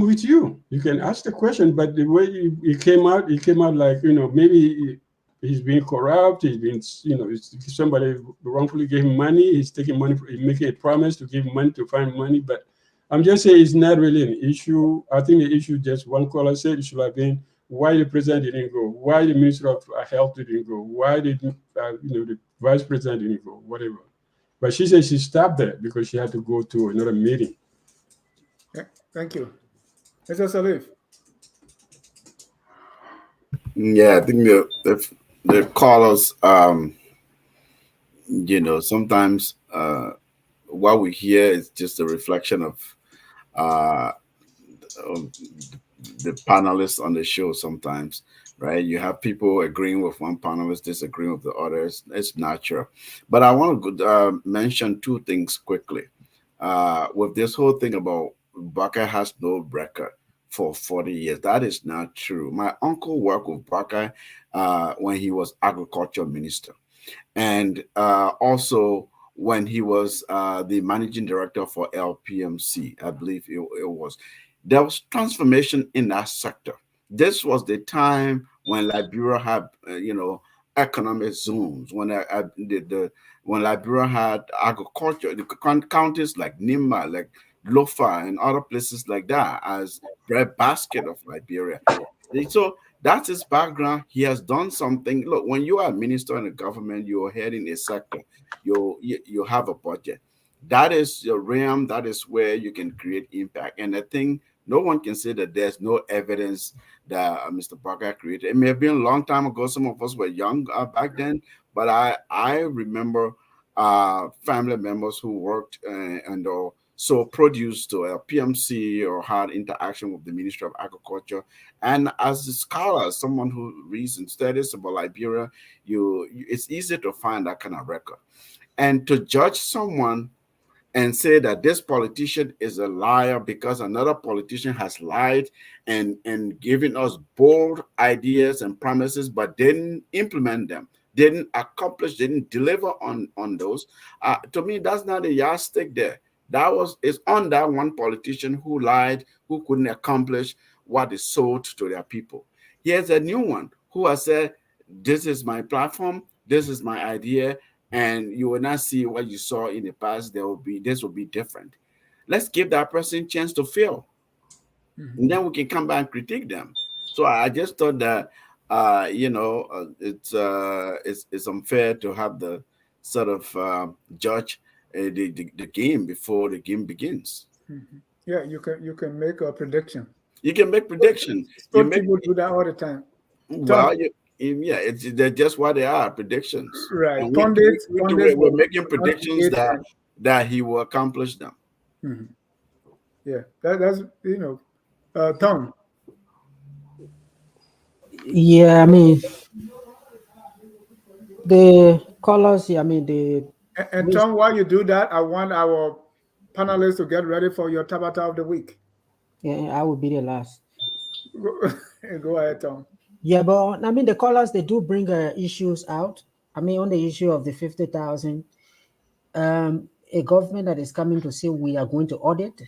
with you. You can ask the question, but the way it came out like, maybe he's being corrupt. He's been, somebody wrongfully gave him money. He's taking money, making a promise to give money to find money. But I'm just saying it's not really an issue. I think the issue, just one caller said, it should have been why the president didn't go, why the Minister of Health didn't go, why did the Vice President didn't go, whatever. But she said she stopped there because she had to go to another meeting. Okay. Thank you. Mr. Salif. Yeah, I think the callers, sometimes what we hear is just a reflection of the panelists on the show sometimes, right? You have people agreeing with one panelist, disagreeing with the others. It's natural. But I want to mention two things quickly. With this whole thing about Boakai has no record for 40 years. That is not true. My uncle worked with Boakai when he was agriculture minister. And also when he was the managing director for LPMC, I believe it was. There was transformation in that sector. This was the time when Liberia had, economic zones, when Liberia had agriculture, the counties like Nimba, like Lofa, and other places like that as breadbasket of Liberia. So that's his background. He has done something. Look, when you are a minister in the government, you're heading a sector. You have a budget. That is your realm. That is where you can create impact. And I think no one can say that there's no evidence that Mr. Boakai created. It may have been a long time ago. Some of us were young back then, but I remember family members who worked and so produced to PMC or had interaction with the Ministry of Agriculture. And as a scholar, someone who reads and studies about Liberia, it's easy to find that kind of record. And to judge someone and say that this politician is a liar because another politician has lied and given us bold ideas and promises, but didn't implement them, didn't accomplish, didn't deliver on those. To me, that's not a yardstick there. It's on that one politician who lied, who couldn't accomplish what is sold to their people. Here's a new one who has said, this is my platform, this is my idea, and you will not see what you saw in the past. This will be different. Let's give that person a chance to fail. And then we can come back and critique them. So I just thought that it's unfair to have the sort of judge the game before the game begins. Yeah, you can make a prediction. You can make predictions. People do that all the time. Well, they're just what they are, predictions. Right. We're making predictions that he will accomplish them. Mm-hmm. Yeah, that's Tom. Yeah, I mean the colors. I mean the. And Tom, while you do that, I want our panelists to get ready for your Tabata of the week. Yeah, I will be the last. Go ahead, Tom. Yeah, but I mean the colors, they do bring issues out. I mean, on the issue of the 50,000, a government that is coming to say we are going to audit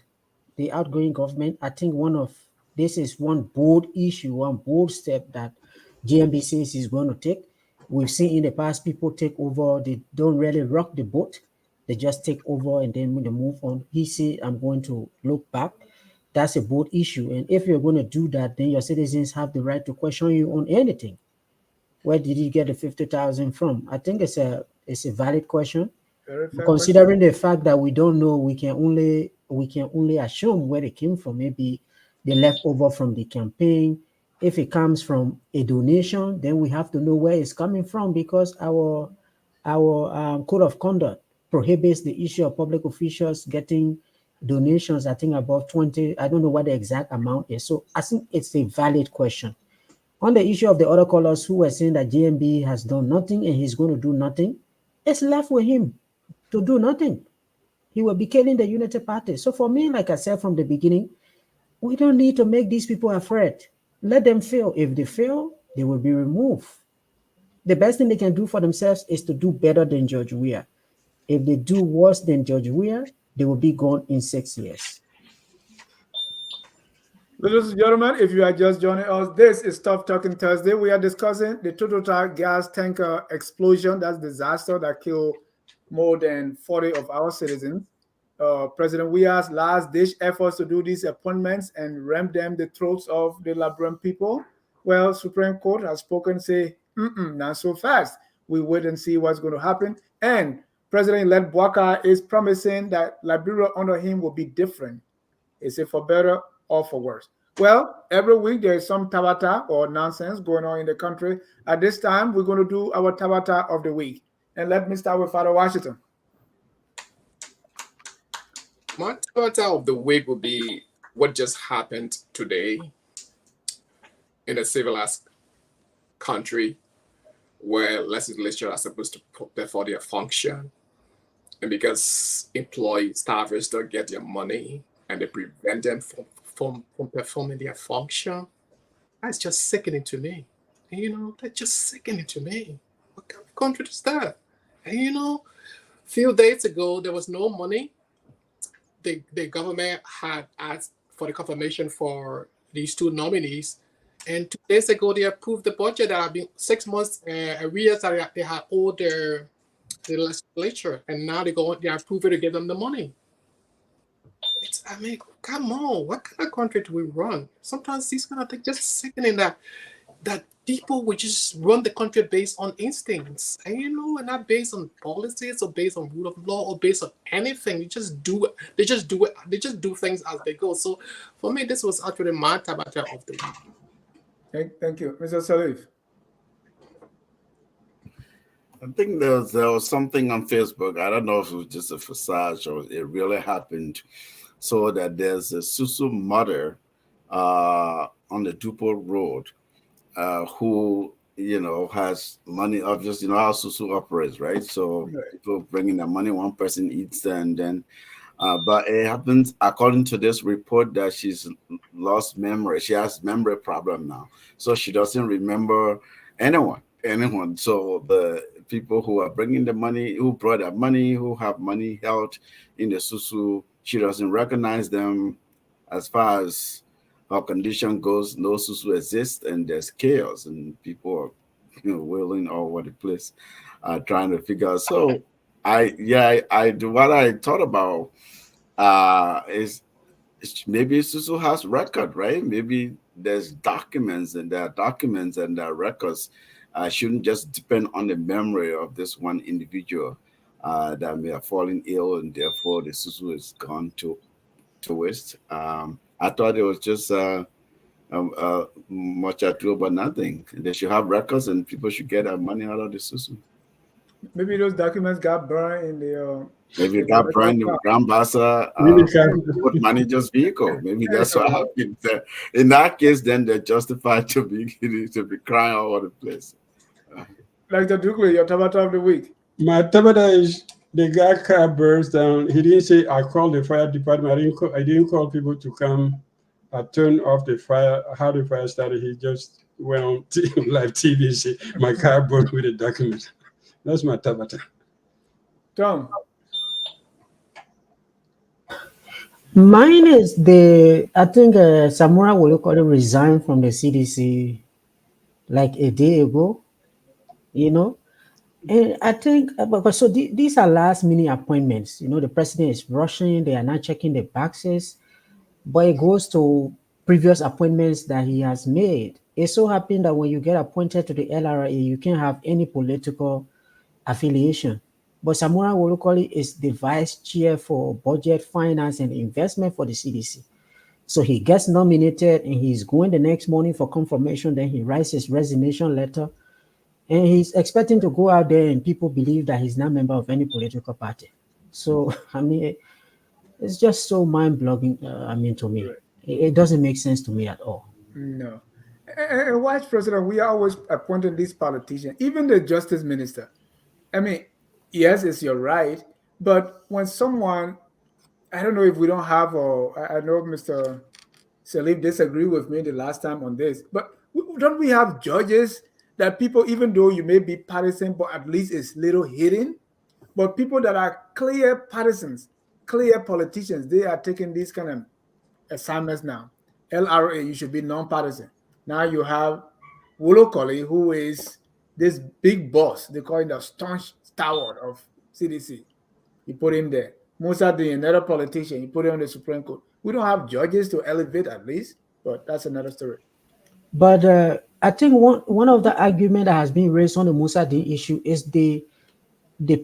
the outgoing government. I think this is one bold issue, one bold step that GMB says is going to take. We've seen in the past people take over, they don't really rock the boat. They just take over and then when they move on. He said, I'm going to look back. That's a bold issue. And if you're going to do that, then your citizens have the right to question you on anything. Where did you get the 50,000 from? I think it's a valid question. Considering the fact that we don't know, we can only assume where they came from. Maybe they left over from the campaign. If it comes from a donation, then we have to know where it's coming from because our code of conduct prohibits the issue of public officials getting donations. I think about 20. I don't know what the exact amount is. So I think it's a valid question. On the issue of the other callers who were saying that JMB has done nothing and he's going to do nothing, it's left with him to do nothing. He will be killing the Unity Party. So for me, like I said from the beginning, we don't need to make these people afraid. Let them fail. If they fail, they will be removed. The best thing they can do for themselves is to do better than George Weah. If they do worse than George Weah, they will be gone in 6 years. Ladies and gentlemen, if you are just joining us, this is Tough Talking Thursday. We are discussing the Totota gas tanker explosion, that's disaster that killed more than 40 of our citizens. President Weah's last-ditch efforts to do these appointments and ram them the throats of the Liberian people. Well, Supreme Court has spoken, say, not so fast. We wait and see what's going to happen. And President-elect Boakai is promising that Liberia under him will be different. Is it for better or for worse? Well, every week there is some tabata or nonsense going on in the country. At this time, we're going to do our tabata of the week. And let me start with Father Washington. My tabata of the week would be what just happened today in a civilized country where legislature are supposed to perform their function. And because employees, staffers don't get their money and they prevent them from performing their function, that's just sickening to me. And, that's just sickening to me. What kind of country is that? And, a few days ago, there was no money. The government had asked for the confirmation for these two nominees. And 2 days ago, they approved the budget that had been 6 months arrears that they had owed the legislature. And now they approve it to give them the money. Come on, what kind of country do we run? Sometimes these kind of things just sickening that people will just run the country based on instincts, and not based on policies or based on rule of law or based on anything. They just do it. They just do things as they go. So for me, this was actually my tabata of the week. Thank you, Mr. Salif. I think there was something on Facebook. I don't know if it was just a facade or it really happened. So that there's a Susu mother on the Dupo Road who, has money. Obviously, how Susu operates, right? So people bringing their money, one person eats and then But it happens, according to this report, that she's lost memory. She has memory problem now, so she doesn't remember anyone. So the people who are bringing the money, who brought that money, who have money held in the susu, she doesn't recognize them. As far as her condition goes, no susu exists, and there's chaos, and people are, wailing all over the place, trying to figure out. So I do what I thought about is maybe Susu has record, right? Maybe there's documents, and there are documents and there are records. Shouldn't just depend on the memory of this one individual that may have fallen ill, and therefore the Susu is gone to waste. I thought it was just much ado about nothing. They should have records, and people should get their money out of the Susu. Maybe those documents got burned in the. Maybe it got burned in Grand Bassa manager's vehicle. Maybe that's what happened. In that case, then they're justified to be crying all over the place. Like the Duke, your Tabata of the week. My Tabata is the guy car burns down. He didn't say I called the fire department. I didn't call people to come turn off the fire. How the fire started, he just went on live TV and said my car burned with a document. That's my Tabata. Tom. Mine is I think Samura Wolokole resigned from the CDC like a day ago, And I think, so these are last minute appointments. The president is rushing, they are not checking the boxes, but it goes to previous appointments that he has made. It so happened that when you get appointed to the LRA, you can't have any political affiliation. But Samura Wolokole is the vice chair for budget, finance, and investment for the CDC. So he gets nominated and he's going the next morning for confirmation. Then he writes his resignation letter and he's expecting to go out there and people believe that he's not a member of any political party. So, it's just so mind-blowing, to me. It doesn't make sense to me at all. No. And Vice President, we are always appointing these politicians, even the justice minister. Yes, it's your right, but when someone, I don't know if we don't have, or I know Mr. Salif disagreed with me the last time on this, but don't we have judges that people, even though you may be partisan, but at least it's little hidden, but people that are clear partisans, clear politicians, they are taking these kind of assignments now. LRA, you should be non-partisan. Now you have Wolokole, who is this big boss. They call him the staunch stalwart of CDC. You put him there. Musa Din, another politician, you put him on the Supreme Court. We don't have judges to elevate at least, but that's another story. But I think one of the arguments that has been raised on the Musa Din issue is the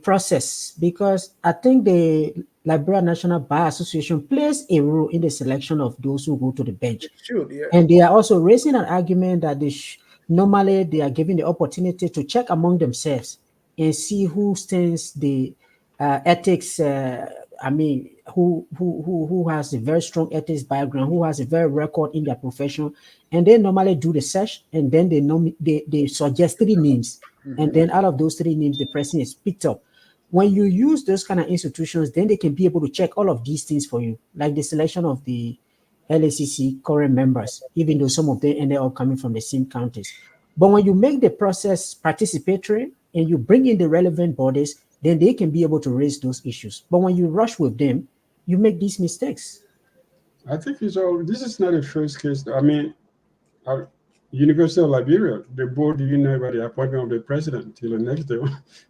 process, because I think the Liberia National Bar Association plays a role in the selection of those who go to the bench. Should, yeah. And they are also raising an argument that normally they are given the opportunity to check among themselves and see who stands the ethics. Who has a very strong ethics background, who has a very record in their profession, and they normally do the search, and then they suggest 3 names, and then out of those 3 names, the person is picked up. When you use those kind of institutions, then they can be able to check all of these things for you, like the selection of the LACC current members, even though some of them and they're all coming from the same counties. But when you make the process participatory and you bring in the relevant bodies, then they can be able to raise those issues. But when you rush with them, you make these mistakes. I think this is not a first case. University of Liberia, the board didn't know about the appointment of the president till the next day.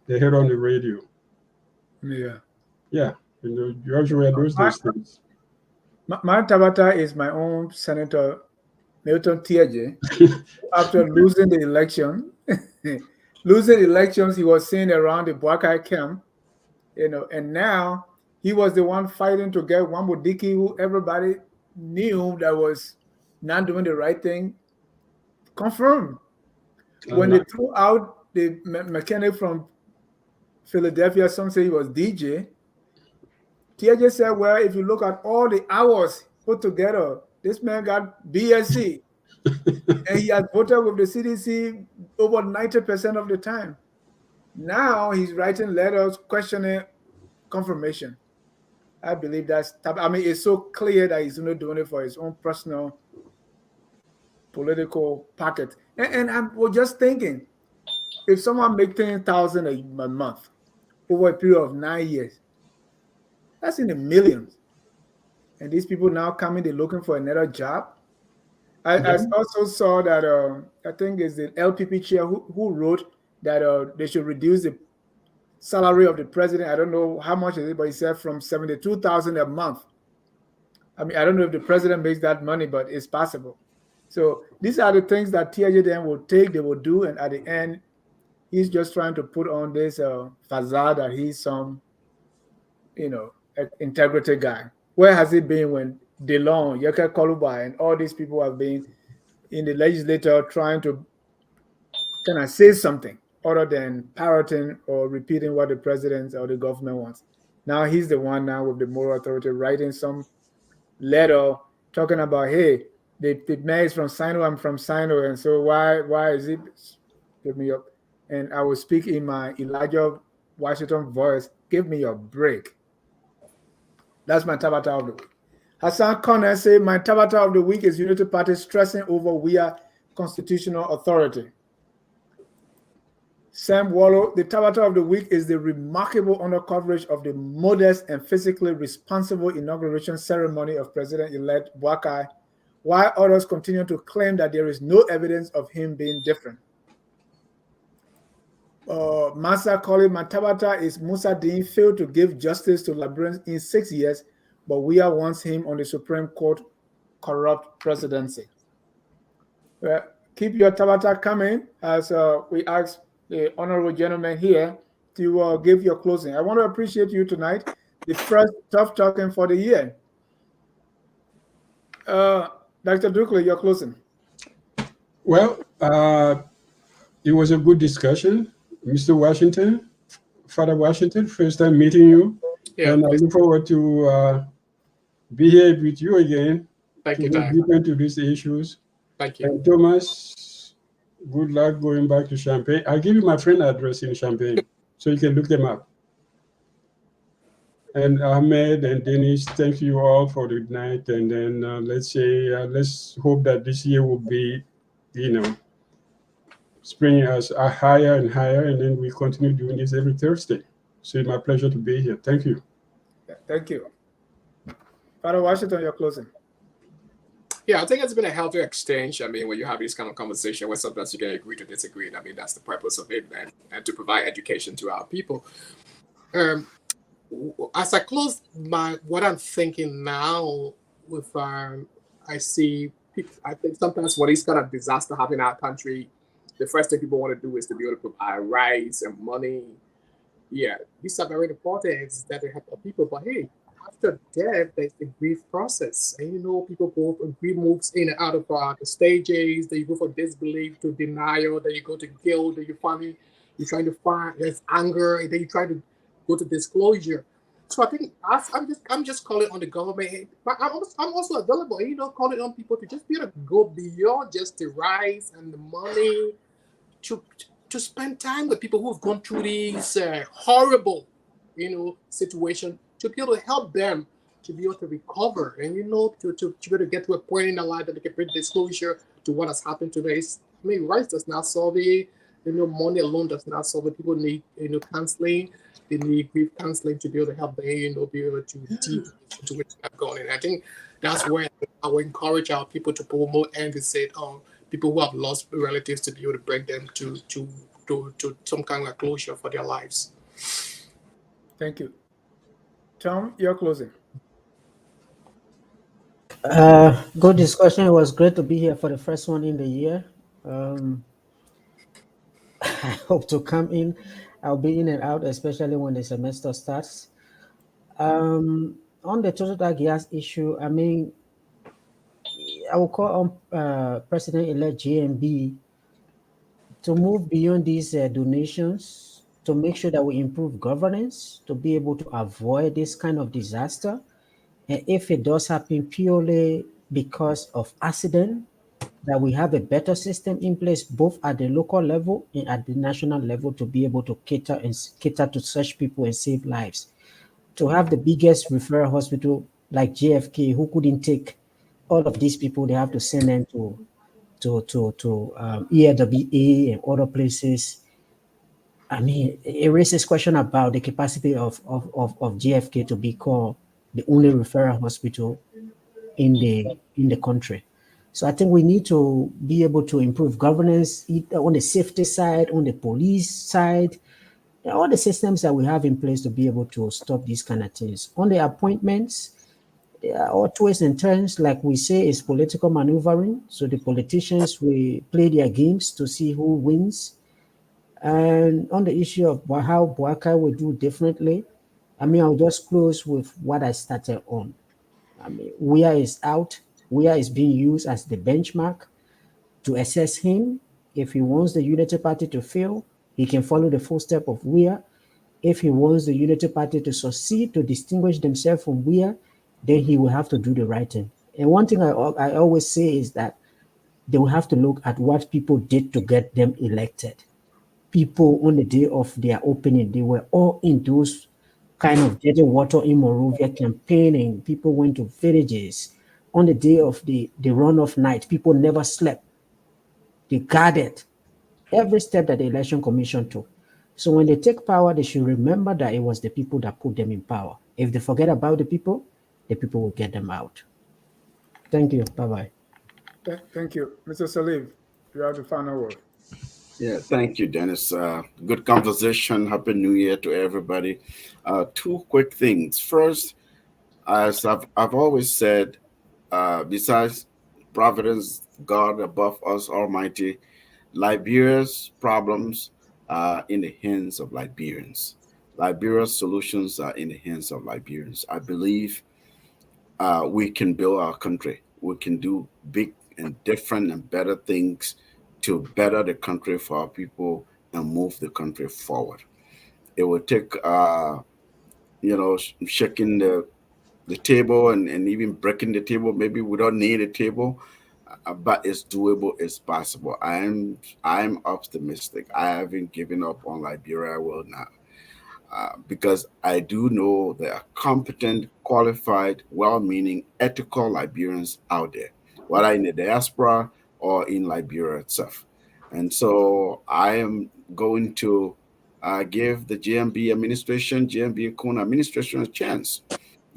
They heard on the radio. Yeah. You also read those things. My Tabata is my own Senator Milton Tiaje. After losing the election, he was seen around the Boakai camp, and now he was the one fighting to get Wambudiki, who everybody knew that was not doing the right thing, confirmed. When they threw out the mechanic from Philadelphia, some say he was DJ. Tiaje said, well, if you look at all the hours put together, this man got BSc. And he has voted with the CDC over 90% of the time. Now he's writing letters questioning confirmation. I believe that's, I mean, it's so clear that he's not doing it for his own personal political pocket. And I was just thinking, if someone makes 10,000 a month over a period of 9 years, that's in the millions. And these people now coming, they're looking for another job. I also saw that I think it's the LPP chair who wrote that they should reduce the salary of the president. I don't know how much is it, but he said from 72,000 a month. I mean, I don't know if the president makes that money, but it's possible. So these are the things that TIJDM will take, they will do, and at the end, he's just trying to put on this facade that he's some, integrity guy. Where has it been when DeLong, Yeke Kolubai, and all these people have been in the legislature trying to kind of say something other than parroting or repeating what the president or the government wants? Now he's the one now with the moral authority writing some letter talking about, hey, the mayor is from Sino, I'm from Sino, and so why is it? Give me up. And I will speak in my Elijah Washington voice. Give me a break. That's my Tabata of the week. Hassan Conner said, my Tabata of the week is Unity Party stressing over Weah constitutional authority. Sam Wallow, the Tabata of the week is the remarkable honor coverage of the modest and physically responsible inauguration ceremony of President-elect Boakai, while others continue to claim that there is no evidence of him being different. Masa Koli, my Tabata is Musa Dean failed to give justice to Liberians in 6 years, but Weah wants him on the Supreme Court corrupt presidency. Keep your Tabata coming as we ask the honorable gentleman here to give your closing. I want to appreciate you tonight, the first Tough Talking for the year. Dr. Dukle, your closing. Well, it was a good discussion. Mr. Washington, Father Washington, first time meeting you. Yeah, and I look forward to be here with you again. Thank you, Dad. Deep into these issues. Thank you. And Thomas, good luck going back to Champagne. I'll give you my friend address in Champagne so you can look them up. And Ahmed and Dennis, thank you all for the night. And then let's hope that this year will be, spring us higher and higher, and then we continue doing this every Thursday. So it's my pleasure to be here. Thank you. Thank you. Father Washington, your closing. Yeah, I think it's been a healthy exchange. I mean, when you have this kind of conversation where sometimes you can agree to disagree, and I mean, that's the purpose of it, man, and to provide education to our people. As I close what I'm thinking now with, I think sometimes when these kind of disaster happen in our country, the first thing people want to do is to be able to provide rights and money. Yeah, these are very important. It's that they help people. But hey, after death, there's the grief process. And people go from grief moves in and out of the stages. Then you go from disbelief to denial. Then you go to guilt. Then you're trying to find, there's anger. And then you try to go to disclosure. So I think I'm just calling on the government. Hey, I'm also available, calling on people to just be able to go beyond just the rights and the money, to spend time with people who have gone through these horrible, situations, to be able to help them to be able to recover and, to be able to get to a point in their life that they can bring disclosure to what has happened today. I mean, rights does not solve it. Money alone does not solve it. People need, counseling. They need grief counseling to be able to help them, be able to deal with the situation that's going on. I think that's where I will encourage our people to promote and to say, people who have lost relatives to be able to bring them to some kind of closure for their lives. Thank you. Tom, your closing. Good discussion. It was great to be here for the first one in the year. I hope to come in. I'll be in and out, especially when the semester starts. On the Totota gas issue, I mean, I will call on President-elect JMB to move beyond these donations, to make sure that we improve governance, to be able to avoid this kind of disaster. And if it does happen purely because of accident, that we have a better system in place, both at the local level and at the national level, to be able to cater to such people and save lives. to have the biggest referral hospital like JFK, who couldn't take all of these people, they have to send them to ELWA and other places. I mean, it raises question about the capacity of JFK to be called the only referral hospital in the country. So I think we need to be able to improve governance on the safety side, on the police side, all the systems that we have in place to be able to stop these kind of things. On the appointments, all twists and turns, like we say, is political maneuvering. So the politicians will play their games to see who wins. And on the issue of how Boakai will do differently, I mean, I'll just close with what I started on. I mean, Weah is out. Weah is being used as the benchmark to assess him. If he wants the Unity Party to fail, he can follow the footsteps of Weah. If he wants the Unity Party to succeed, to distinguish themselves from Weah, then he will have to do the right thing. And one thing I always say is that they will have to look at what people did to get them elected. People on the day of their opening, they were all in those kind of getting water in Monrovia campaigning. People went to villages. On the day of the runoff night, people never slept. They guarded every step that the election commission took. So when they take power, they should remember that it was the people that put them in power. If they forget about the people will get them out. Thank you. Bye-bye. Thank you. Mr. Salib, you have the final word. Yeah, thank you, Dennis. Good conversation. Happy New Year to everybody. Two quick things. First, as I've always said, besides Providence, God above us, Almighty, Liberia's problems are in the hands of Liberians. Liberia's solutions are in the hands of Liberians. I believe we can build our country. We can do big and different and better things to better the country for our people and move the country forward. It will take, shaking the table and even breaking the table. Maybe we don't need a table, but it's doable. It's possible. I'm optimistic. I haven't given up on Liberia. I will not. Because I do know there are competent, qualified, well-meaning, ethical Liberians out there, whether in the diaspora or in Liberia itself. And so I am going to give the GMB administration, GMB Kun administration a chance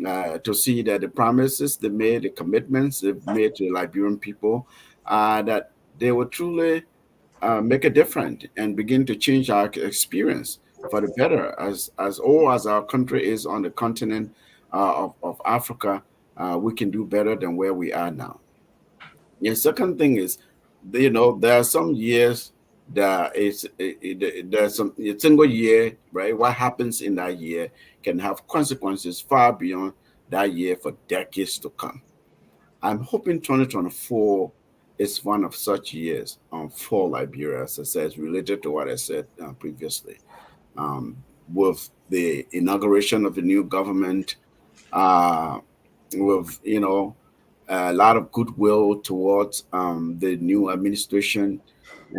to see that the promises they made, the commitments they've made to the Liberian people, that they will truly make a difference and begin to change our experience for the better. As old as our country is on the continent of Africa, we can do better than where we are now. The second thing is, there are some years that there's a single year, right? What happens in that year can have consequences far beyond that year for decades to come. I'm hoping 2024 is one of such years for Liberia, as I said, related to what I said previously. With the inauguration of the new government, with a lot of goodwill towards the new administration,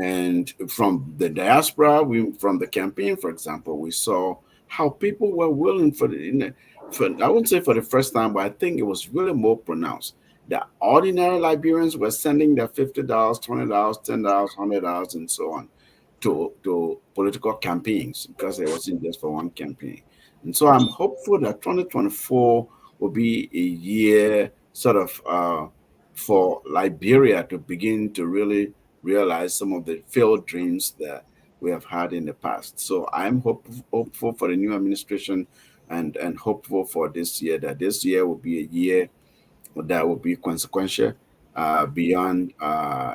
and from the diaspora, from the campaign, for example, we saw how people were willing I wouldn't say for the first time, but I think it was really more pronounced. The ordinary Liberians were sending their $50, $20, $10, $100, and so on to political campaigns, because it wasn't just for one campaign. And so I'm hopeful that 2024 will be a year sort of for Liberia to begin to really realize some of the failed dreams that we have had in the past. So I'm hopeful for the new administration and hopeful for this year, that this year will be a year that will be consequential beyond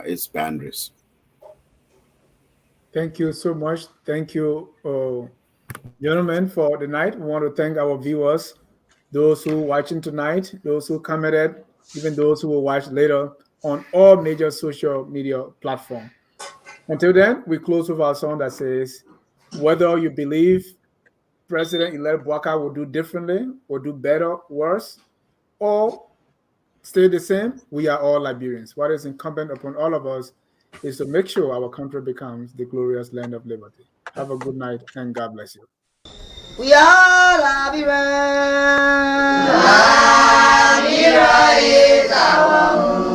its boundaries. Thank you so much. Thank you, gentlemen, for the night. We want to thank our viewers, those who are watching tonight, those who commented, even those who will watch later on all major social media platforms. Until then, we close with our song that says, whether you believe President-elect Boakai will do differently, or do better, worse, or stay the same, we are all Liberians. What is incumbent upon all of us is to make sure our country becomes the glorious land of liberty. Have a good night, and God bless you. We are Liberia. Liberia is our home.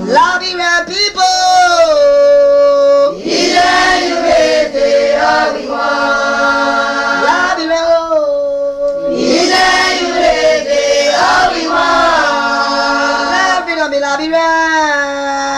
Liberia people. Liberia, Liberia, Liberia.